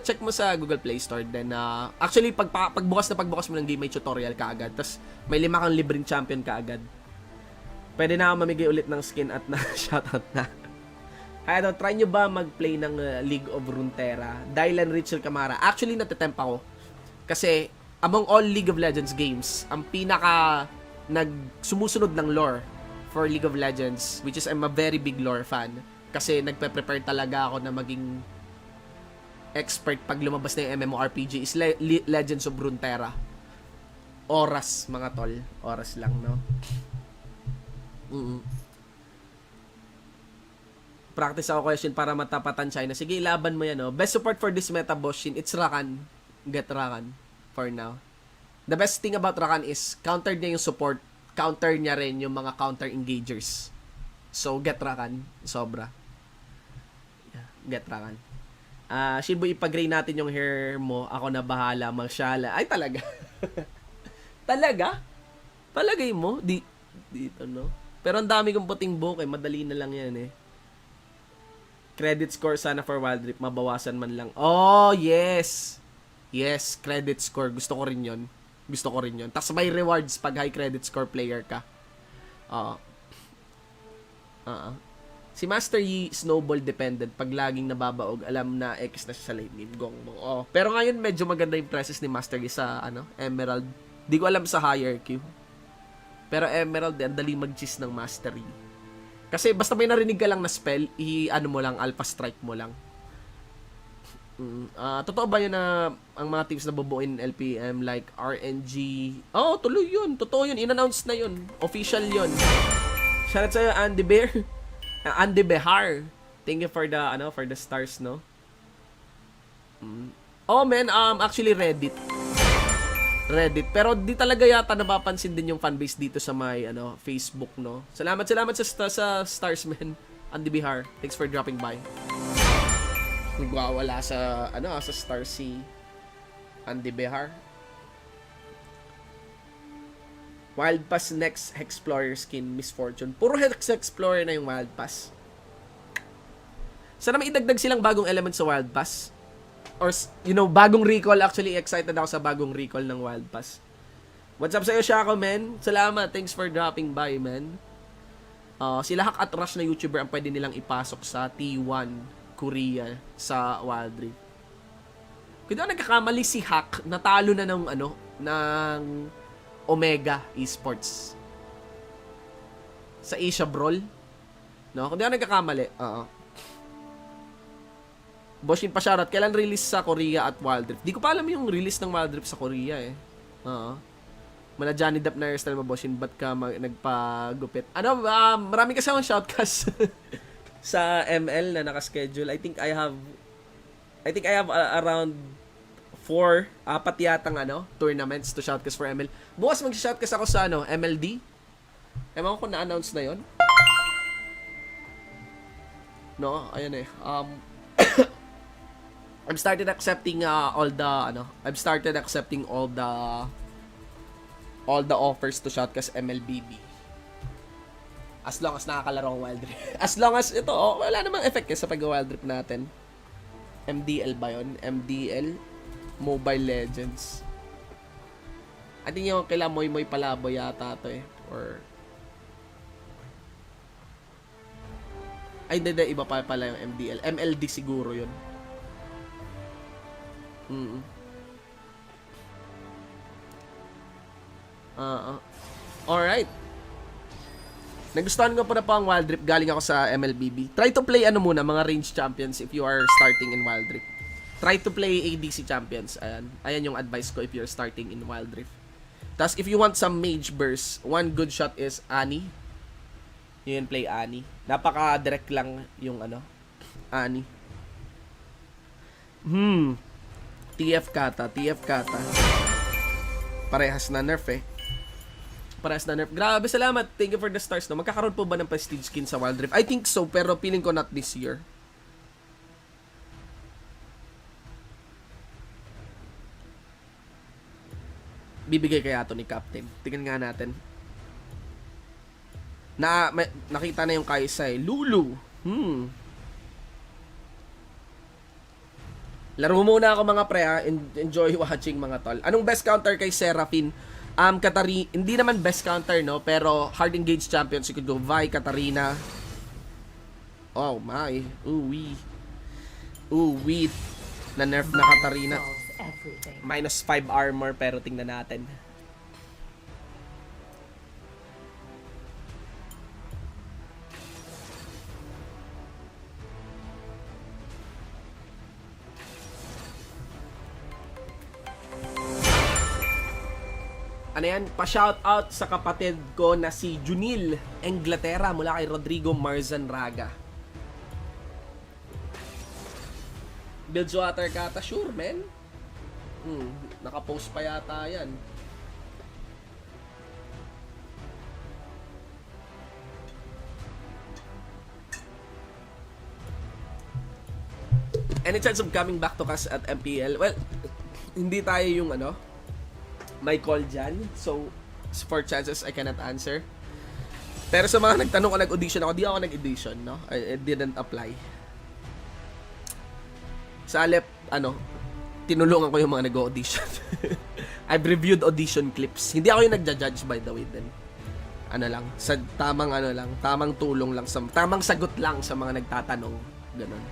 Check mo sa Google Play Store. Then, actually, pagbukas mo ng game, may tutorial ka agad. Tapos, may 5 kang libreng champion ka agad. Pwede na ako mamigay ulit ng skin at na shoutout na. Kaya try nyo ba mag-play ng League of Runeterra? Dylan Rachel Camara. Actually, natatempt ako. Kasi, among all League of Legends games, ang pinaka sumusunod ng lore for League of Legends, which is I'm a very big lore fan. Kasi nagpe-prepare talaga ako na maging expert pag lumabas na yung MMORPG is Legends of Runeterra. Oras, mga tol. Oras lang, no? Practice ako question para matapatan China. Sige, ilaban mo yan, no? Best support for this meta, Boshin. It's Rakan. Get Rakan. For now. The best thing about Rakan is counter niya yung support. Counter niya rin yung mga counter engagers. So, get Rakan. Sobra. Yeah, get Rakan. Shinbo, ipag-gray natin yung hair mo. Ako na bahala. Masyala. Ay, talaga. Talaga? Palagay mo? Dito, no? Pero ang dami kong puting buhok, eh. Madali na lang yan, eh. Credit score sana for Wild Rift. Mabawasan man lang. Oh, yes. Yes, credit score. Gusto ko rin yun. Tapos may rewards pag high credit score player ka. Si Master Yi, snowball dependent. Pag laging nababaog, alam na X na siya sa late game. Gongbong. Pero ngayon, medyo maganda yung presses ni Master Yi sa Emerald. Di ko alam sa higher Q. Pero Emerald, ang dali mag-cheese ng Master Yi. Kasi basta may narinig ka lang na spell, mo lang, alpha strike mo lang. Totoo ba yun na ang mga teams na bubuin LPM like RNG? Tuloy yun. Totoo yun. In-announce na yun. Official yun. Shoutout sa'yo, Andy Bear. Andy Behar. Thank you for the stars, no? Actually Reddit. Pero di talaga yata napapansin din yung fanbase dito sa may Facebook, no? Salamat sa stars, man. Andy Behar. Thanks for dropping by. Nagwawala sa star si Andy Behar. Wild Pass next Explorer skin, Misfortune. Puro Hex Explorer na yung Wild Pass. Sana may idagdag silang bagong element sa Wild Pass. Or, bagong recall. Actually, excited ako sa bagong recall ng Wild Pass. What's up sa'yo, Shako, man? Salamat. Thanks for dropping by, man. Sila Hack at Rush na YouTuber ang pwede nilang ipasok sa T1 Korea sa Wild Rift. Kung di nagkakamali, si Hack natalo na ng Omega Esports sa Asia Brawl, no? Kung di nagkakamali, Boshin pa shoutout. Kailan release sa Korea at Wild Rift? Di ko pa alam yung release ng Wild Rift sa Korea, eh. Mala Johnny Depp na hairstyle mo, Boshin. Ba't ka nagpagupit? Marami kasi akong shoutcast sa ML na naka-schedule. I think I have around 4 yatang tournaments to shoutcast for ML. Bukas mag-shoutcast ako sa MLD. Ewan ko kung na-announce na yon. No, ayun eh. I've started accepting all the offers to shoutcast MLBB. As long as nakakalaro ang Wild Rift. As long as ito, wala namang effect sa pag-Wild Rift natin. MDL ba yun? MDL? Mobile Legends. I think yung kaila Moy Palabo yata to eh. Or... Ay, hindi, iba pa pala yung MDL. MLD siguro yun. Alright. Nagustuhan ko pa ang Wild Rift. Galing ako sa MLBB. Try to play muna, mga range champions if you are starting in Wild Rift. Try to play ADC champions. Ayan yung advice ko if you're starting in Wild Rift. Tapos if you want some mage burst, one good shot is Annie. Yun, play Annie. Napaka-direct lang yung Annie. TF Kata. Parehas na nerf eh. Grabe, salamat. Thank you for the stars, no? Magkakaroon po ba ng prestige skin sa Wild Rift? I think so, pero feeling ko not this year. bibigay kaya to ni Captain? Tingnan nga natin. Nakita na yung Kaisay. Lulu. Laro muna ako mga pre ha. Enjoy watching mga tol. Anong best counter kay Seraphine? Hindi naman best counter no, pero hard engage champion si could go Vi, Katarina. Oh my. Ooh-wee. Na-nerf na Katarina. Minus 5 armor pero tingnan natin. Ano yan? Pa-shoutout sa kapatid ko na si Junil Englatera mula kay Rodrigo Marzan Raga. Builds water kata, sure man. Nakapost pa yata yan. Any chance of coming back to us at MPL? Well, hindi tayo yung may call dyan. So, for chances, I cannot answer. Pero sa mga nagtanong ko, nag-audition ako, di ako nag-audition, no? I didn't apply. Sa Alep, tinulungan ko yung mga nag-audition. I've reviewed audition clips. Hindi ako yung nagja-judge, by the way, then. Tamang tulong lang, tamang sagot lang sa mga nagtatanong. Ganon.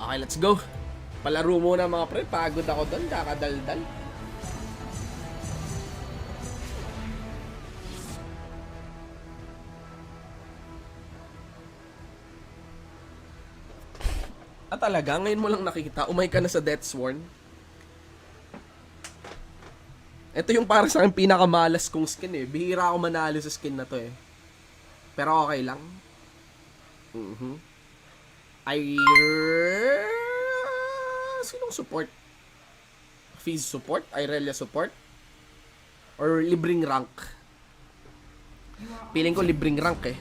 Okay, let's go. Palaro muna mga pre, pagod ako doon, kakadaldal. Talaga, ngayon mo lang nakikita, umay ka na sa Deathsworn. Ito yung para sa akin pinakamalas kong skin bihira ako manalo sa skin na to pero okay lang. Sinong support? Fizz support? Irelia support? Or libreng rank? Piling ko libreng rank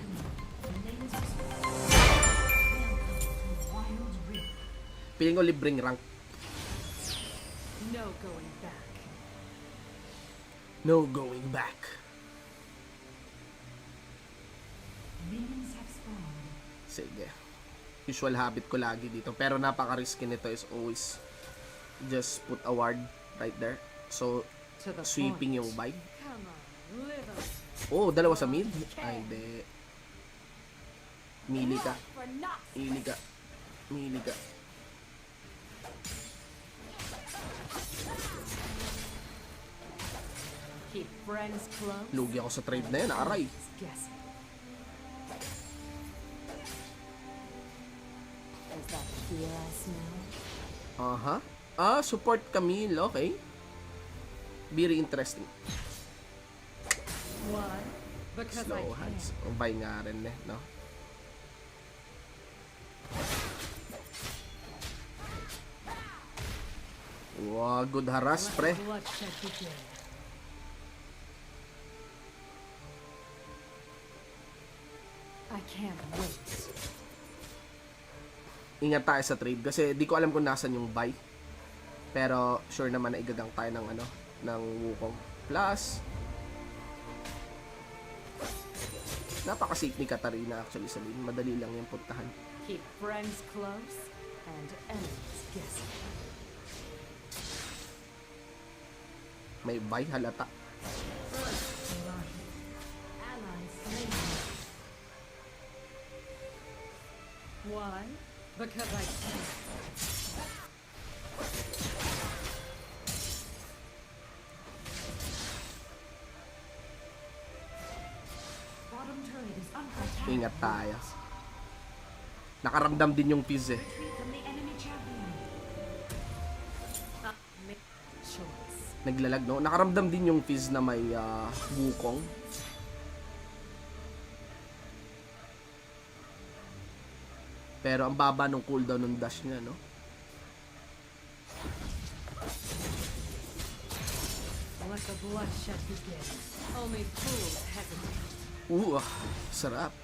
Piling ko libreng rank. No going back. Sige. Usual habit ko lagi dito. Pero napaka-risky nito is always just put a ward right there. So, sweeping yung buy. Oh, dalawa sa mid? Ay, hindi. Mili ka. Lugi ako sa trade na yan, aray. Support Camille, okay. Very interesting. Slow hands. Buy nga rin no? Wow, good harass, pre.
I can't wait.
Ingat tayo sa trade kasi di ko alam kung nasan yung buy. Pero sure naman na igagang tayo ng Wukong. Plus napaka-safe ni Katarina actually sa lane. Madali lang yung puntahan.
Keep friends close and enemies guessing.
May buy halata.
Why? Because I can. Bottom turret is under attack.
Ingat tayo. Nakaramdam din yung Fizz
From the enemy champion. Choice.
Naglalag, no? Nakaramdam din yung Fizz na may Wukong. Pero ang baba ng cooldown ng dash niya, no?
Let the bloodshed begin. Only fools hesitate.
Sarap.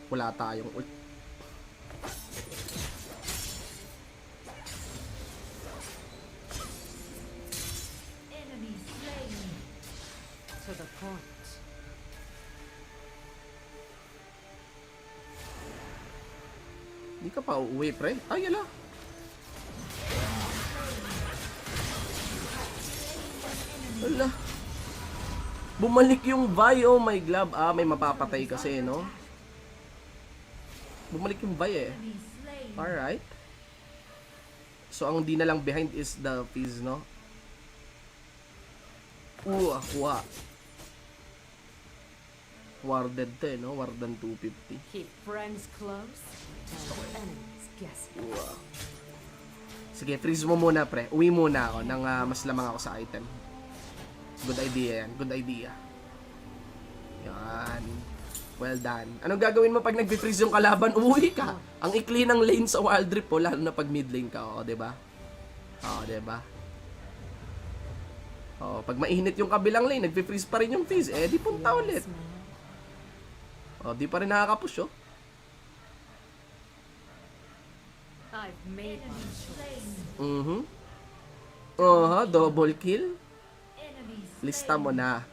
Wala tayong ult.
To the point.
Hindi ka pa uuwi, pre. Ay, yala. Wala. Bumalik yung Vi. Oh my glove. Ah, may mapapatay kasi, no? Bumalik yung Vi eh. Alright. So, ang di na lang behind is the Fizz, no? Kuha. Warded to eh, no? Warden 250.
Keep friends close and enemies guessing.
Sige, freeze mo muna, pre. Uwi muna ako nang mas lamang ako sa item. Good idea yan. Good idea. Yan. Well done. Anong gagawin mo pag nag-freeze yung kalaban? Uwi ka. Ang ikli ng lane sa Wild Rift po, lalo na pag mid lane ka. O, diba? O, diba? O, pag mainit yung kabilang lane, nag-freeze pa rin yung Fizz. Eh, di punta ulit. O, di pa rin nakakapush, oh.
I've made my choice.
Double kill. Lista mo na.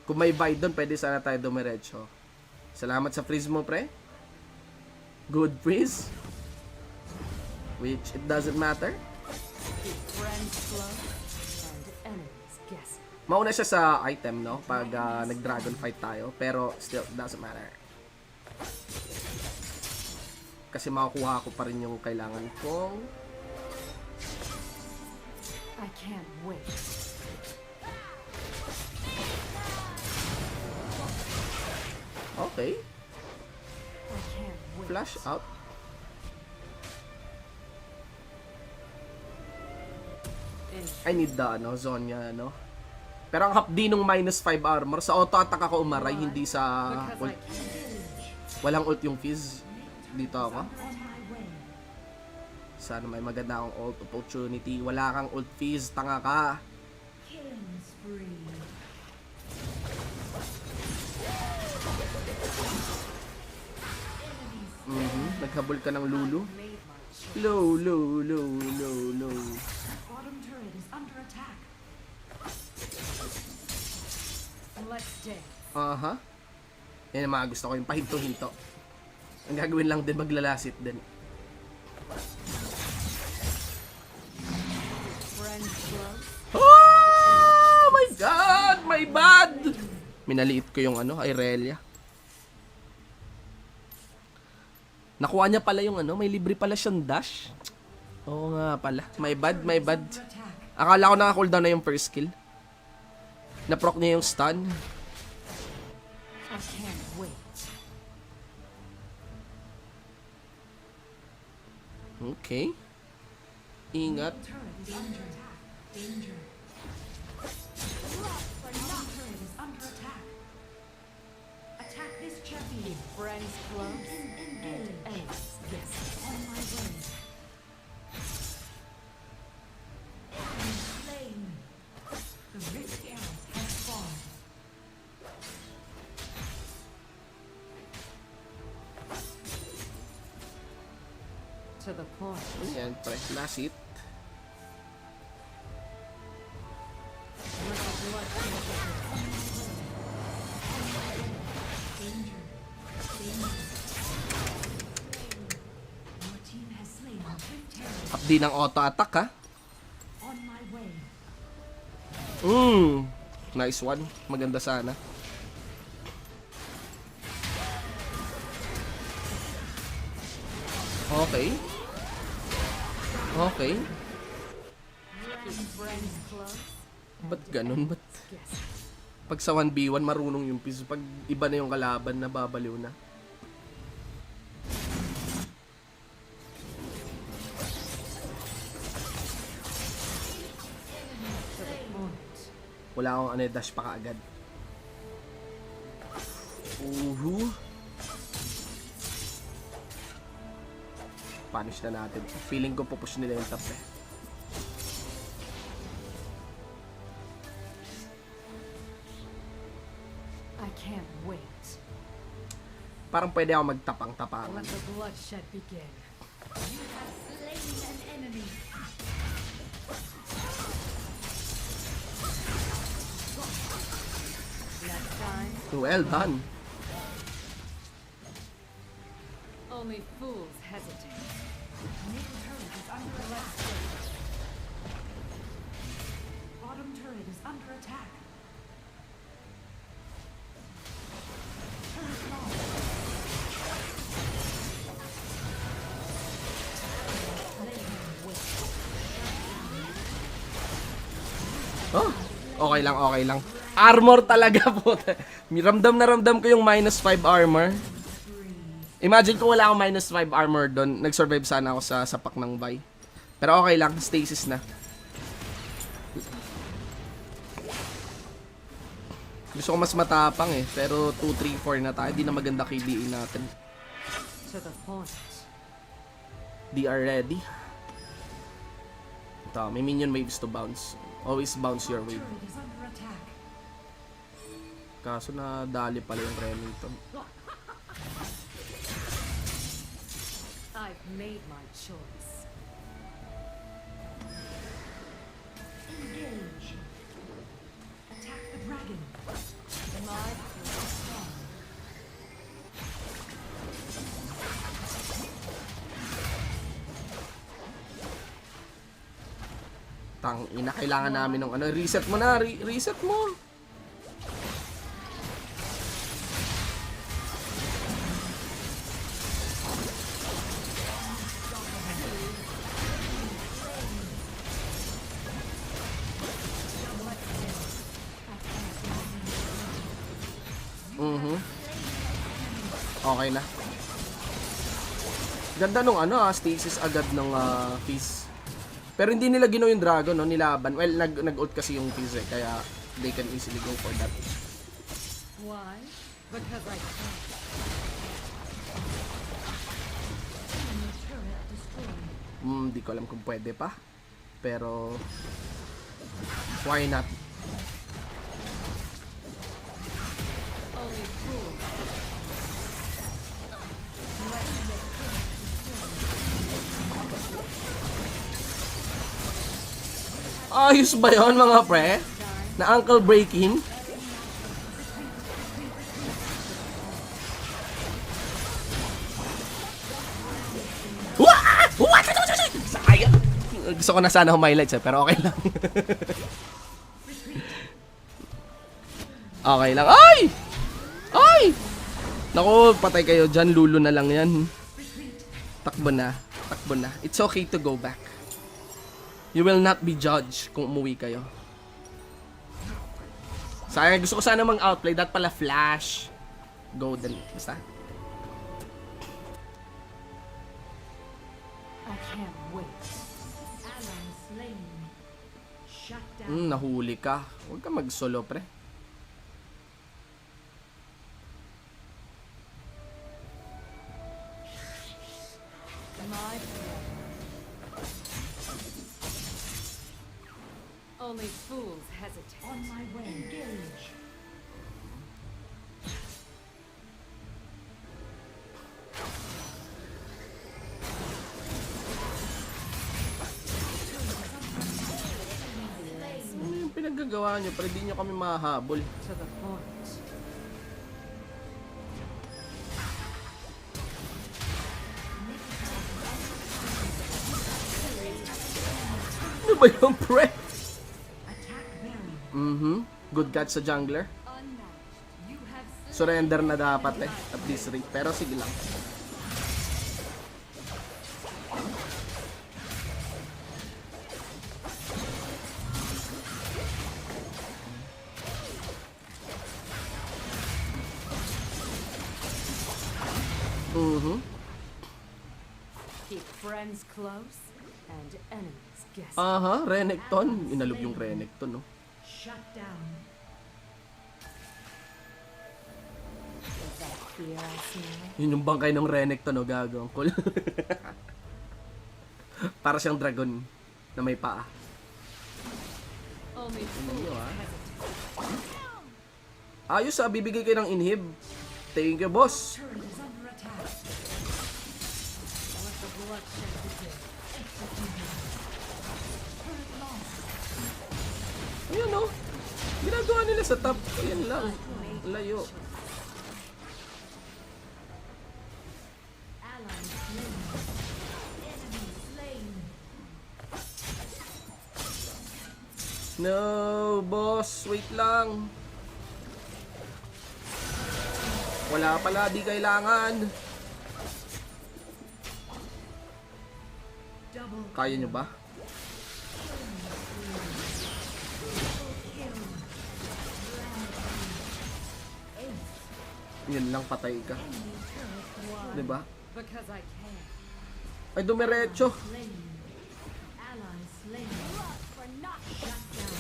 Kung may buy doon, pwede sana tayo dumiretso. Salamat sa freeze mo, pre. Good freeze. Which it doesn't matter.
Keep friends close and enemies guessing.
Mauna siya sa item, no? Pag nag-dragon fight tayo. Pero still, doesn't matter. Kasi makukuha ko pa rin yung kailangan kong...
I can't wait.
Okay.
I can't wait.
Flash out. I need the Zonya, no? Pero ang hapdi nung minus 5 armor, sa auto-attack ako umaray, hindi sa
Because I
ult.
can't.
Walang ult yung Fizz. Dito ako. Sana may maganda akong ult opportunity. Wala kang ult Fizz, tanga ka. Naghabol ka ng Lulu.
Made my choice.
Low.
Bottom turret is under attack. Let's dance.
Yan ang mga gusto ko, yung pahinto-hinto. Ang gagawin lang din, maglalasit din.
Friends close.
Oh my God! My bad! Minaliit ko yung Irelia. Nakuha niya pala yung may libre pala siyang dash. Oo nga pala. My bad. Akala ko naka-cooldown na yung first skill. Na-proc niya yung stun.
I can't wait.
Okay. Ingat.
Turret is under attack. Danger. Bottom turret is under attack. Attack this champion. Keep friends close and enemies guessing. On my way. Slain. The rift arrows have fallen. To the point.
Ayan, pre. Last hit.
Danger. Your team has slain the rift arrow.
Updi ng auto-attack, ha?
On my way.
Nice one. Maganda sana. Okay.
Keep friends close.
Ba't ganun? Ba't
Guess.
pag sa 1v1 marunong yung Fizz? Pag iba na yung kalaban, nababaliw na.
To the point.
Wala akong dash pa kaagad. Punish na natin. Feeling ko pupush nila yung top eh.
I can't wait.
Parang pwede ako magtapang-tapang.
Let the bloodshed begin. You have slain an enemy. Next time,
Well done.
only fools hesitate. Middle turret is under attack. Bottom turret is under attack. Turret lost.
Oh, okay lang, okay lang. Armor talaga po. Ramdam na ramdam ko yung minus 5 armor. Imagine ko wala akong minus 5 armor doon. Nag-survive sana ako sa sapak ng Vi. Pero okay lang, stasis na. Gusto ko mas matapang eh. Pero 2, 3, 4 na tayo. Di na maganda KDA natin.
To the point.
They are ready. Ito, may minion waves to bounce. Always bounce your wave.
Turret is under attack.
Kaso na dali pala yung Remington.
I've made my choice. Engage. Attack the dragon. My force is strong.
Tang ina, kailangan namin ng ano. Reset mo na, reset mo. Okay na. Ganda nung ano stasis agad ng Fizz. Pero hindi nila ginawa yung dragon, no? Nilaban. Well, nag-ult kasi yung Fizz eh, kaya they can easily go for that.
Why? Because I can. Enemy turret destroyed.
Di ko alam kung pwede pa. Pero why not?
Only fools.
Ayos ba yun mga pre? Na ankle breaking? Sayang! Gusto ko na sana highlights eh, pero okay lang. Okay lang. Ay! Ay! Naku, patay kayo dyan. Lulo na lang yan. Takbo na. Takbo na. It's okay to go back. You will not be judged kung umuwi kayo. Sayang, gusto ko sana mang-outplay. That pala flash. Golden. Basta.
I can't wait. Ally slain. Shut down.
Nahuli ka. Huwag ka mag-solo, pre.
My turn. Only fools hesitate. On my way. Engage.
Ano yung pinaggagawa nyo? Para di nyo kami mahabol.
To the point.
Ano ba yung pre?
Attack Baron.
Good catch sa jungler.
Unmatched. You have
Surrender na dapat eh. At this rate. Pero sige lang.
keep friends close and enemies guessing.
Aha, Renekton. Inalog yung Renekton, no?
Shut down. Is that fear I smell?
Yun yung bangkay ng Renekton, no? Gago. Ang cool. Para siyang dragon na may paa.
Only fools hesitate.
Ayos bibigay kayo ng inhib. Thank you, boss.
Turret is under attack. Let the bloodshed begin. Turret lost.
Ayun, no? Ginagawa nila sa top. Yan lang. Layo.
Ally slain. Enemy slain.
No, boss. Wait lang. Wala pala. Di kailangan.
Double
Kaya nyo ba? Yan lang, patay ka. Diba?
because I can.
Ay, dumiretso.
Slain. Ally slain. For not shut down.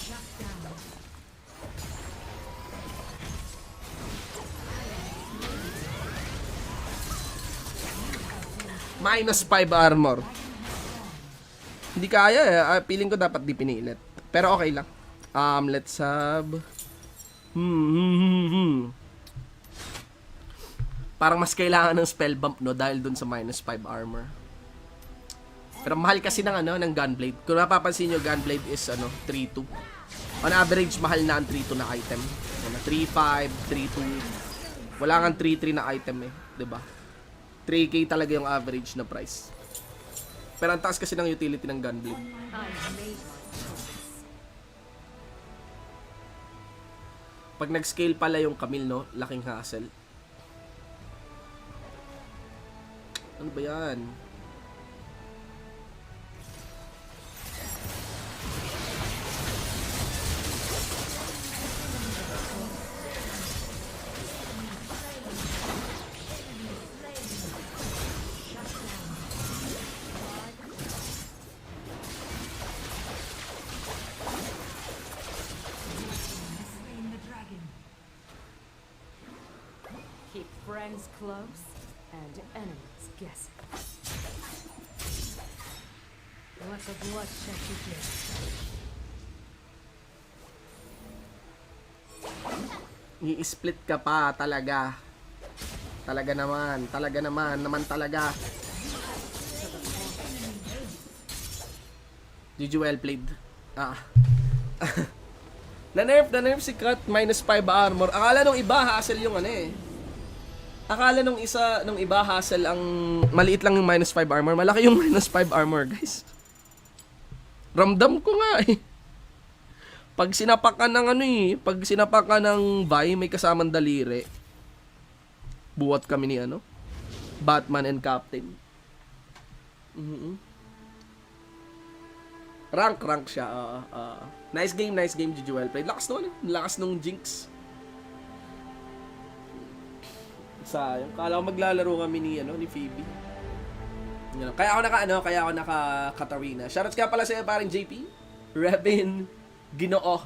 Shut down.
Minus 5 armor. Hindi kaya eh. Feeling ko dapat di pinilit. Pero okay lang. Let's have... Parang mas kailangan ng spell bump, no? Dahil dun sa minus 5 armor. Pero mahal kasi ng ano, ng gunblade. Kung napapansin nyo, gunblade is ano, 3-2. On average, mahal na ang 3-2 na item. 3-5, 3-2. Wala nga 3-3 na item eh. 'Di ba? 3k talaga yung average na price. Pero ang taas kasi ng utility ng gunblade.
I've made my choice.
Pag nag-scale pala yung Camille, no? Laking hassle. Ano ba yan?
Slain the dragon. Keep friends close and enemies guessing. Let the bloodshed begin.
I-split ka pa talaga. Talaga naman talaga. GG, well played. Na-nerf si Kat, minus 5 armor. Akala nung iba hassle yung ano eh. Akala nung iba hassle ang maliit lang yung minus 5 armor. Malaki yung minus 5 armor, guys. Ramdam ko nga eh. Pag sinapakan ng ano eh, pag sinapakan ng Vi, may kasamang daliri. Buwat kami ni ano, Batman and Captain. Rank siya. Nice game, GG, well played. Lakas naman eh. Lakas nung Jinx. Sayang. Kala ko maglalaro kami ni Phoebe. Yun. Kaya ako naka Katarina. Shoutouts ka pala sa paring JP, Rebin, Ginoo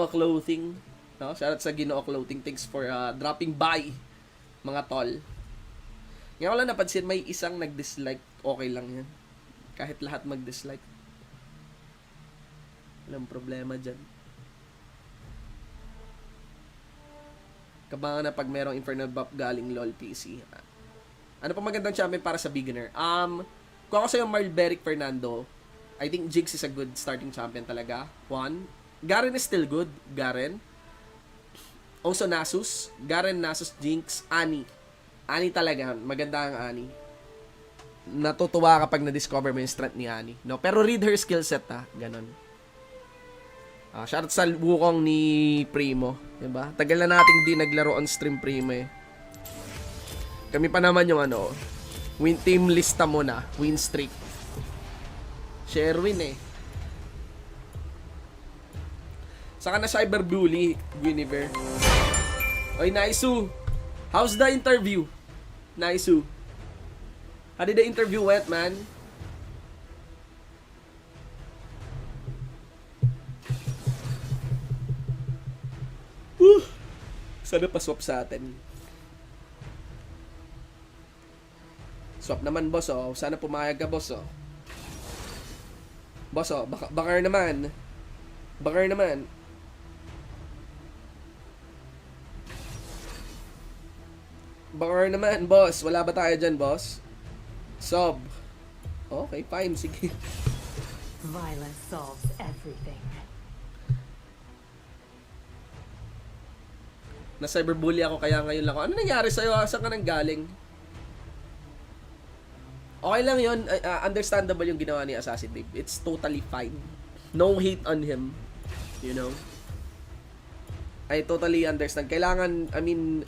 Clothing. No? Shoutouts sa Ginoo Clothing. Thanks for dropping by, mga tol. Ngayon ko lang napansin, may isang nag-dislike. Okay lang yan. Kahit lahat mag-dislike. Walang problema dyan. Kabangan na pag merong Infernal Buff galing LoL PC. Ano pa magandang champion para sa beginner? Kung ako sa'yo, Marlberic Fernando, I think Jinx is a good starting champion talaga. One. Garen is still good. Garen. Also Nasus. Garen, Nasus, Jinx, Annie. Annie talaga. Maganda ang Annie. Natutuwa kapag na-discover mo yung strength ni Annie. No? Pero read her skill set ha. Ganon. Shoutout sa wukong ni Primo. Diba? Tagal na nating di naglaro on stream, Primo eh. Kami pa naman yung win team lista mo na. Win streak. Share win eh. Saka na cyberbully, Guinevere. Oy, Naisu. How's the interview? Naisu. How did the interview went, man? Sana pa-swap sa atin. Swap naman, boss, oh. Sana pumayag ka, boss, oh. Boss, oh. Bakar naman. Bakar naman. Bakar naman, boss. Wala ba tayo dyan, boss? Sob. Okay, fine. Sige.
Violence solves everything.
Na cyberbully ako kaya ngayon lang ako. Ano nangyari sa'yo? Saan ka nang galing? Okay lang yun. Understandable yung ginawa ni Assassin Dave. It's totally fine. No hate on him. You know? I totally understand. Kailangan, I mean,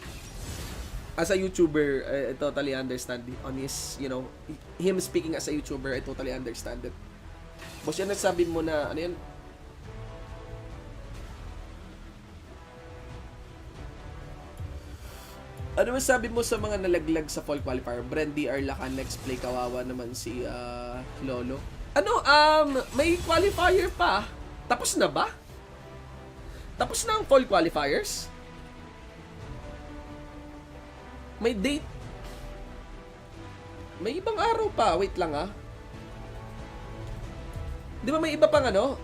as a YouTuber, I totally understand on his, you know, him speaking as a YouTuber, I totally understand it. Boss, yan nasabi mo na, ano yan? Ano masabi mo sa mga nalaglag sa fall qualifier? Brandy, Arlacan, next play, kawawa naman si Lolo. Ano, may qualifier pa. Tapos na ba? Tapos na ang fall qualifiers? May date. May ibang araw pa. Wait lang ah. Di ba may iba pang ano?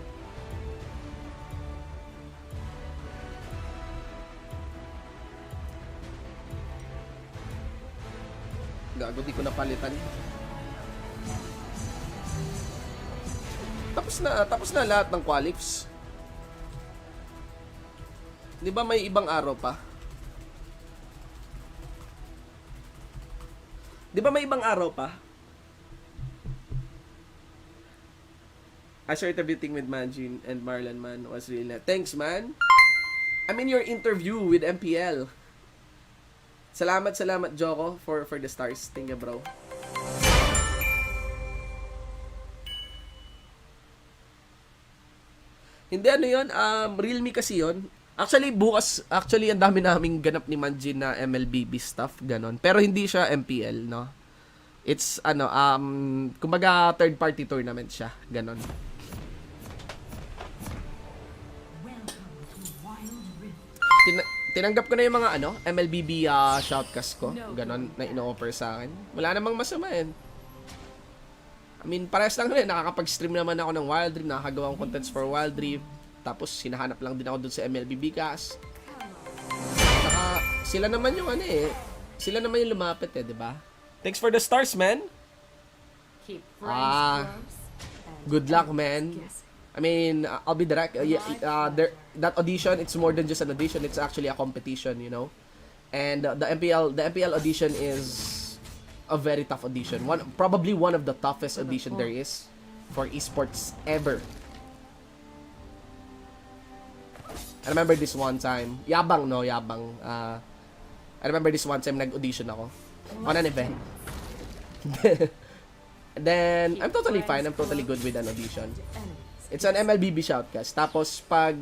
Gago, di ko napalitan. Tapos na lahat ng qualifs. Di ba may ibang araw pa? Di ba may ibang araw pa? I started everything with Manjin and Marlon, man. Was really nice. Thanks, man. I mean, your interview with MPL. Salamat, Joko, for the stars. Thank you, bro. Hindi, ano yun? Realme kasi yun. Actually, bukas, ang dami naming ganap ni Manjin na MLBB stuff, ganon. Pero hindi siya MPL, no? It's, kumbaga, third-party tournament siya, ganon. Tinanggap ko na yung mga, MLBB shoutcast ko, ganon, na ino-offer sa akin. Wala namang masama, eh. I mean, parehas lang rin, nakakapag-stream naman ako ng Wild Rift, nakakagawa ng contents for Wild Rift. Tapos, hinahanap lang din ako dun sa MLBB cast. Saka, sila naman yung sila naman yung lumapit di ba? Thanks for the stars, man!
Keep friends close and
Good luck, man! I mean, I'll be direct. That audition, it's more than just an audition. It's actually a competition, you know? And the MPL audition is a very tough audition. Probably one of the toughest audition there is for esports ever. I remember this one time, yabang. I remember this one time nag-audition ako on an event. Then, I'm totally fine. I'm totally good with an audition. It's an MLBB shoutcast. Tapos, pag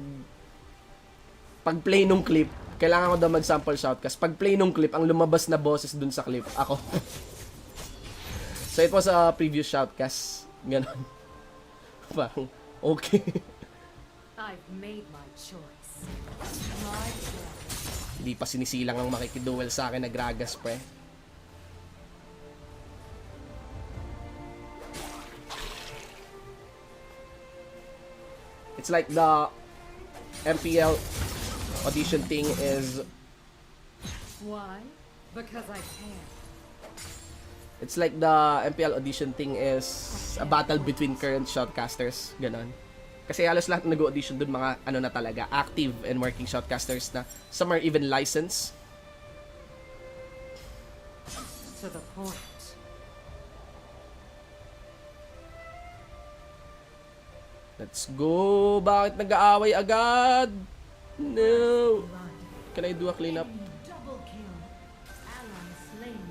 play nung clip, kailangan ko daw mag-sample shoutcast. Pag play nung clip, ang lumabas na boses dun sa clip, ako. So, it was a previous shoutcast. Ganon. Parang, okay.
I've made my choice.
Hindi pa sinisilang ang makikiduel sa akin, nagragas pa eh. It's like the MPL audition thing is...
Why? Because I can.
It's like the MPL audition thing is a battle between current shoutcasters. Ganon. Kasi halos lahat nag-audition dun mga na talaga, active and working shoutcasters na some are even licensed.
To the point.
Let's go! Bakit nag-aaway agad? No! Can I do a cleanup?
Double kill. Ally slain.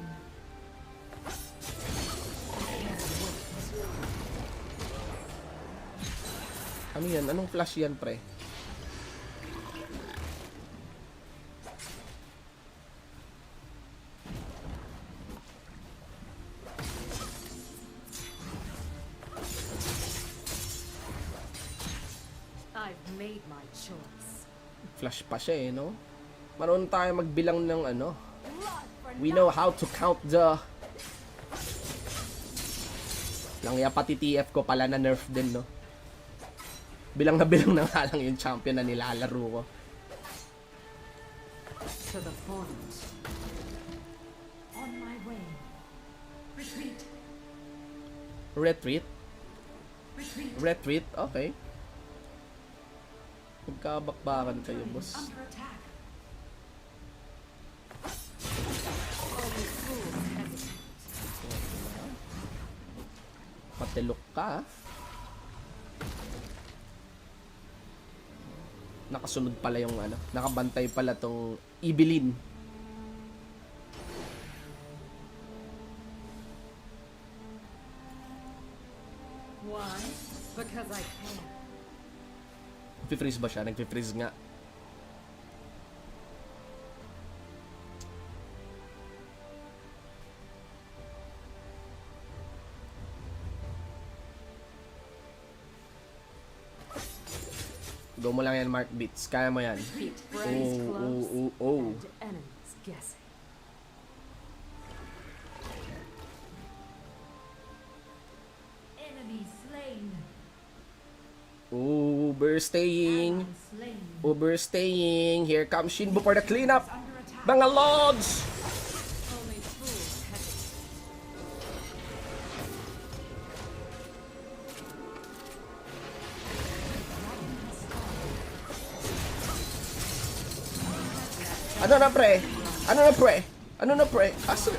Ano yan? Anong flash yan, pre?
I've made my choice.
Flash pa siya no? Marunong tayo magbilang ng We know how to count the... Langya pati TF ko pala na nerf din, no? Bilang na nga lang yung champion na nilalaro ko.
To the point. On my way. Retreat.
Retreat?
Retreat.
Retreat? Okay. Magkabakbakan kayo, boss.
Under attack.
Patilok ka, Nakasunod pala yung ano, nakabantay pala tong Ibilin.
Why? Because I can.
Nag-freeze ba siya? Nag-freeze nga. Go mo lang yan, Mark Beats. Kaya mo yan.
Defeat friends close
Oh.
and enemies guessing. Enemy slain.
Overstaying.
Ally slain.
Overstaying. Here comes Shinbo for the cleanup.
Under attack.
Mga lords!
Only fools hesitate.
Ano na pre? Ano na pre? Ano na pre? Aso?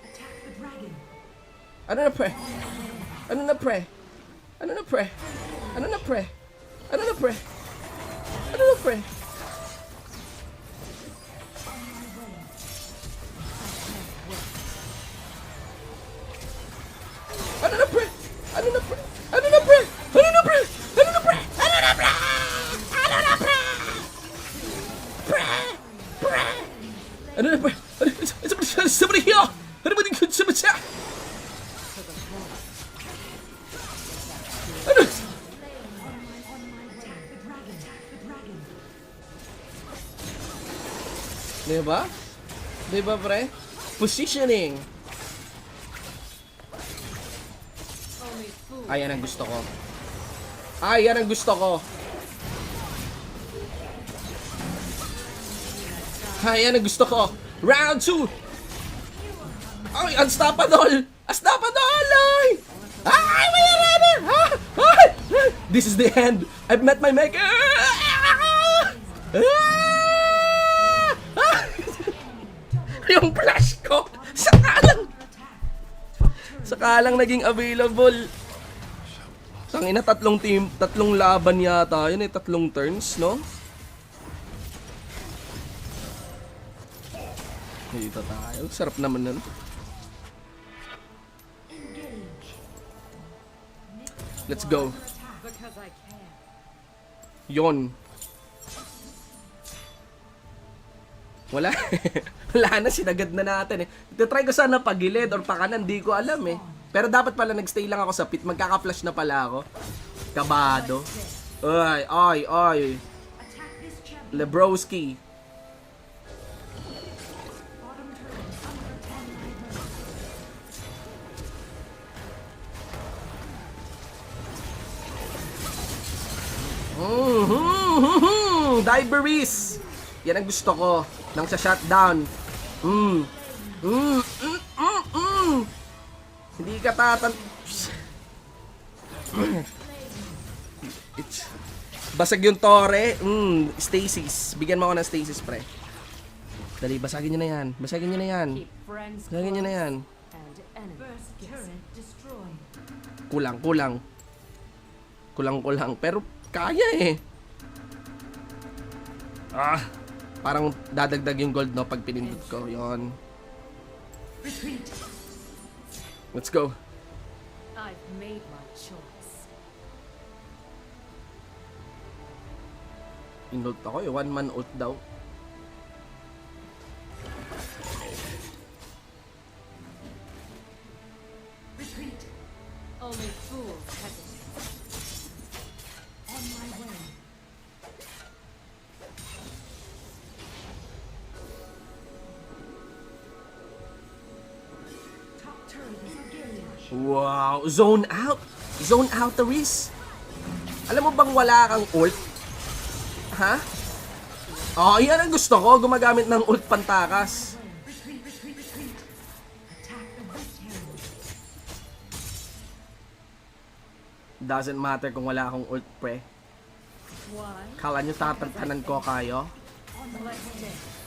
Attack the dragon.
Ano na pre? Ano na pre? Ano na pre? Ano na pre? Ano na pre? Ano na pre? Ano na pre? Ano na pre? Ano na pre? Ano na pre? Ano na pre? Ano na pre? Ano na pre? Pre! Pre! Ano na pre? Somebody here! Somebody could somebody here! Ano? Diba? Diba pre? Positioning!
Only fools.
Ayan ang gusto ko. Ayan ang gusto ko. Ayan ang gusto ko. Round 2. Ay, unstoppable. Unstoppable. Ay, may arena. Ay. This is the end. I've met my maker. Yung flash ko. Sakalang naging available. Tangina, tatlong laban yata. Yun eh, tatlong turns, no? Dito tayo. Sarap naman nun. Let's go.
Because I can.
Yon. Wala. Wala na, sinagad na natin eh. Try ko sana pagilid or pakanan, di ko alam eh. Pero dapat pala nagstay lang ako sa pit. Magkaka-flash na pala ako. Kabado. Ay.
Attack this champion.
Lebrowski.
Bottom turret under attack.
Diveris. Yan ang gusto ko. Nang sa shutdown. Hindi ka tatan... Basag yung tore. Stasis. Bigyan mo ako ng stasis, pre. Dali, basagin nyo na yan. Basagin nyo na yan.
Keep friends
Basagin nyo na yan.
and enemies. First turret destroyed.
Kulang. Pero kaya eh. Parang dadagdag yung gold, no, pag pinindot ko. Yon.
Retreat.
Let's go.
I've made my choice.
Inolt ako eh. One man ult daw.
Retreat. Only fools hesitate. On my way. Top turret is engaged.
Wow. Zone out. Zone out the risk. Alam mo bang wala kang ult? Ha? Oh, yan ang gusto ko. Gumagamit ng ult pantakas.
Retreat. Attack the right hand.
Doesn't matter kung wala akong ult, pre.
Why?
Kala nyo tatantanan ko kayo?
Let's dance.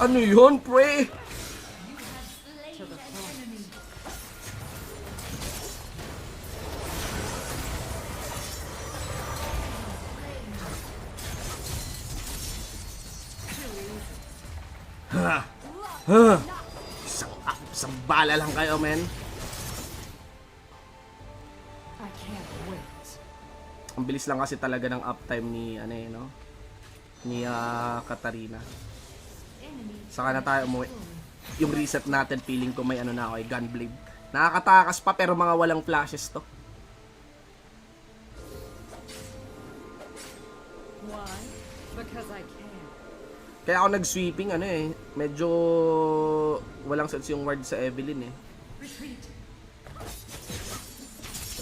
Ano yun, pre?
To the front.
Isang bala lang kayo, men.
I can't wait.
Ang bilis lang kasi talaga ng uptime ni, ano eh, no? Ni Katarina. Saka na tayo umuwi. Yung reset natin, feeling ko may ano na ako, eh, gunblade. Nakakatakas pa pero mga walang flashes to.
Why? Because I can.
Kaya ako nag-sweeping, ano eh, medyo walang sense yung ward sa Evelyn eh.
Retreat.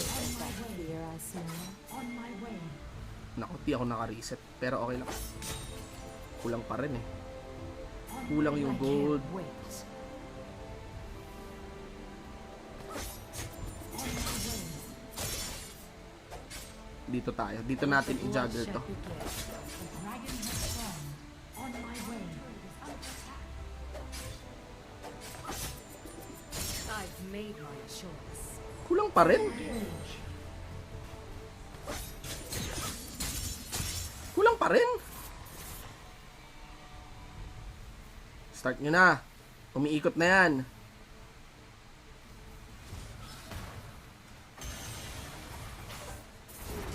On my way. Here I smell. On my way.
Naku, di ako naka-reset. Pero okay lang. Kulang pa rin eh. Kulang yung
I
gold.
can't wait.
Dito tayo. Dito natin i-juggle to.
I've made my choice.
Kulang pa rin. Kulang pa rin. Start nyo na. Umiikot na yan.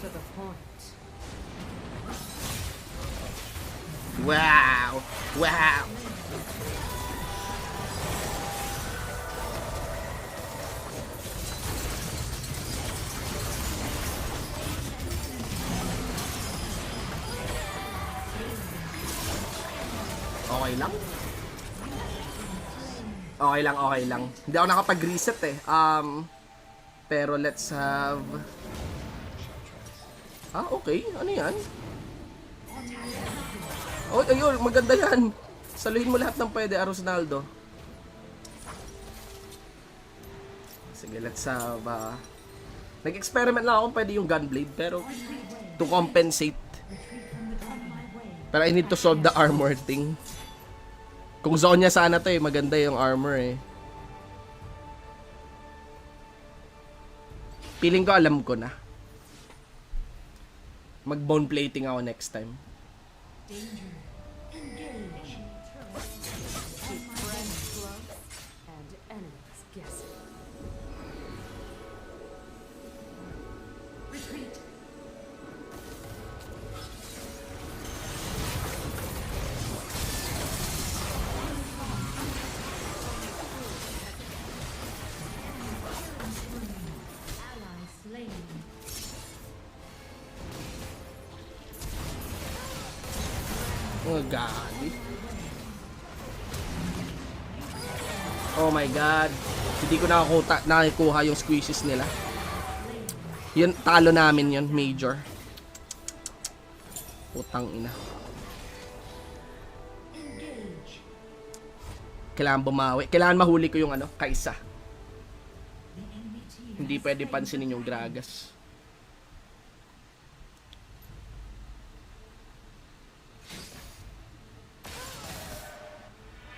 To the point.
Wow! Wow! Okay lang? Okay lang, okay lang. Hindi ako nakapag-reset eh. Pero let's have... Ah, okay. Ano yan? Oh, ayun. Maganda yan. Saluhin mo lahat ng pwede, Arosnaldo. Sige, let's have... Nag-experiment lang ako kung pwede yung gunblade, pero to compensate. Pero I need to solve the armor thing. Kung zone niya sana to eh, maganda yung armor eh. Feeling ko alam ko na. Mag-bone plating ako next time.
Danger. Engage. Keep friends close and enemies guessing. Retreat. Ally slain.
Oh, God. Oh my God. Hindi ko nakikuha yung squeezes nila. Yun, talo namin yun, major. Putang ina. Kailangan bumawi. Kailangan mahuli ko yung ano, Kaisa. Hindi pwede pansinin yung Gragas.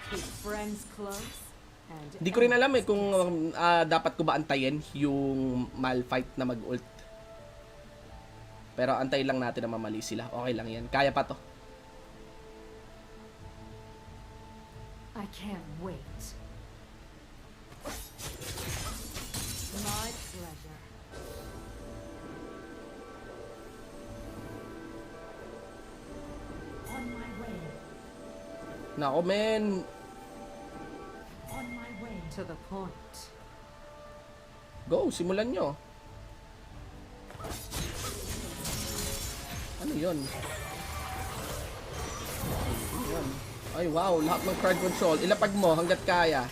Keep friends close and
Hindi ko rin alam eh kung dapat ko ba antayin yung Malphite na mag-ult. Pero antay lang natin na mamali sila. Okay lang yan. Kaya pa to.
I can't wait. My pleasure. On my way.
Nako men.
On my way. To the point.
Go, simulan nyo. Ano yun? Yun. Ay wow, lahat ng card control. Ilapag mo hanggat kaya.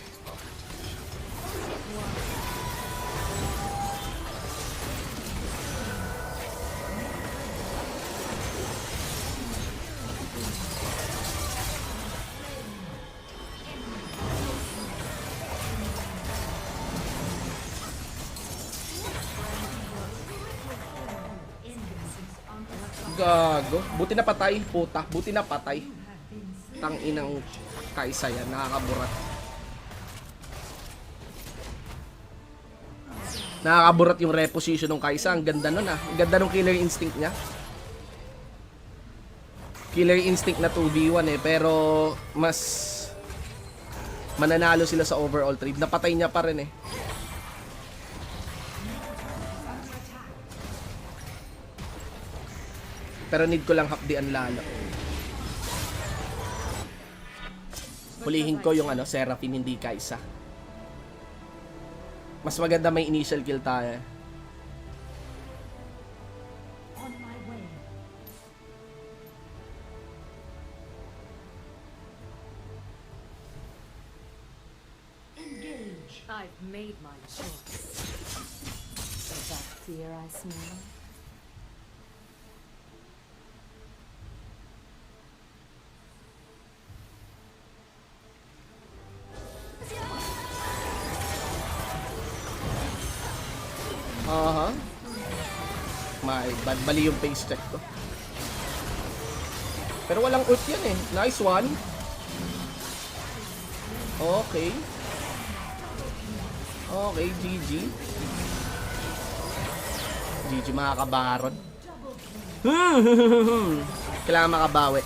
Gago. Buti na patay. Puta. Buti na patay. Tanginang Kaisa yan. Nakakaburat. Nakakaburat yung reposition ng Kaisa. Ang ganda nun ah. Ang ganda ng killer instinct niya. Killer instinct na 2v1 eh. Pero mas mananalo sila sa overall trade. Napatay niya pa rin eh. Pero need ko lang hapdian lalo. Hulihin ko yung Seraphine, hindi Kaisa. Mas maganda may initial kill tayo.
On my way. Engage. I've made my choice. Is that fear I smell?
Aha. My bad. Bali yung face check ko. Pero walang ult yan eh. Nice one. Okay. Okay, GG. GG mga kabaron. Kailangan makabawi.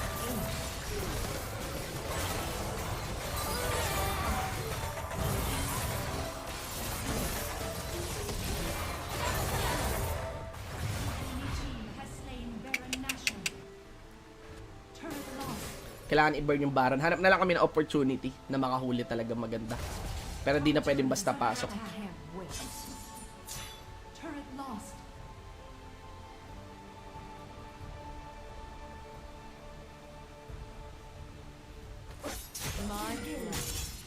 Kailangan i-burn yung Baron. Hanap na lang kami ng opportunity na makahuli talaga maganda. Pero di na pwedeng basta pasok.
Turret lost. My gift.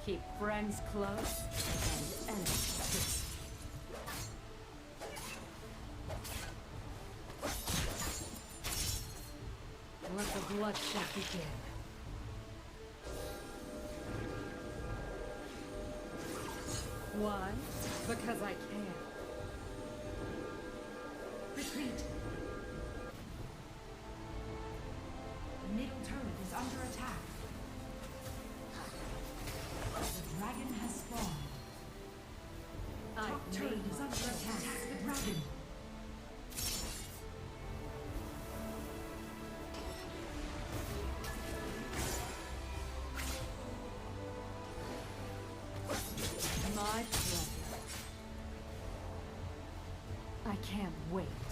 Keep friends close and enemies distant. Let the bloodshed begin. Why? Because I can. Retreat. The middle turret is under attack. The dragon has spawned. Top turret is under attack. The dragon. My pleasure. I can't wait.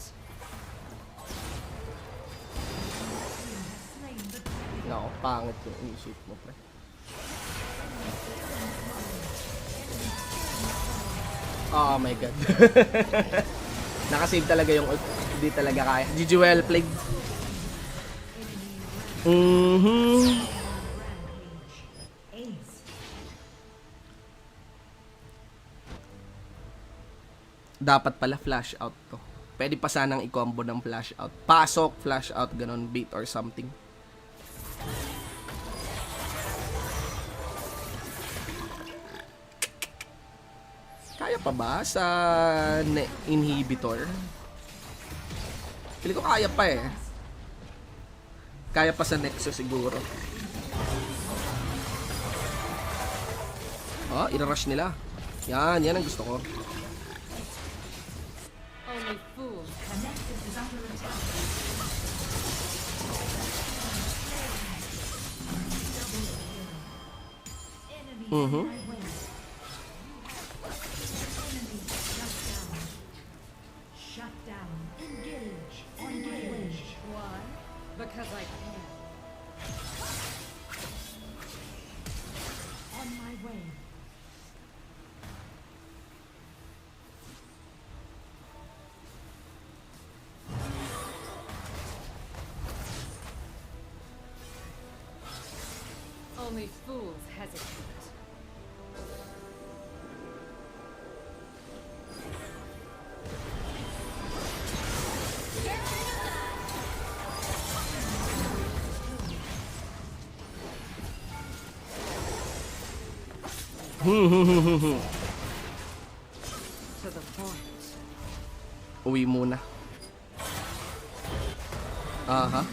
No, pangit yung inisip mo, pre. Oh my god. Nakasave talaga yung ult. Hindi talaga kaya. GG well played. Dapat pala flash out to. Pwede pa sanang i-combo ng flash out. Pasok, flash out, ganun, bait or something. Kaya pa ba sa inhibitor? Pili ko kaya pa eh. Kaya pa sa Nexus siguro. Oh, irarush nila. Yan ang gusto ko.
Only fools connected is under attack. Enemy my way. Enemy shut down. Engage. Engage. Why? Because I can. On my way. Only fools hesitate. To the point.
Uwi muna. Aha.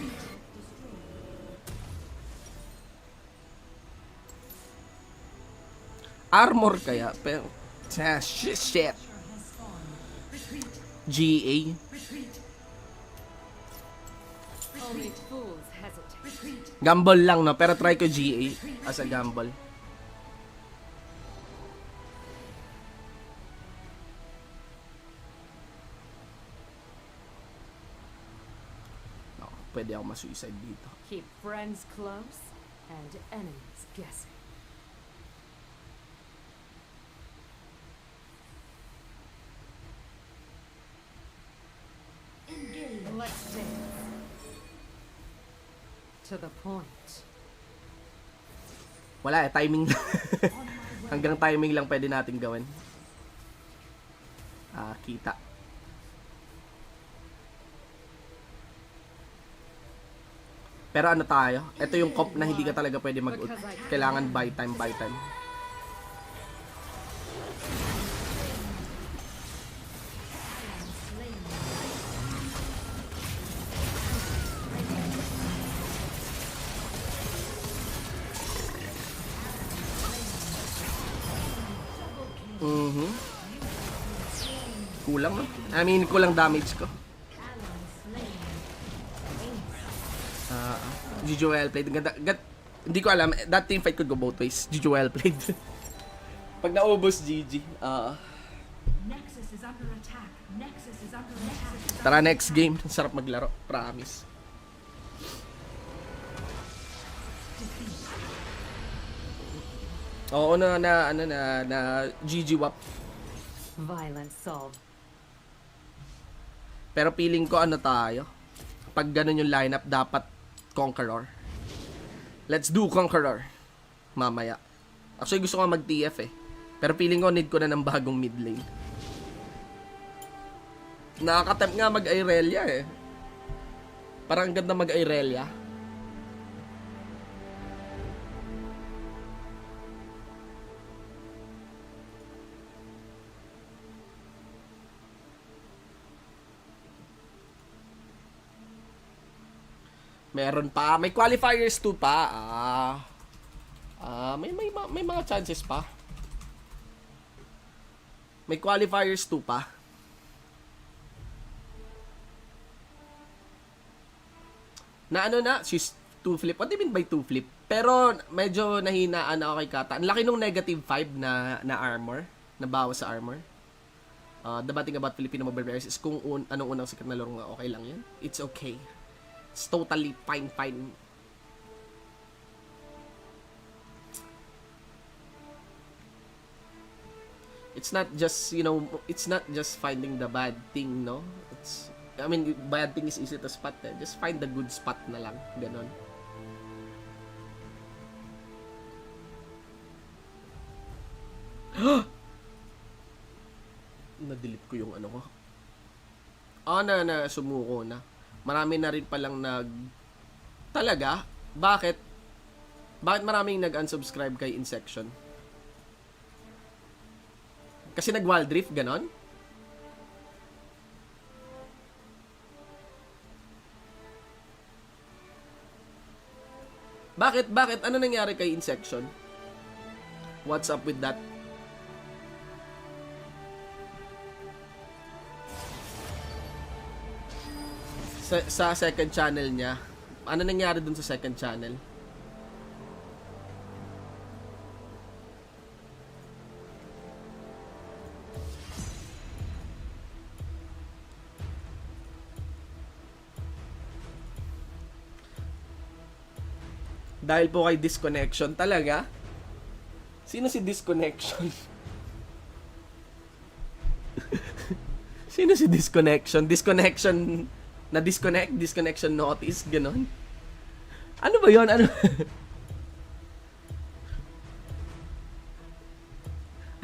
Armor kaya, pero shit. GA.
Only fools hesitate.
Gamble lang, no? Pero try ko GA as a gamble. No, pwede ako ma-suicide dito.
Keep friends close and enemies guessing. Let's dance. To the point.
Wala eh, timing lang. Hanggang timing lang pwede natin gawin. Kita. Pero ano tayo? Ito yung comp na hindi ka talaga pwede mag-ult. Kailangan buy time, buy time. Kulang, no? I mean, kulang damage ko. GG well played. Hindi ko alam. That team fight could go both ways. GG well played. Pag naubos, GG.
Nexus is under attack. Nexus is under attack.
Tara, next game. Sarap maglaro. Promise. Oo na GG wap.
Violence solved.
Pero feeling ko ano tayo. Pag ganun yung lineup, dapat Conqueror. Let's do Conqueror. Mamaya. Actually, gusto ko mag-TF eh. Pero feeling ko, need ko na ng bagong mid lane. Nakakatempt nga mag-Irelia eh. Parang ganda mag-Irelia. Meron pa. May qualifiers 2 pa. May mga chances pa. May qualifiers 2 pa. Na ano na, she's 2 flip. What do you mean by 2 flip? Pero medyo nahinaan ako kay Kata. Ang laki nung negative 5 na armor. Na bawas sa armor. The bad thing about Filipino mobile players is kung anong unang sikat na laro nga, okay lang yan. It's okay. It's totally fine. It's not just, it's not just finding the bad thing, no? Bad thing is easy to spot eh. Just find the good spot na lang. Ganon. Na-delete ko yung ano ko. Sumuko na. Marami na rin palang Talaga? Bakit? Bakit maraming nag-unsubscribe kay Insection? Kasi nag-wild drift, ganon? Bakit? Ano nangyari kay Insection? What's up with that? Sa second channel niya. Ano nangyari dun sa second channel? Dahil po kay disconnection talaga? Sino si disconnection? Sino si disconnection? Disconnection na disconnection notice, ganon. Ano ba yon? Ano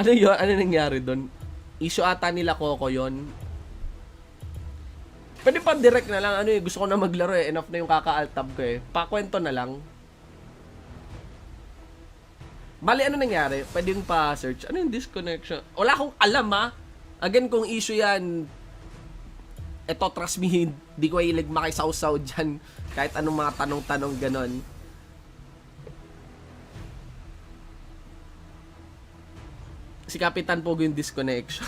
yun? Ano nangyari doon? Issue ata nila Coco yon. Pwede pa direct na lang. Gusto ko na maglaro eh. Enough na yung kaka-altab ko eh. Pakwento na lang. Bali, ano nangyari? Pwede yung pa-search. Ano yung disconnection? Wala akong alam ha. Again, kung issue yan, eto, trust me, hindi ko hilig makisawsaw dyan. Kahit anong mga tanong-tanong ganon. Si Kapitan Pogo yung disconnection.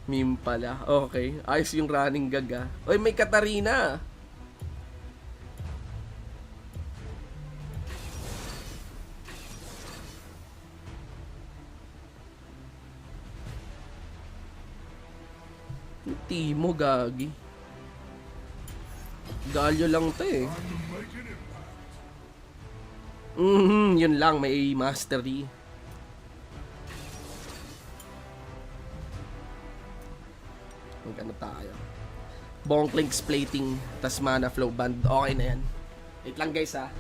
Meme pala. Okay. Ayos yung running gag ah. Oy, may Katarina. Timo, gagi. Galyo lang to eh. Yun lang, may mastery. Magkano tayo? Bonklinks plating, tas mana flow band. Okay na yan. Wait lang guys ha.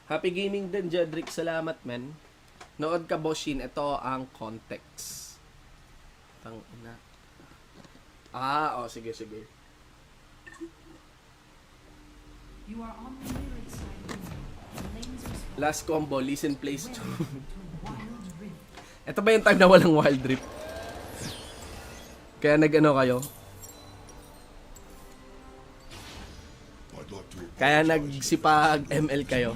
Happy gaming din, Jedrick. Salamat, men. Nood ka, Boshin. Ito ang context. Tangina. Sige, sige.
You are on the lyric side. Lanes respond
Last combo, listen place 2.
to wild rift.
Ito ba yung time na walang wild rift? Kaya nag-ano kayo?
I'd like to
Kaya nagsipag ML kayo?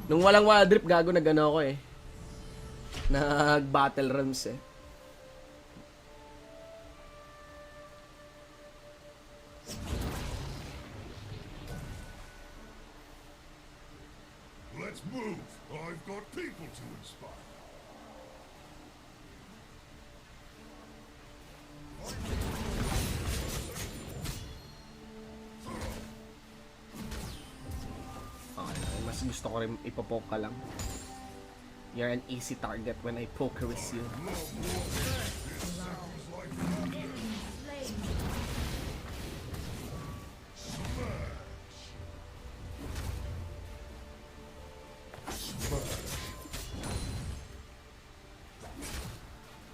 Nung walang wild rift, gago nag-ano ako eh. Nag-battle realms eh.
let's move. I've got people to inspire.
Okay, mas gusto ko rin ipopoke ka lang. You're an easy target when I poke with you.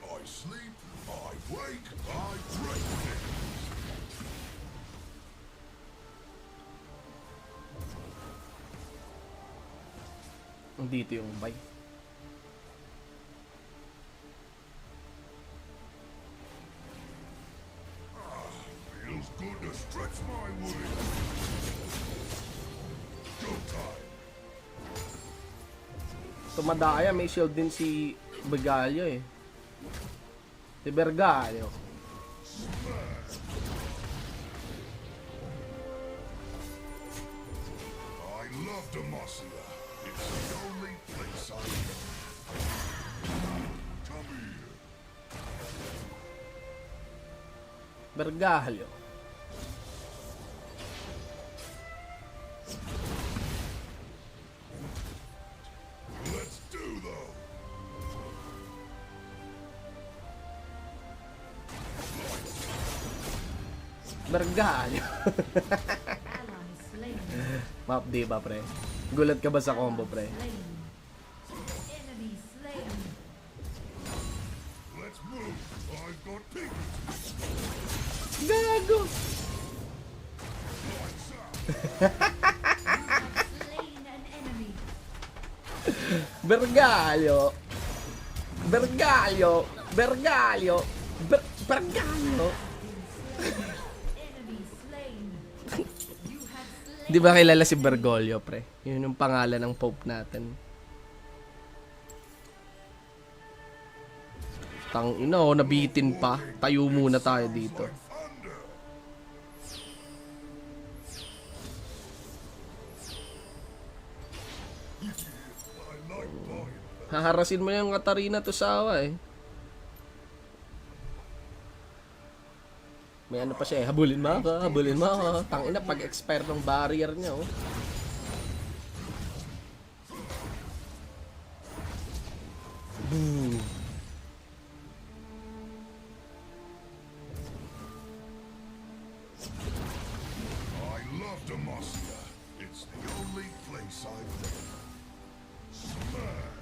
I sleep, I wake, I break things.
Dito yung buy.
Feels good to stretch my wings. Go time.
Tumadaya, may shield din si Bergalio eh. Si Bergalio.
I love Demacia. It's the only place I know. Come here.
Bergalio.
Let's do though.
Bergalio.
Ally slain.
Map di ba pre? Gulat ka ba sa combo pre?
Slain. Enemy slain.
Let's move. I've got people.
Gago!
Lights out.
Slain an enemy.
Bergalio. Bergalio. Bergalio. Bergalio.
Enemy slain. You have slain
Di ba kilala si Bergoglio, pre? Yun yung pangalan ng Pope natin. Tang ina, oh, nabitin pa. Tayo muna tayo dito. Haharasin mo yung Katarina Tosawa eh. May ano pa siya eh, habulin mo ako, habulin mo ako. Tangina, pag-expire ng barrier niya, oh. Boom.
I love Demacia. It's the only place I've been. Smash!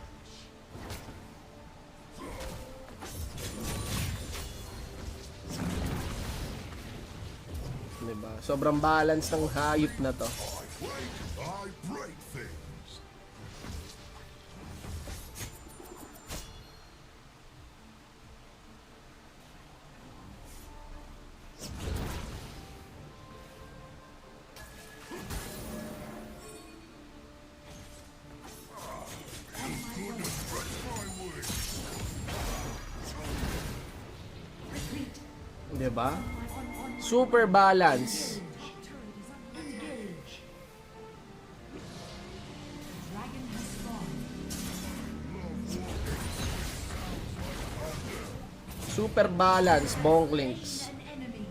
Diba? Sobrang balance ng hayop na to.
I break things.
Diba? Super balance.
Dragon has spawned.
Super balance, Bonklinks.
An enemy.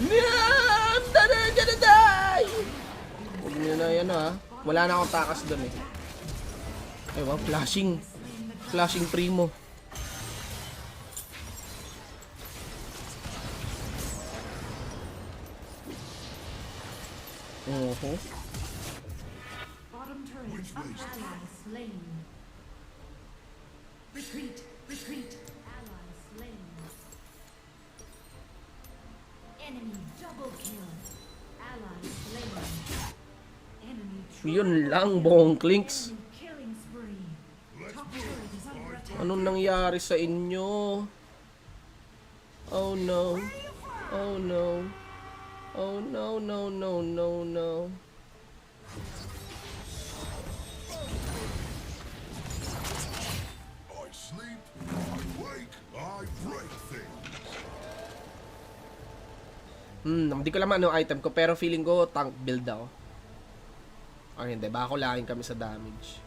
I'm gonna die! Huwag nyo na yan ha. Wala na akong takas doon eh. Ay wow, flashing. Flashing primo.
Bottom turret is ally slain. Retreat. Retreat. Ally slain. Enemy double kill. Ally slain. Enemy
Yun lang, Bonklinks.
Enemy killing spree. Top turret is under attack.
Anong nangyari sa inyo? Oh no. Oh no. Oh no, no, no, no, no.
I sleep, I wake, I break things.
Hindi ko laman ano item ko, pero feeling ko tank build ako. Ay hindi, baka kulangin kami sa damage.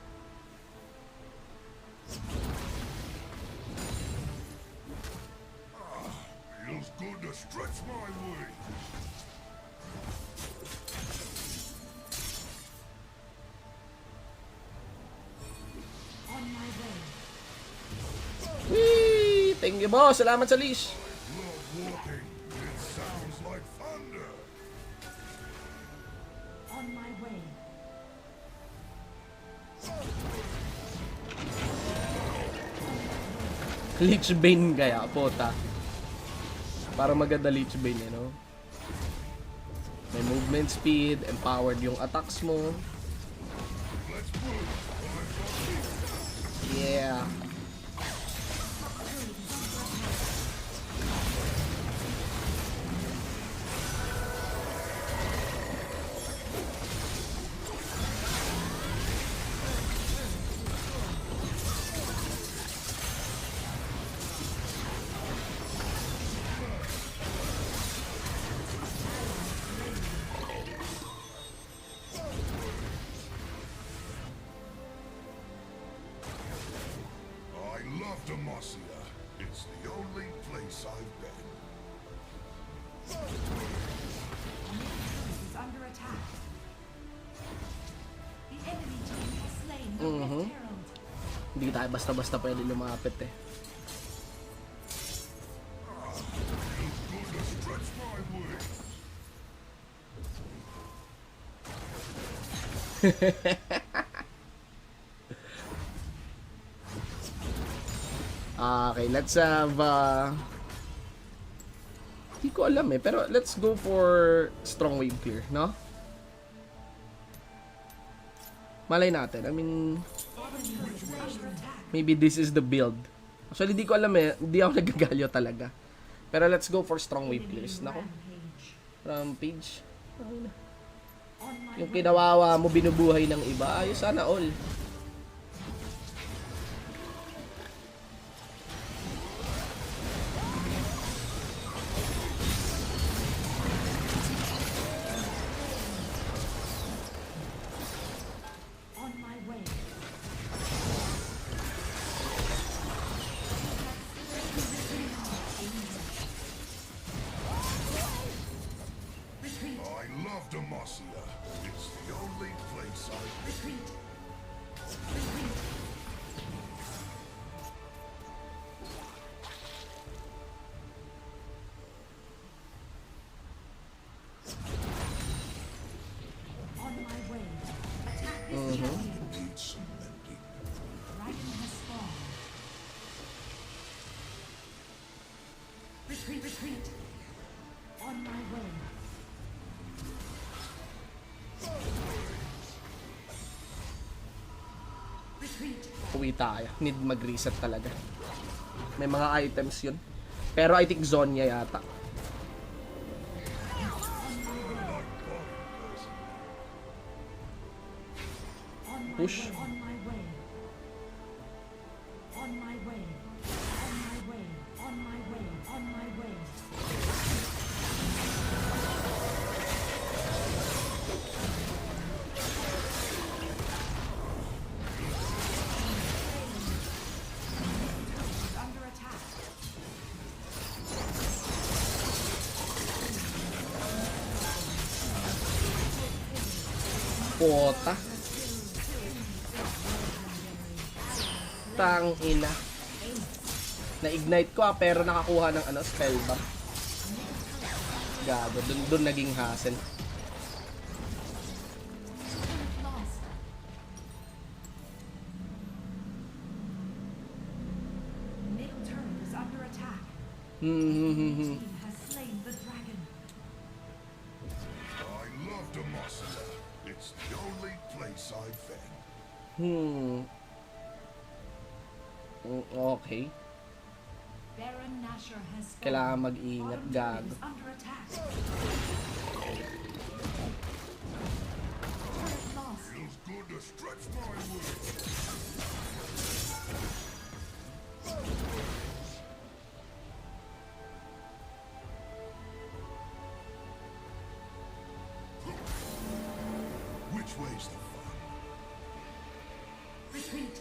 Feels good to stretch my wings.
On my way.
Whee! Thank you, boss. Salamat sa leash.
Love walking. It sounds like thunder.
On my way.
Leech Bane kaya, pota. Para maganda Leech Bane, you know? May movement speed, empowered yung attacks mo. Yeah.
I love Demacia. It's the only place I've been.
Is under attack. The enemy team has slain the Rift Herald.
Hindi tayo basta-basta pwede lumapit eh.
Good to stretch my wings.
Okay, let's have hindi ko alam eh, pero let's go for strong wave here, no? Malay natin. I mean, Maybe this is the build. Actually, di ko alam eh. Hindi ako nagagalyo talaga. Pero let's go for strong wave clears. Nako. Rampage. Yung kinawawa mo binubuhay ng iba. Ayos sana all.
I love Demacia. It's the only place I've been.
On my way. Attack this champion.
Need some mending.
Dragon has spawned. Retreat, retreat. On my way. Retreat.
Uwi tayo. Need mag-reset talaga. May mga items yun. Pero I think Zonya yata. Push.
On my way. On my way. On my way. On my way. On my way. Under attack.
Pota. Tang ina. Na-ignite ko pero nakakuha ng spell ba? Gago, dun naging hassle.
Lost. Middle turret is under attack. Team has slain the dragon.
I love Demacia. It's the only place I've been.
Okay.
Baron Nashor has spawned.
Kailangan mag-ingat,
Bottom turret
gago.
is under attack. Turret lost.
Feels good to stretch my wings. Which way's the fun?
Retreat.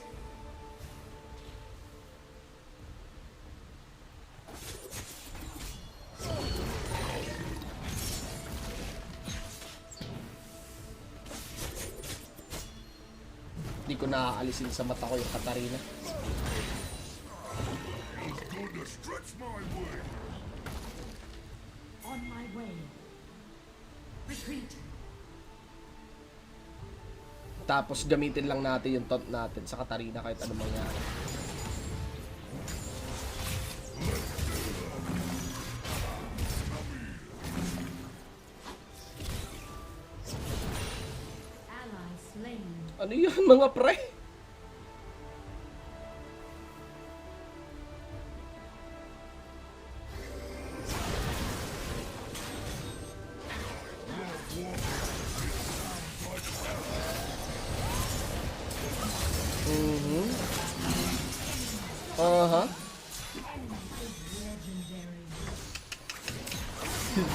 Hindi ko naaalisin sa mata ko yung Katarina.
Feels good to stretch my wings.
On my way. Retreat.
Tapos gamitin lang natin yung taunt natin sa Katarina kahit anong mangyari.
Ally slain.
Ano yun mga pre?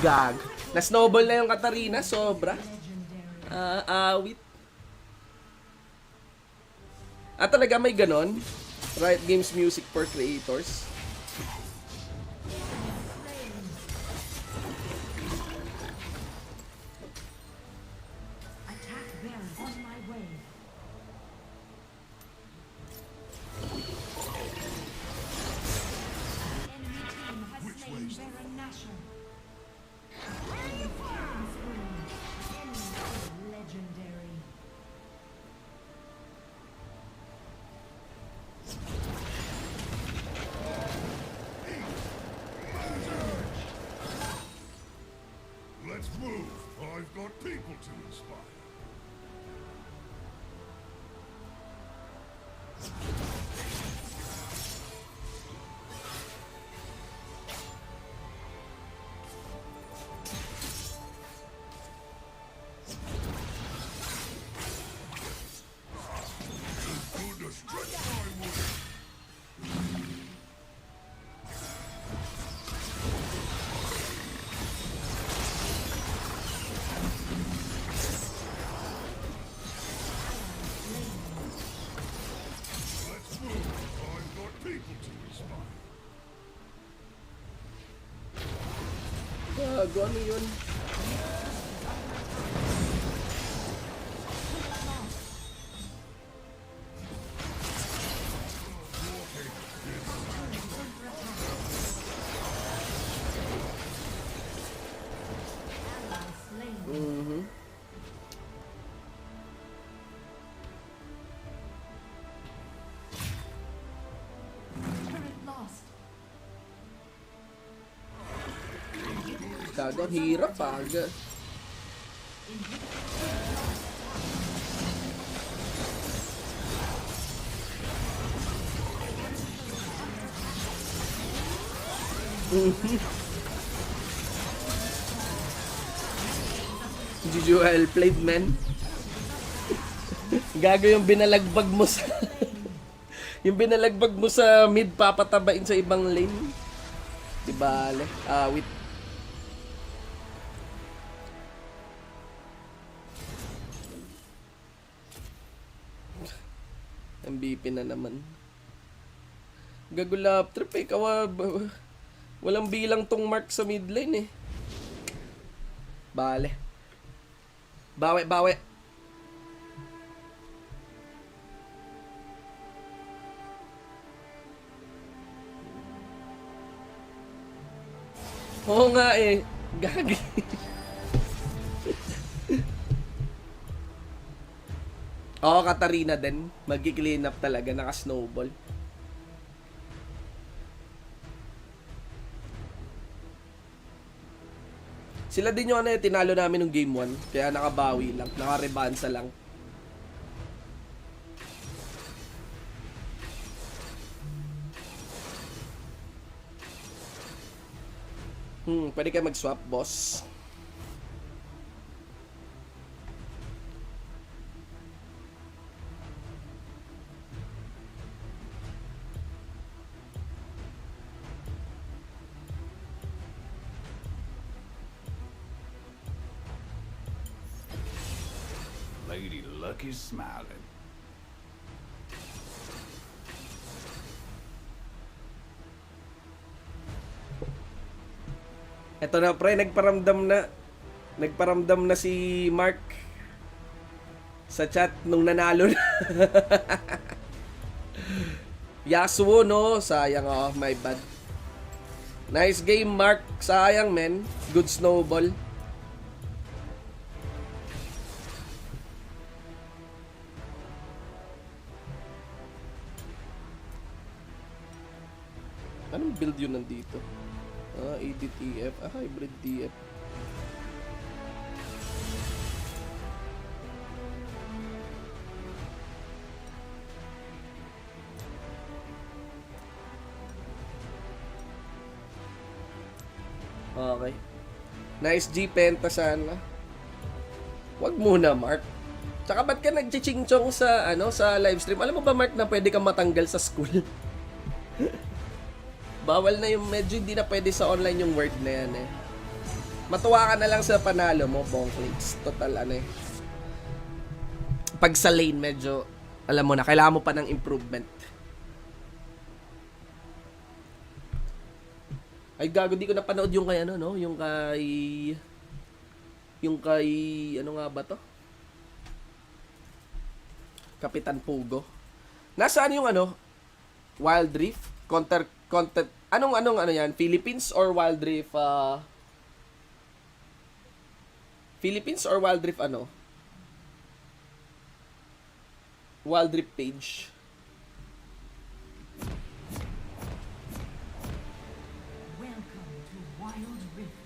Gag. Na-snowball na yung Katarina, sobra. Awit. Talaga may ganon? Riot Games Music for Creators.
Attack Baron on my way. Enemy team has slain Baron Nashor. Legendary.
Let's move. I've got people to inspire. I've got people to respond.
Gago, ano yun?
Turret lost.
Gago, ang hirap aga. GG, well played, man. Gago yung binalagbag mo sa yung binalagbag mo sa mid papatabain sa ibang lane. Diba, wait. MVP na naman. Gagulap trip eh. Walang bilang tong mark sa mid lane eh. Bale. Bawi. Oo nga eh. Gagi. Oo, Katarina din. Mag-clean up talaga. Naka-snowball. Sila din yung ano eh, tinalo namin nung game 1. Kaya nakabawi lang. Naka-rebansa lang. Pwede kayo mag-swap, boss.
Lady Luck is smiling.
Eto na pre, nagparamdam na si Mark sa chat nung nanalo na. Yasuo no, sayang oh, my bad. Nice game Mark, sayang men, good snowball. Anong build yun nandito? ADTF. Hybrid TF. Okay. Nice G Penta sana. Wag muna, Mark. Tsaka ba't ka nagchichingchong sa sa live stream? Alam mo ba, Mark, na pwede kang matanggal sa school? Bawal na yung medyo hindi na pwede sa online yung word na yan eh. Matuwa ka na lang sa panalo mo, Bonklinks. Total pag sa lane medyo, alam mo na, kailangan mo pa ng improvement. Ay gago, di ko napanood yung kay no? Yung kay, ano nga ba to? Kapitan Pugo. Nasaan yung Wild Rift? Content, anong yan? Philippines or Wild Rift? Philippines or Wild Rift Wild Rift page.
Welcome to Wild Rift.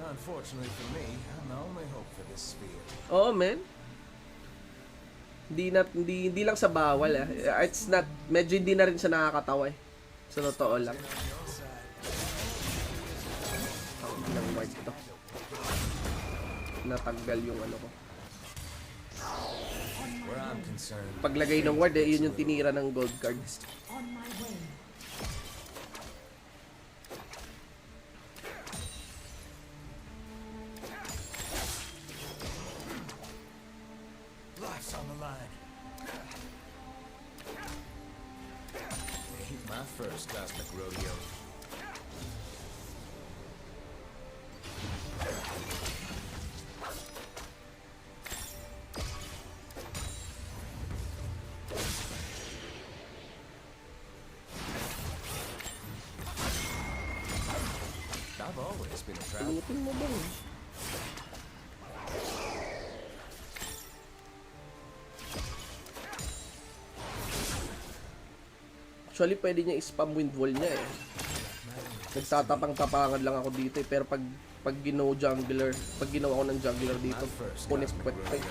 Unfortunately for me, I'm the only hope for this sphere.
Oh, man. Hindi lang sa bawal eh. It's not, medyo hindi na rin siya nakakatawa eh. Sa totoo lang. Ang ward to. Natanggal yung ano ko. Paglagay ng ward eh, yun yung tinira ng gold card.
On my way.
Life's on the line. Ain't my first cosmic rodeo. I've always been a traveler.
Pulutin mo ba? Actually, pwede niya i-spam wind wall niya eh. Nagtatapang-tapangan lang ako dito eh. Pero pag ginawa ko ng jungler dito, punit-puwet pa eh.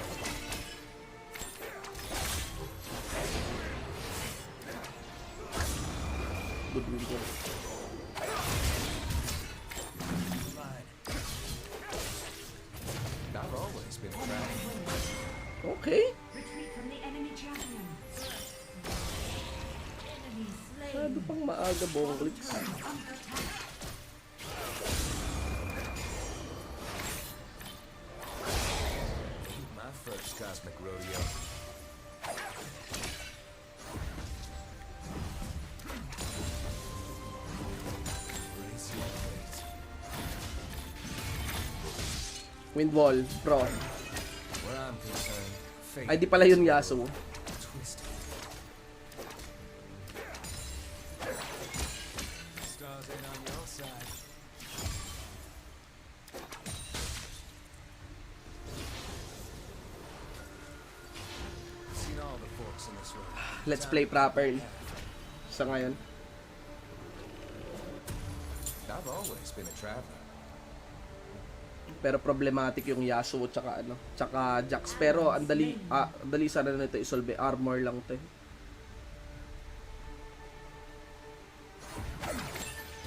Good wind wall.
I've always been a traveler.
Okay.
Retreat from the enemy champion. Enemy slain.
Masyado pang maaga bong clicks.
Under attack.
Ain't my first cosmic rodeo. Raise your blades.
Wind wall, bro.
Where I'm concerned, fate
Ay, di pala yun Yasuo.
twisted. Stars ain't on your side. Seen all the forks in this road.
Let's play properly. Sa ngayon.
I've always been a traveler.
Pero problematic yung Yasuo tsaka Jax. Pero ang dali sana nito isolve. Armor lang 'to.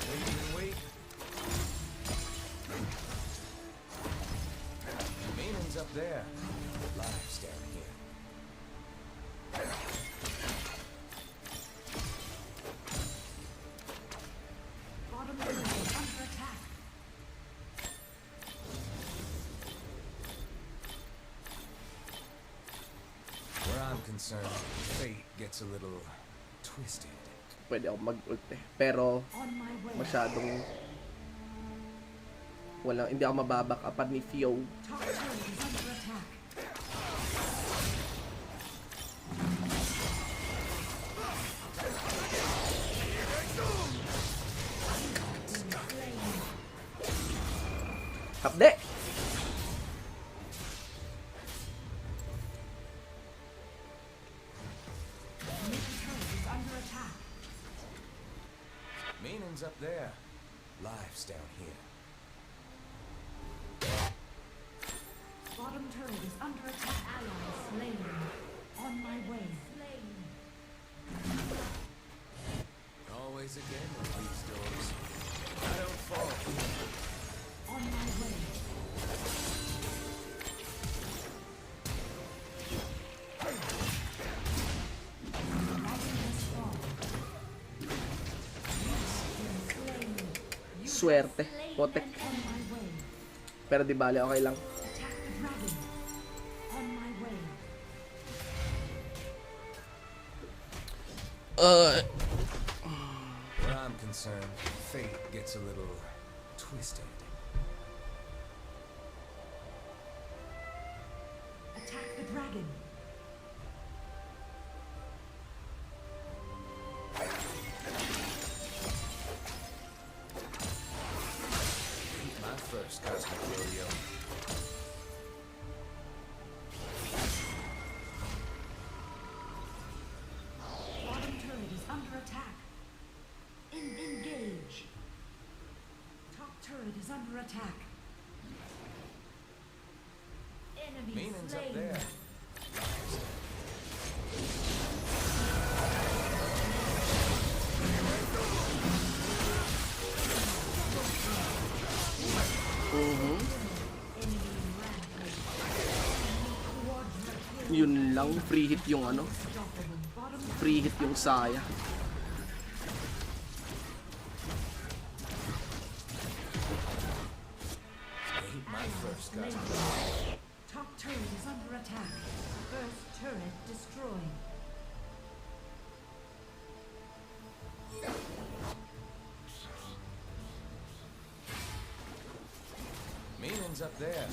Wait and wait. Mainland's up there. Lives down here.
Bottom lane is under attack.
Where I'm concerned, fate gets a little twisted.
Pwede ako mag-ult eh. Pero
On my way.
masyadong hindi ako mababak upan ni Fio.
Top turret is under attack.
Hapde!
Middle turret is under attack.
Mainland's up there. Lives down here.
Bottom turret is under attack. Ally slain. On my way. Slain.
Always a game with these doors. I don't fall.
On my way. Dragon has fallen. Slain.
Swerte. Potek.
On my way.
Pero di bale, okay lang.
Attack the dragon. On my way.
Where I'm concerned, fate gets a little twisted.
Attack the dragon.
My first cosmic rodeo.
Bottom turret is under attack. Engage. Top turret is under attack. Enemy
Mainland's up
slain.
there.
Yun lang, free hit yung ano. Free hit yung Saya.
Top turret is under attack. First turret destroyed.
Minions up there.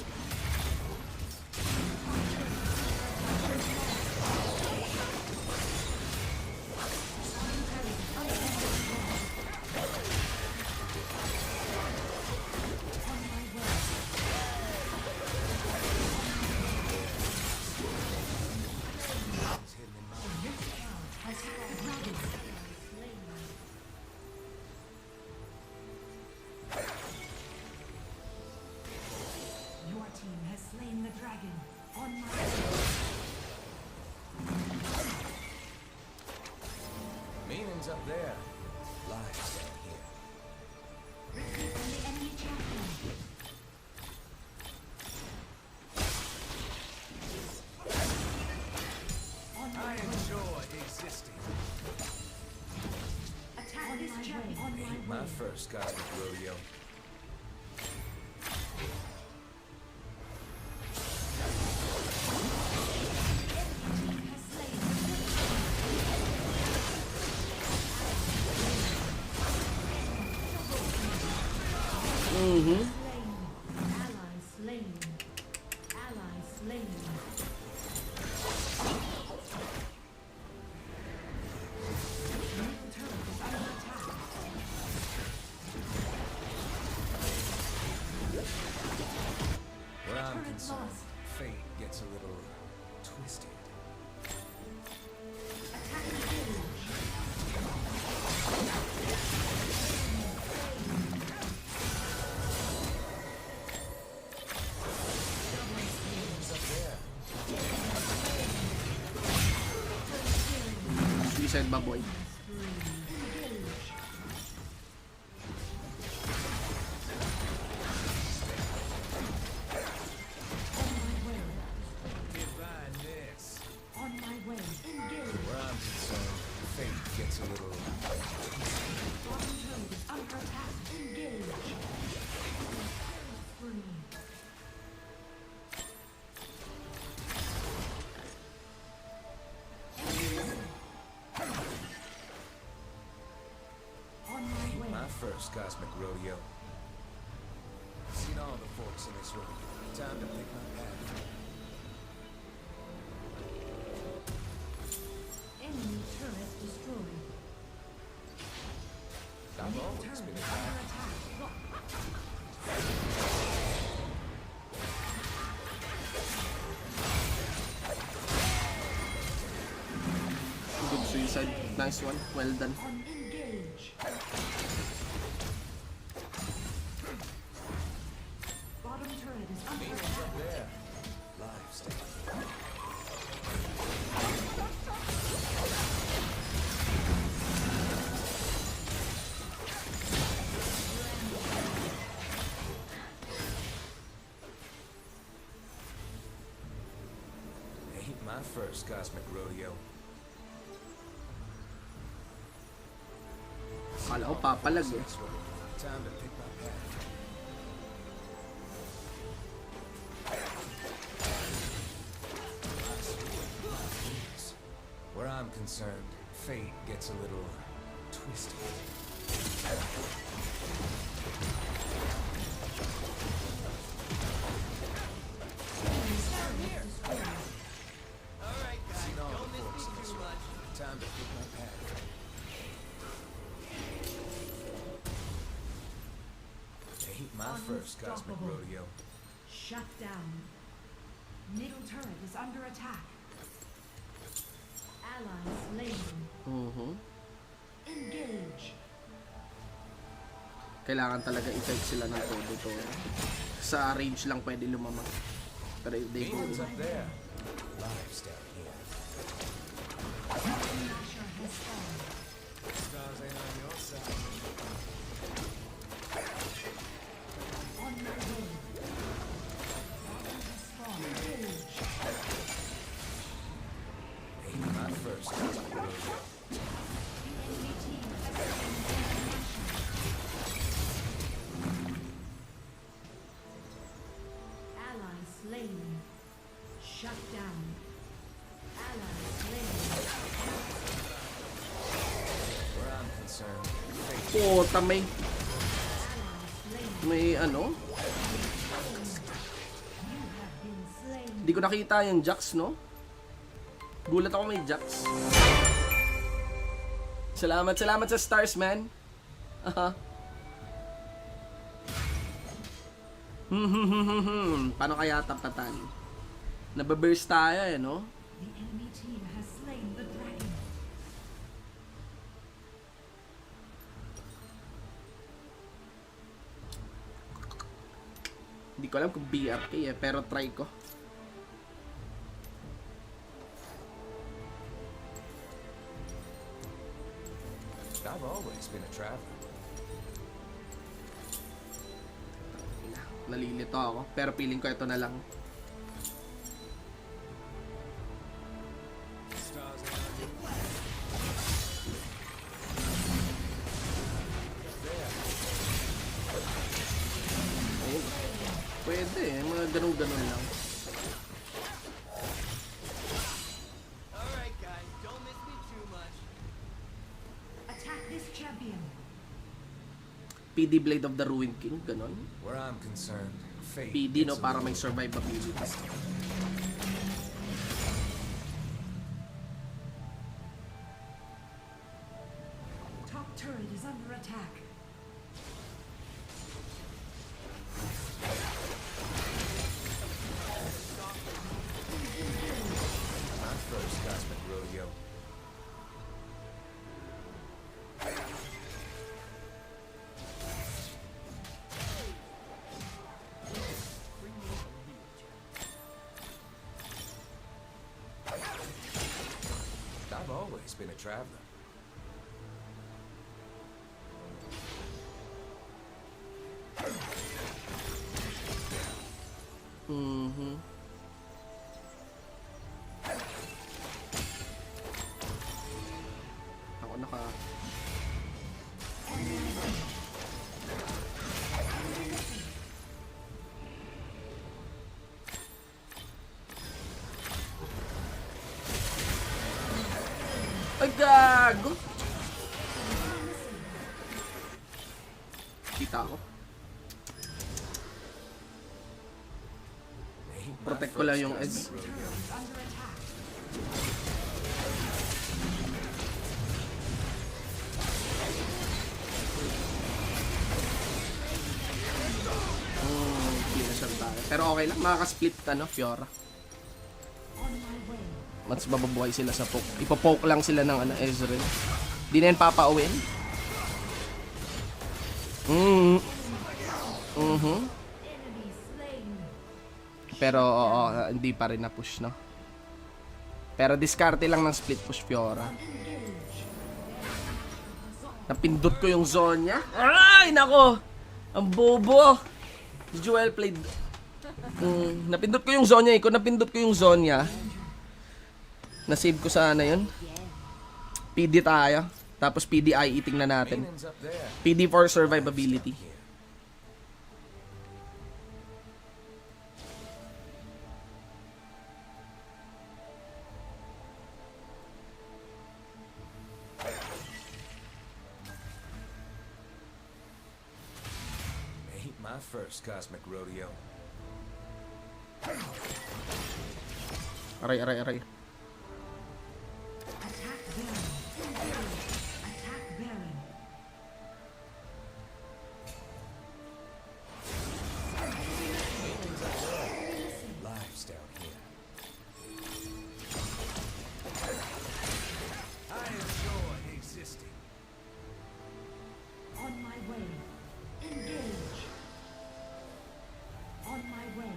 Your team has slain the dragon. On my
Minions up there. Lives down here.
on the enemy champion.
I enjoy existing.
Attack this champion on my way.
My first cosmic rodeo.
Has slain the slain. Ally slain. Ally slain. Middle turret is under attack.
Where I'm
Turret
concerned,
lost.
fate gets a little twisted.
Attacking village.
Suicide ba, boy?
Divine this.
On my way. Engage.
Where I'm concerned, fate gets a little.
Bottom turret is under attack. Engage. Spree. On my way.
My first cosmic rodeo. Seen all the forks in this road. Time to pick my path.
Enemy turret destroyed.
I've
Middle
always
turret
been
is
a
under
guy.
attack.
Good suicide. Nice one. Well done.
On engage. Bottom turret is under
Minions
attack.
up there. Lives down here. Ain't my first cosmic rodeo.
Akala ko papalag eh.
Time to pick my path. Where I'm concerned, fate gets a little twisted. Seen all the forks in this road. Time to pick my path. Ain't my first cosmic
Unstoppable.
rodeo.
Shut down. Middle turret is under attack. Ally slain. Engage.
Kailangan talaga i-type sila ng todo. Sa range lang pwede lumamang. Pero if they go
Minions up there. Lives down here.
Smasher has fallen.
Stars ain't on your side.
On my way. Bottom has fallen. Engage.
Puta, may ano? Hindi ko nakita yung Jax, no? Gulat ako may Jax. Salamat sa stars, man. Aha. Paano kaya tapatan? Nababurst tayo eh, no?
The enemy team has slain the dragon.
Hindi ko alam kung BRK eh, pero try ko.
I've always been a traveler.
Nalilito ako, pero feeling ko ito na lang. Ayun. Pwede eh, mga ganun-ganun lang.
Attack this champion.
PD Blade of the Ruined King, ganun.
Where I'm concerned, fate
PD no,
gets a
para may
little-
survivability.
Top turret is under attack.
My first cosmic rodeo. I've always been a traveler.
Mhm. Ako naka... Ay, gago! Kita ako. Protect ko lang yung edge. Finisher tayo. Pero okay lang, makaka-split Fiora. Mas mababuhay sila sa poke. Ipopoke lang sila ng Ezreal. Di na yan papauwin.
Enemy slain.
Pero oo, hindi pa rin na-push, no? Pero diskarte lang ng split push Fiora. Napindot ko yung zone niya. Ay, nako! Ang bobo! Well played. Napindot ko yung zone niya. Kung napindot ko yung zone niya, na-save ko sana yun. PD tayo. Tapos PDI eating na natin.
Minions up there.
PD for survivability.
Ain't my first cosmic rodeo.
Aray.
Attack Baron. Attack Baron.
Lives down here. I enjoy existing.
On my way. Engage. On my way.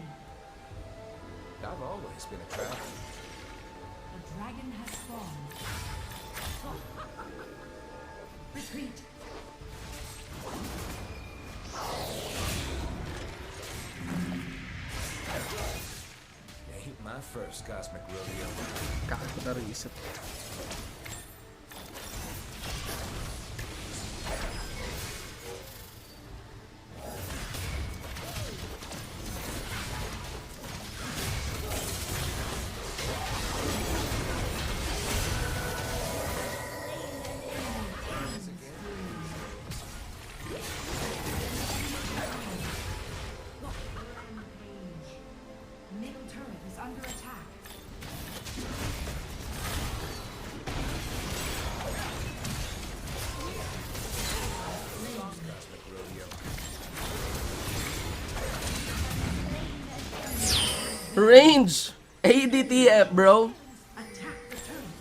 I've always been a traveler.
The dragon has spawned. Retreat.
Ain't my first cosmic rodeo.
Kakot na reset. Range! ADTF, bro.
Attack the turret.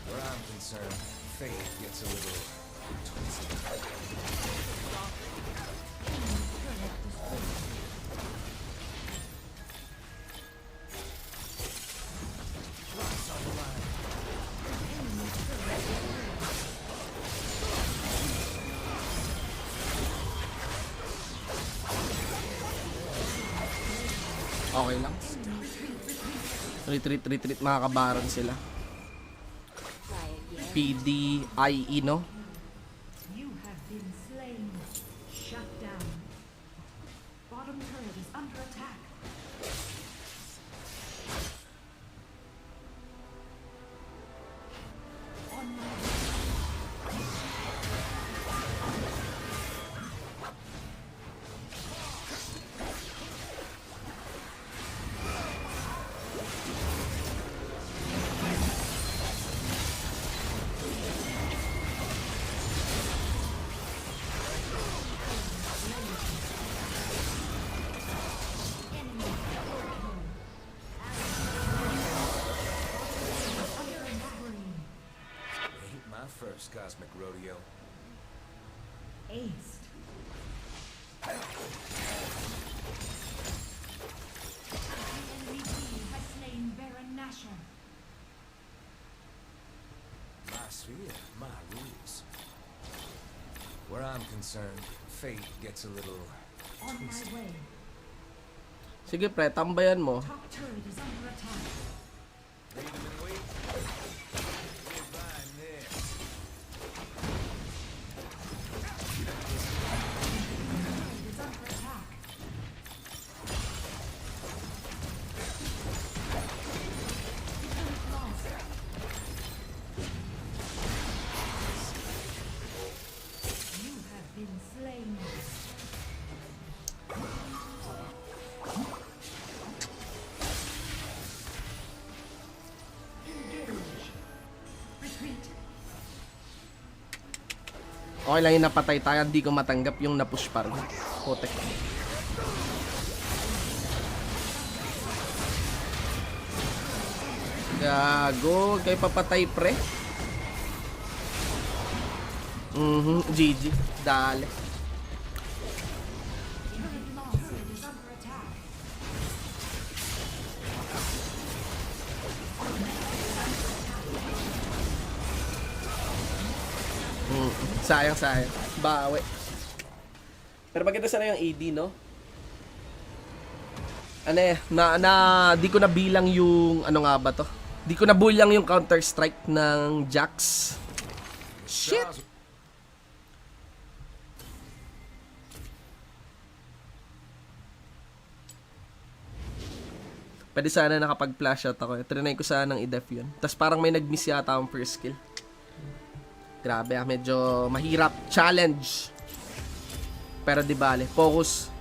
Where I'm concerned, fate gets a little twisted.
Okay lang. Retreat, makakabaran sila. PDIE, no?
You have been slain. Shut down. Bottom turret is under attack. On my
Ain't my first cosmic rodeo.
aced. The enemy team has slain Baron Nashor.
My sphere, my rules. Where I'm concerned, fate gets a little
On my way.
Sige pre, tambayan mo.
Top turret is under attack. Turret is under attack. Turret lost. You have been slain. Engage. Retreat.
Okay lang yung napatay tayo, hindi ko matanggap yung napush pa rin. Putek. Gago, kayo papatay pre. GG. Dale.
Turret lost. It is under attack.
Sayang. Bawi. Pero maganda sana yung AD, no? Ano di ko nabilang yung, ano nga ba to? Di ko nabulang yung Counter-Strike ng Jax. Shit! Pwede sana nakapag-flash out ako. Trinay ko sana ng i-def yun. Tapos parang may nag-miss yata akong first skill. Grabe medyo mahirap. Challenge. Pero di bale. Focus.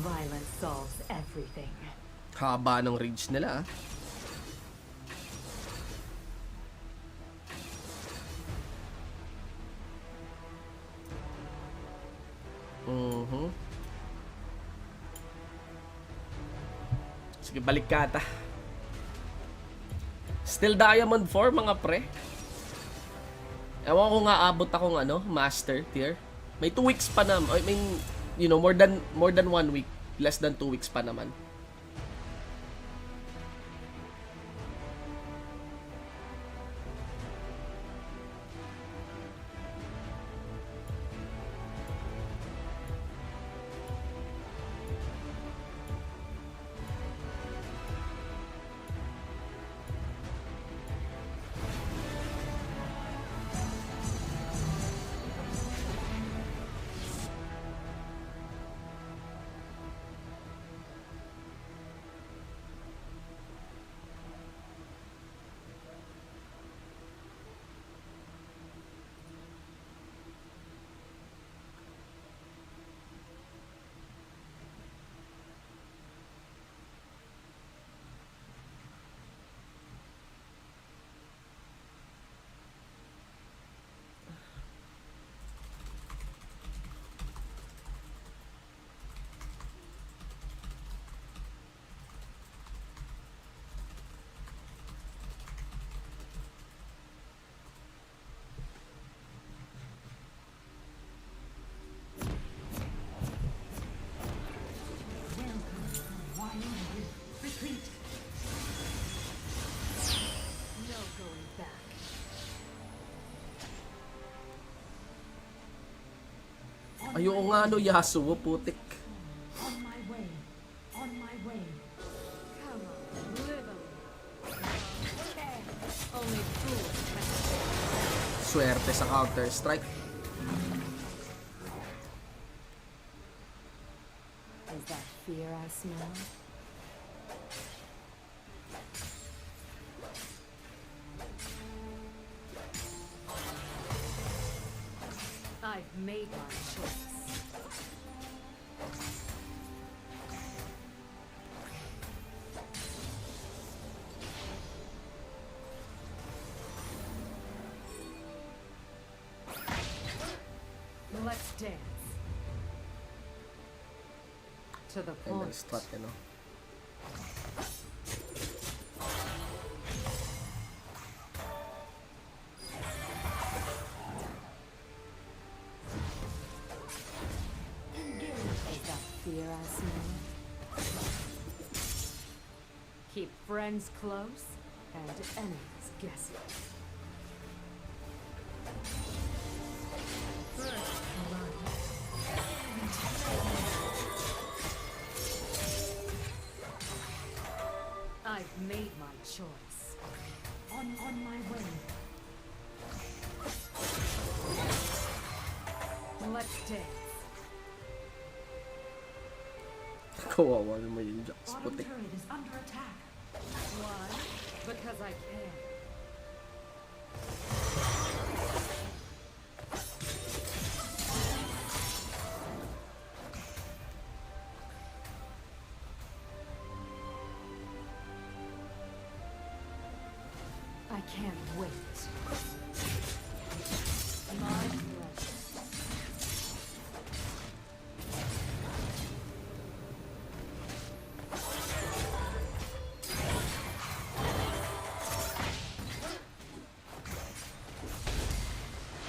Violence solves everything.
Haba ng range nila ah. Sige, balik ka ata. Still Diamond 4 mga pre. Ewan ko nga abot akong master tier. May 2 weeks pa naman. I mean, you know, more than 1 week. Less than 2 weeks pa naman.
Retreat. No going back.
Ayoko nga Yasuo, putik.
On my way. On my way. Come on, little. Only fools can.
Swerte sa Counter-Strike.
Is that fear I smell? I've made my choice. Let's dance. To the
Ay,
point.
strat
Is that fear I smell? Keep friends close and enemies guessing. First blood. I've made my choice. On my way. Let's dance.
Kawawa naman yung Jax,
Bottom
putik.
turret is under attack. Why? Because I can. I can't wait. My pleasure.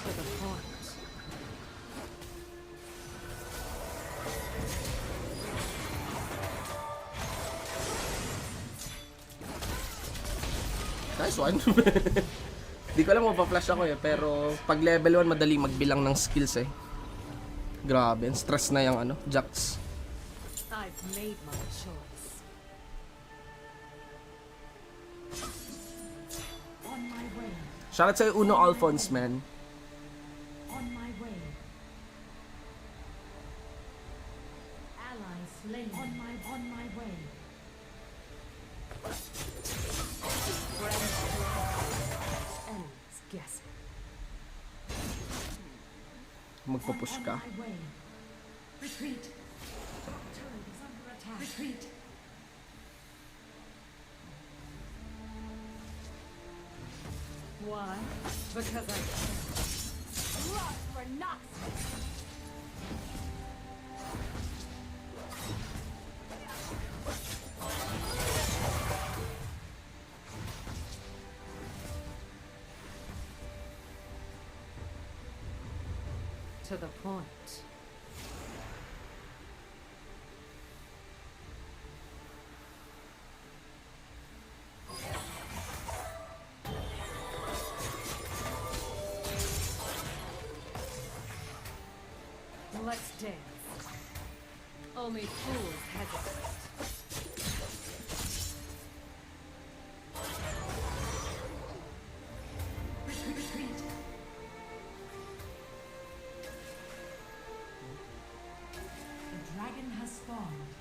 To the point.
Nice one. Di ko alam mapa-flash ako pero pag level 1 madali magbilang ng skills Grabe, stress na yung Jax.
I've made my choice. On my way.
Shoutout sa'yo Uno Alphonse, man.
On my way. Allies slain. On my way. Friends close. Enemies guessing.
Magpo-push ka.
On my way. Retreat. Turret is under attack. Retreat. Why? Because I can. Run for Noxus! To the point. Let's dance. Only fools hesitate. Retreat. The dragon has spawned.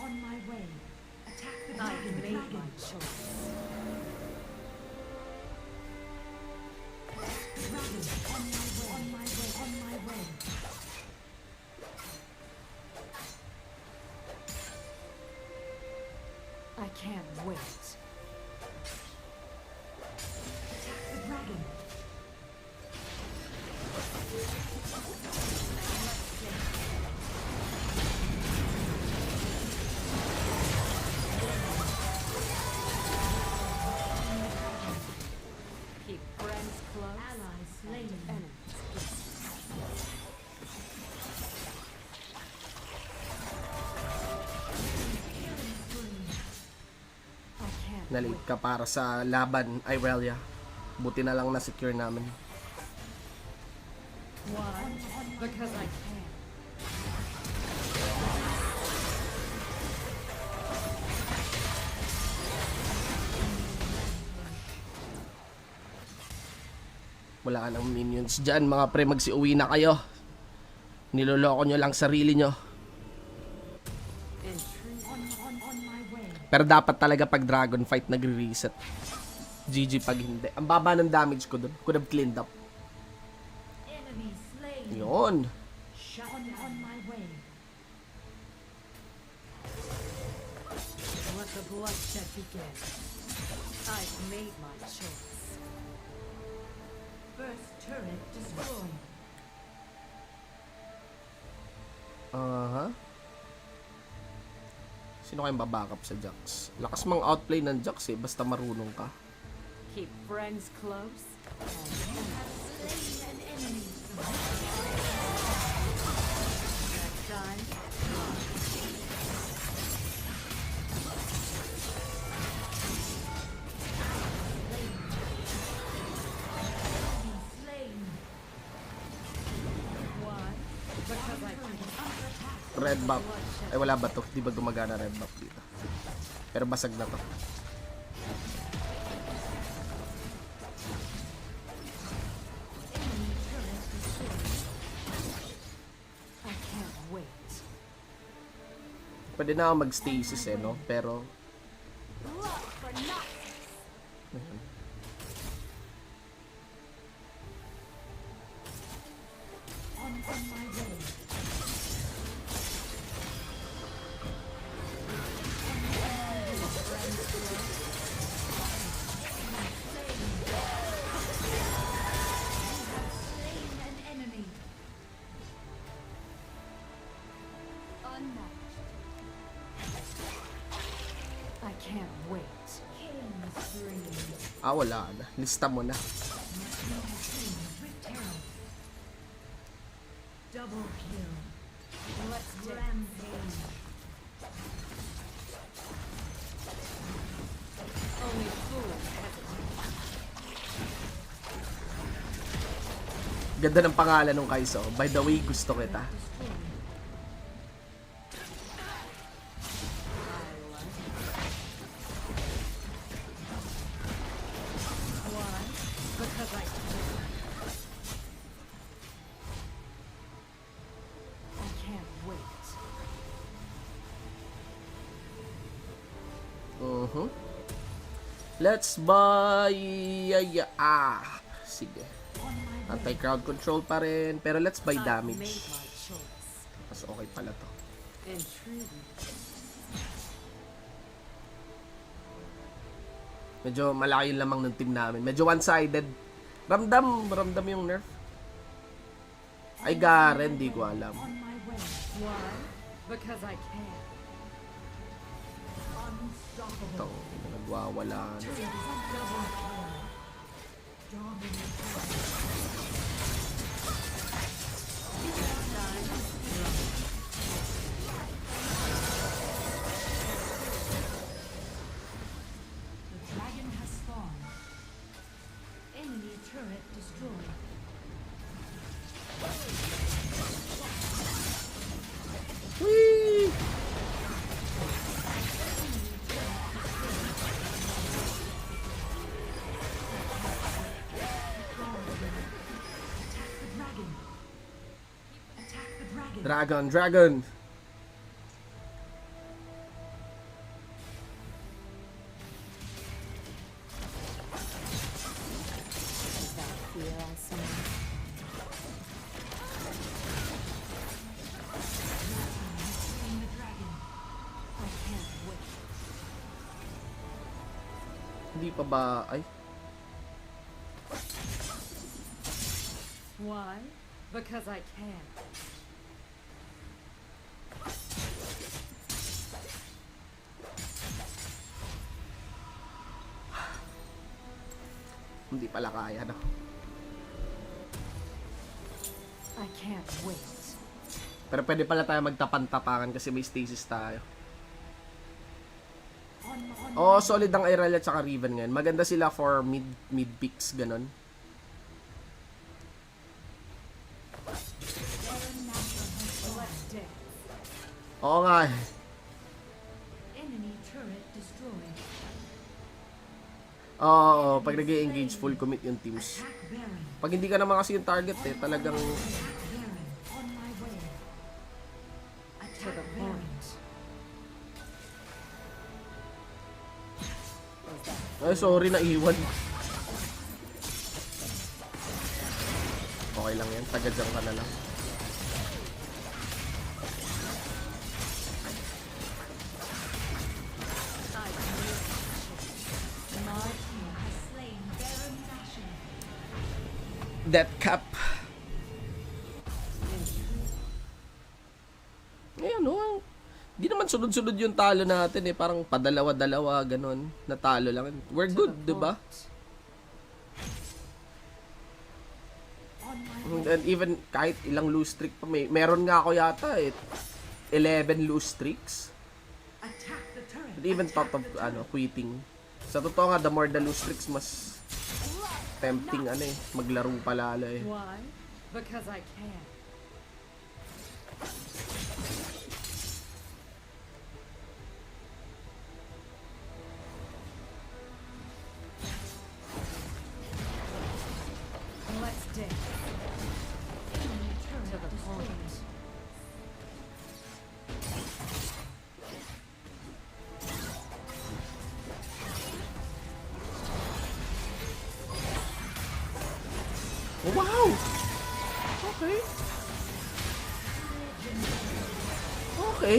On my way. Attack the dragon. I made my choice. Dragon, on my way, on my way. I can't wait. Attack the dragon. Keep friends close. Allies slain. Enemies. I can't
Nalate ka para sa laban, Irelia. Buti na lang na-secure namin.
Why? Because I can.
Wala nang minions dyan, mga pre, magsiuwi na kayo. Niloloko nyo lang sarili nyo.
On my way.
Pero dapat talaga pag dragon fight nagre-reset. GG pag hindi. Ang baba ng damage ko dun. Could have cleaned up.
Enemy slain.
Yun.
Shut on my way. Let the bloodshed begin. I've made my choice. First turret destroyed.
Sino kayong babackup sa Jax? Lakas mang outplay ng Jax eh, basta marunong ka.
Keep friends close. Slain an enemy. That time. Slain. Why? Because I can under attack.
Red buff. Ay wala ba to? Di ba gumagana red buff dito? Pero basag na to.
Enemy turret destroyed. I can't wait.
Pwede na ako mag-stasis eh, no? Pero
Look for nuts. On my way. Slain an enemy. Unmatched. I can't wait. Killing spree.
wala na. Lista mo na.
Double kill. Let's rampage. Only fools hesitate.
Ganda ng pangalan ng Kaiso. By the way, gusto kita. Let's buy... sige. Anti-crowd control pa rin. Pero let's buy damage. Mas okay pala to. Medyo malaki yung lamang ng team namin. Medyo one-sided. Ramdam yung nerf. Ay, Garen, di ko alam.
Why? Because I can.
Ito, nagwawala na.
The dragon has spawned. Enemy turret destroyed.
Whee!
Attack the dragon. Attack the dragon.
Dragon.
Slain the dragon. I can't wait.
Hindi pa ba, ay,
Why? Because I can.
hindi pala kaya, no?
I can't wait.
Pero pwede pala tayo magtapan-tapangan kasi may stasis tayo. Oh, solid ang Irelia at saka Riven ngayon. Maganda sila for mid picks, ganon. Oo nga eh.
Enemy turret destroyed.
Oo, pag nag-engage full commit yung teams.
Attack Baron.
Pag hindi ka naman kasi yung target eh, talagang
Attack Baron. On my way. Attack Baron.
ay sorry na iwan. Okay lang yan, taga-jump ka na lang.
My team has slain Baron Nashor.
Death cap. Ngayon, oh. Di naman sunod-sunod yung talo natin eh. Parang padalawa-dalawa, ganon. Natalo lang. We're good, di ba? And even kahit ilang lose streak pa, meron nga ako yata eh. 11 lose streaks.
Attack the turret.
But even thought of quitting. Sa totoo nga, the more the lose streaks, mas tempting maglaro pa lalo eh.
Why? Because I can. Let's dance. Enemy turret destroyed.
Wow! Okay. Okay.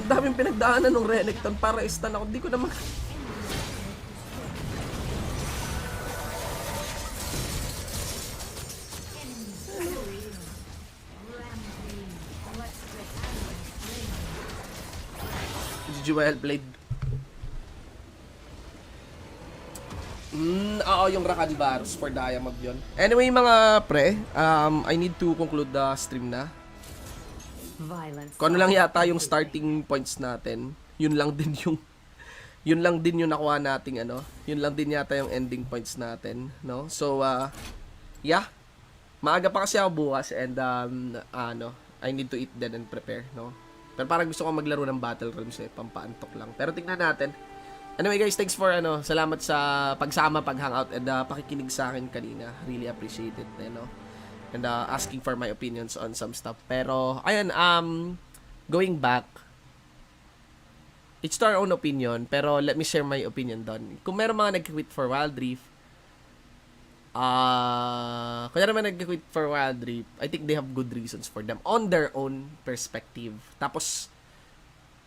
Ang daming pinagdaanan ng Renekton para stun ako. Di ko naman... GG, well played. Oo, yung Rakan Barus for Diamond yun. Anyway, mga pre, I need to conclude the stream na.
Violence.
Kung ano lang yata yung starting points natin, yun lang din yung nakuha nating yun lang din yata yung ending points natin, no? So, yeah. Maaga pa kasi ako bukas and I need to eat then and prepare, no? Pero parang gusto ko maglaro ng Battle Realms pampaantok lang. Pero tingnan natin. Anyway guys, thanks for salamat sa pagsama, pag-hangout and pakikinig sa akin kanina. Really appreciate it, no? And asking for my opinions on some stuff. Pero ayun, going back, it's to our own opinion, pero let me share my opinion doon. Kung meron mga nag-quit for Wild Rift, kung meron nag-quit for Wild Rift, I think they have good reasons for them on their own perspective. Tapos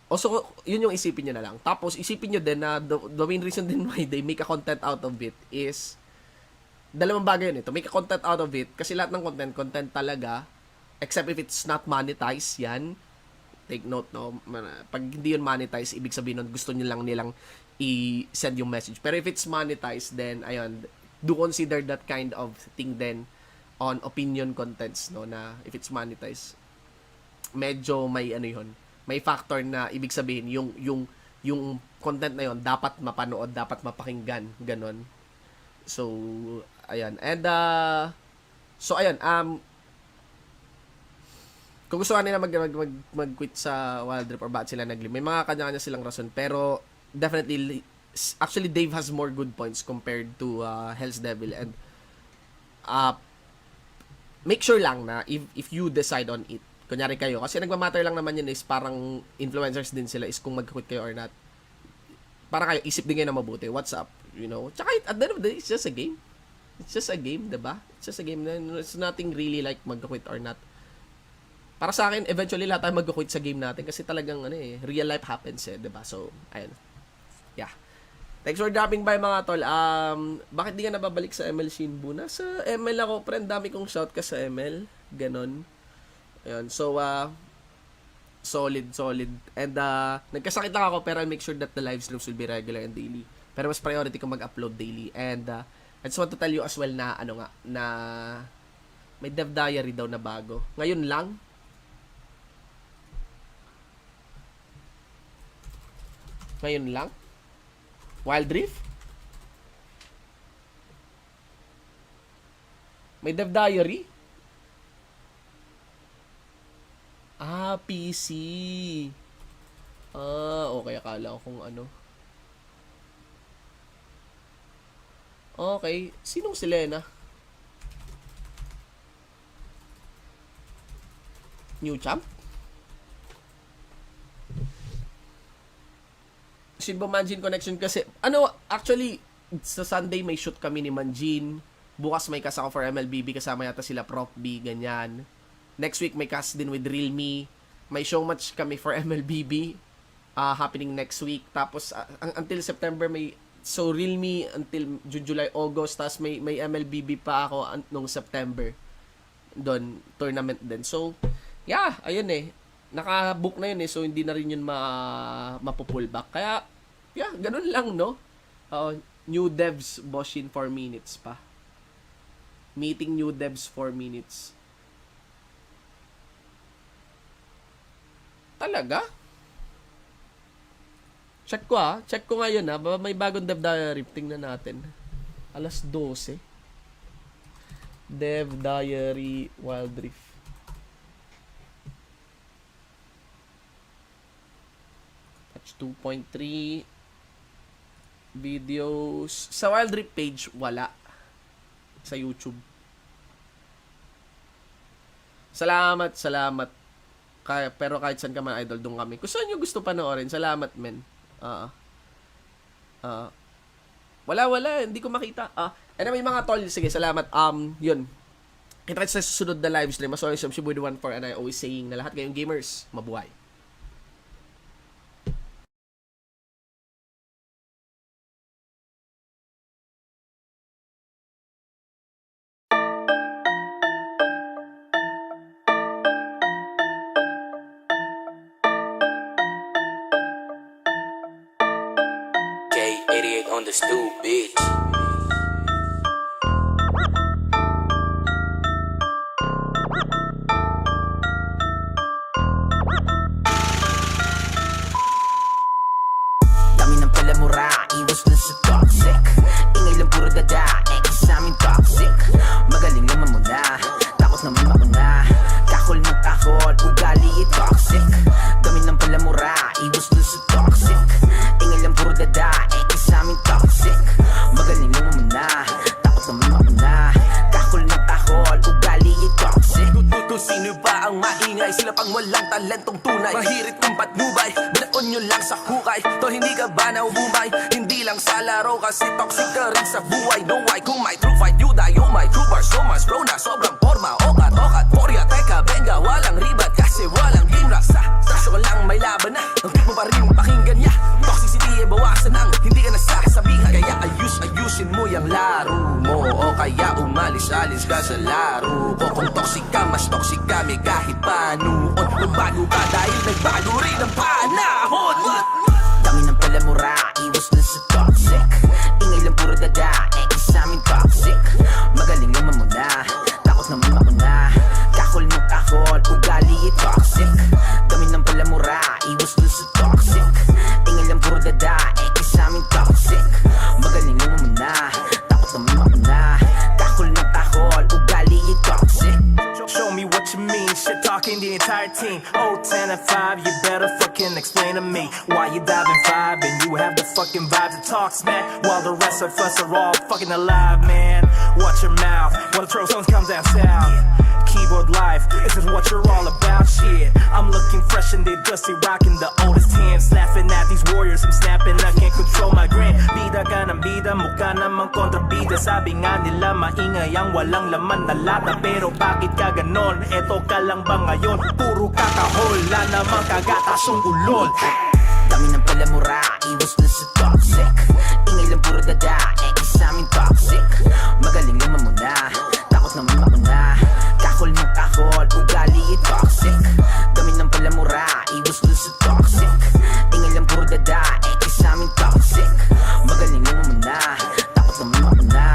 also, yun yung isipin nyo na lang. Tapos, isipin nyo din na the main reason din why they make a content out of it is dalawang bagay yun. To make a content out of it, kasi lahat ng content talaga, except if it's not monetized, yan. Take note, no? Pag hindi yun monetized, ibig sabihin nun, gusto nyo lang nilang i-send yung message. Pero if it's monetized, then, ayun, do consider that kind of thing then on opinion contents, no, na if it's monetized, medyo may ano yun, may factor na ibig sabihin yung content na yon dapat mapanood, dapat mapakinggan, ganon. So ayan, and so ayan, kung gusto nila mag-quit sa Wild Rift or bakit sila nag-leave, may mga kanya-kanya silang rason, pero definitely actually Dave has more good points compared to Hell's Devil, and make sure lang na if you decide on it, kunyari kayo, kasi nagmamatter lang naman yun is parang influencers din sila, is kung mag-quit kayo or not, para kayo isip din kayo na mabuti, what's up, you know. Tsaka at the end of the day, it's just a game. It's just a game, diba? It's just a game. It's nothing really like mag-quit or not. Para sa akin, eventually lahat tayo mag-quit sa game natin kasi talagang real life happens diba? So, ayun. Yeah. Thanks for dropping by mga tol. Bakit di ka nababalik sa ML Shinbu? Nasa ML ako, friend. Dami kong shout ka sa ML. Ganon. Ayun. So, solid. And, nagkasakit lang ako pero I'll make sure that the live streams will be regular and daily. Pero mas priority ko mag-upload daily. And, I just want to tell you as well na, na may dev diary daw na bago. Ngayon lang. Wild Rift? May dev diary? PC. Okay. Akala ko kung ano. Okay. Sinong si Lena? New champ? Shinbo Manjin connection kasi actually sa Sunday may shoot kami ni Manjin, bukas may cast ako for MLBB kasama yata sila Prof B, ganyan. Next week may cast din with Realme, may show match kami for MLBB happening next week, tapos until September may Realme until July, August, tapos may MLBB pa ako nung September doon, tournament din. So yeah, ayun naka-book na yun so hindi na rin yun mapupullback. Kaya, yeah, ganun lang, no? New devs, Boshin 4 minutes pa. Meeting new devs 4 minutes. Talaga? Check ko ngayon may bagong dev diary. Tingnan natin. 12:00. Dev diary Wild Rift. Patch 2.3 videos. Sa Wild Rift page, wala. Sa YouTube. Salamat. Pero kahit saan ka man, idol, doon kami. Kung saan nyo gusto panoorin, salamat, men. Wala. Hindi ko makita. Anyway, mga tol, sige, salamat. Yun. Kita sa susunod na live stream. As always, I'm Shibuy14 and I always saying na lahat kayong gamers, mabuhay.
K88 on the stool, bitch.
Dami ng palamura, iwas na sa toxic. Ingay lang puro dada, sa amin toxic. Magaling naman muna, takot naman mauna. Kakol ng kakol, ugali toxic. Dami ng palamura, iwas na sa toxic. Ingay lang puro dada, sa amin toxic. Magaling naman muna, takot naman mauna. Kakol ng kakol, ugali toxic. Kung sino ba ang maingay, sila pang walang talentong tunay. Mahirit kong patnubay, binaon nyo lang sa hukay. Tol, hindi ka ba naubumay? Hindi lang sa laro kasi toxic ka rin sa buhay. No why, kung may true fight, you die. Oh my true bars, so much bro na sobrang forma. Okat, porya, teka, benga, walang ribat kasi walang game rock. Sa stasyo ka lang may laban na, ang trip mo pa rin pakinggan niya. Toxicity bawasan ang hindi ka nasasabihan. Kaya ayusin mo yung laro mo, o kaya umalis-alis ka sa laro ko. Kung toxic ka, mas toxic kami kahit paano. Magbago ka dahil nagbago rin ang panahon. Dami ng palamura, iwas na sa toxic. Ingay lang puro dada, sa amin toxic. iwas dun sa toxic. Ingay lang puro dada, kasamaing toxic. Magaling mo muna, takot na may mauna. Kakol na kakol, ugali yung toxic.
Show me what you mean, shit talking the entire team. Oh, 10 and 5, you better fucking explain to me why you diving 5 and you have the fucking vibe to talk smack while the rest of us are all fucking alive, man. Watch your mouth while the throw stones comes down south. Keyboard life, this is what you're all about, shit. I'm looking fresh and they dusty, rocking the oldest hands. Laughing at these warriors, I'm snapping, I can't control my grin. Bida ka ng bida, mukha namang kontrabida. Sabi nga nila, maingay ang walang laman na lata. Pero bakit ka ganon? Eto ka lang ba ngayon? Puro kakahol, la namang kagatasong ulol.
Dami ng palamura, iwas dun sa toxic. Ingay lang puro dada, kasamaing toxic. Magaling lang mamuna, takot na may mauna. Kakol ng kakol, ugali yung toxic. Dami ng palamura, iwas dun sa toxic. Ingay lang puro dada, kasamaing toxic. Magaling lang mamuna, takot na may mauna.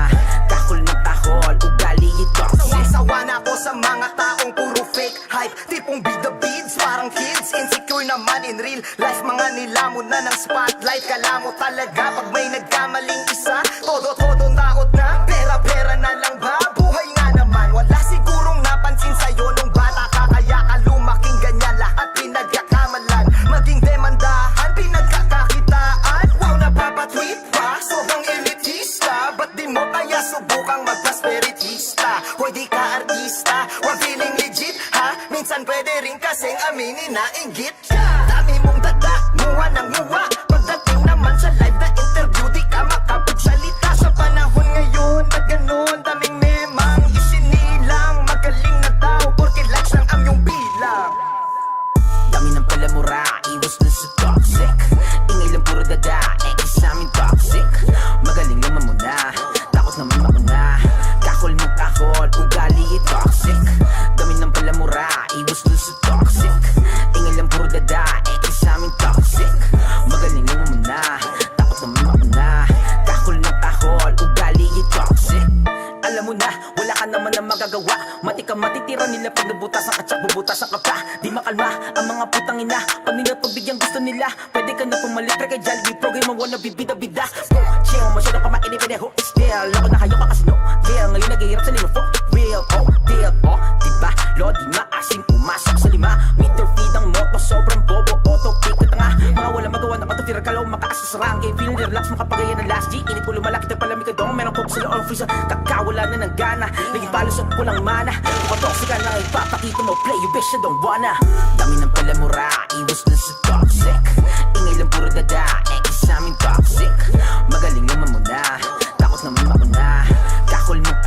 Kakol ng kakol, ugali yung toxic.
Sawa na ako sa mga taong puro fake hype. Tipong bida beads, parang kids. Insecure naman in real life. Mga nilamo na ng spotlight. Kala mo talaga pag may nagkamaling isa. Todo-todo taot na, pera-pera na lang ba? Buhay nga naman, wala sigurong napansin sa'yo nung bata ka. Kaya ka lumaking ganyan, lahat pinagkakamalan. Maging demandahan, pinagkakakitaan. Wow, napapatweet pa, sobrang elitista. Ba't di mo kaya subukang magpasperitista? Hoy, di ka artista, huwag feeling legit ha. Minsan pwede rin kasing aminin na inggit. Dami mong dada, muha ng muha. Pagdating naman sa live na interview, di ka makapagsalita. Sa panahon ngayon na ganun, daming memang isinilang. Magaling na daw, porque likes lang ang iyong bilang.
Dami ng palamura, iwas dun sa toxic. Ingay lang puro dada, kasamaing toxic. Magaling lang mamuna, takot na may mauna. Kakol ng kakol, ugali yung toxic. Dami ng palamura, iwas dun sa toxic. Ingay lang puro dada, kasamaing toxic. Magaling lang mamuna, takot na may mauna. Kakol ng kakol, ugali yung toxic. Alam mo na, wala ka naman na magagawa. Mati ka matitira nila pag nabutasan ka tsak bubutasan ka pa. Di makalma ang mga putang ina. Pag nila pagbigyan gusto nila, pwede ka na pumalit. Pre kay Jollibee program mo wanna bibida-bida. Go, chill, masyado ka mainipin eh, hook still. Ako na kayo ka kasi no deal. Ngayon nag-ihirap sa lino, fuck real, oh deal, oh diba? Lo, di maasim, pumasok sa lima. Meter feed ang moto, sobrang bobo, auto kick na tanga. Mga wala magawa na patutira ka lang, makaasa sa ranking. Feeling relax, makapagaya ng last G. Init ko lumalaki, palamig ka doon. Meron coke sa loob, freezer, kakawala na ng gana. Lagi palos at kulang mana. Kung toxic ka lang, ipapakita mo, play you bitch, I don't wanna. Dami ng palamura, iwas dun sa toxic. Ingay lang puro dada, kasamaing toxic. Magaling lang mamuna, takot na may mauna. Kakol ng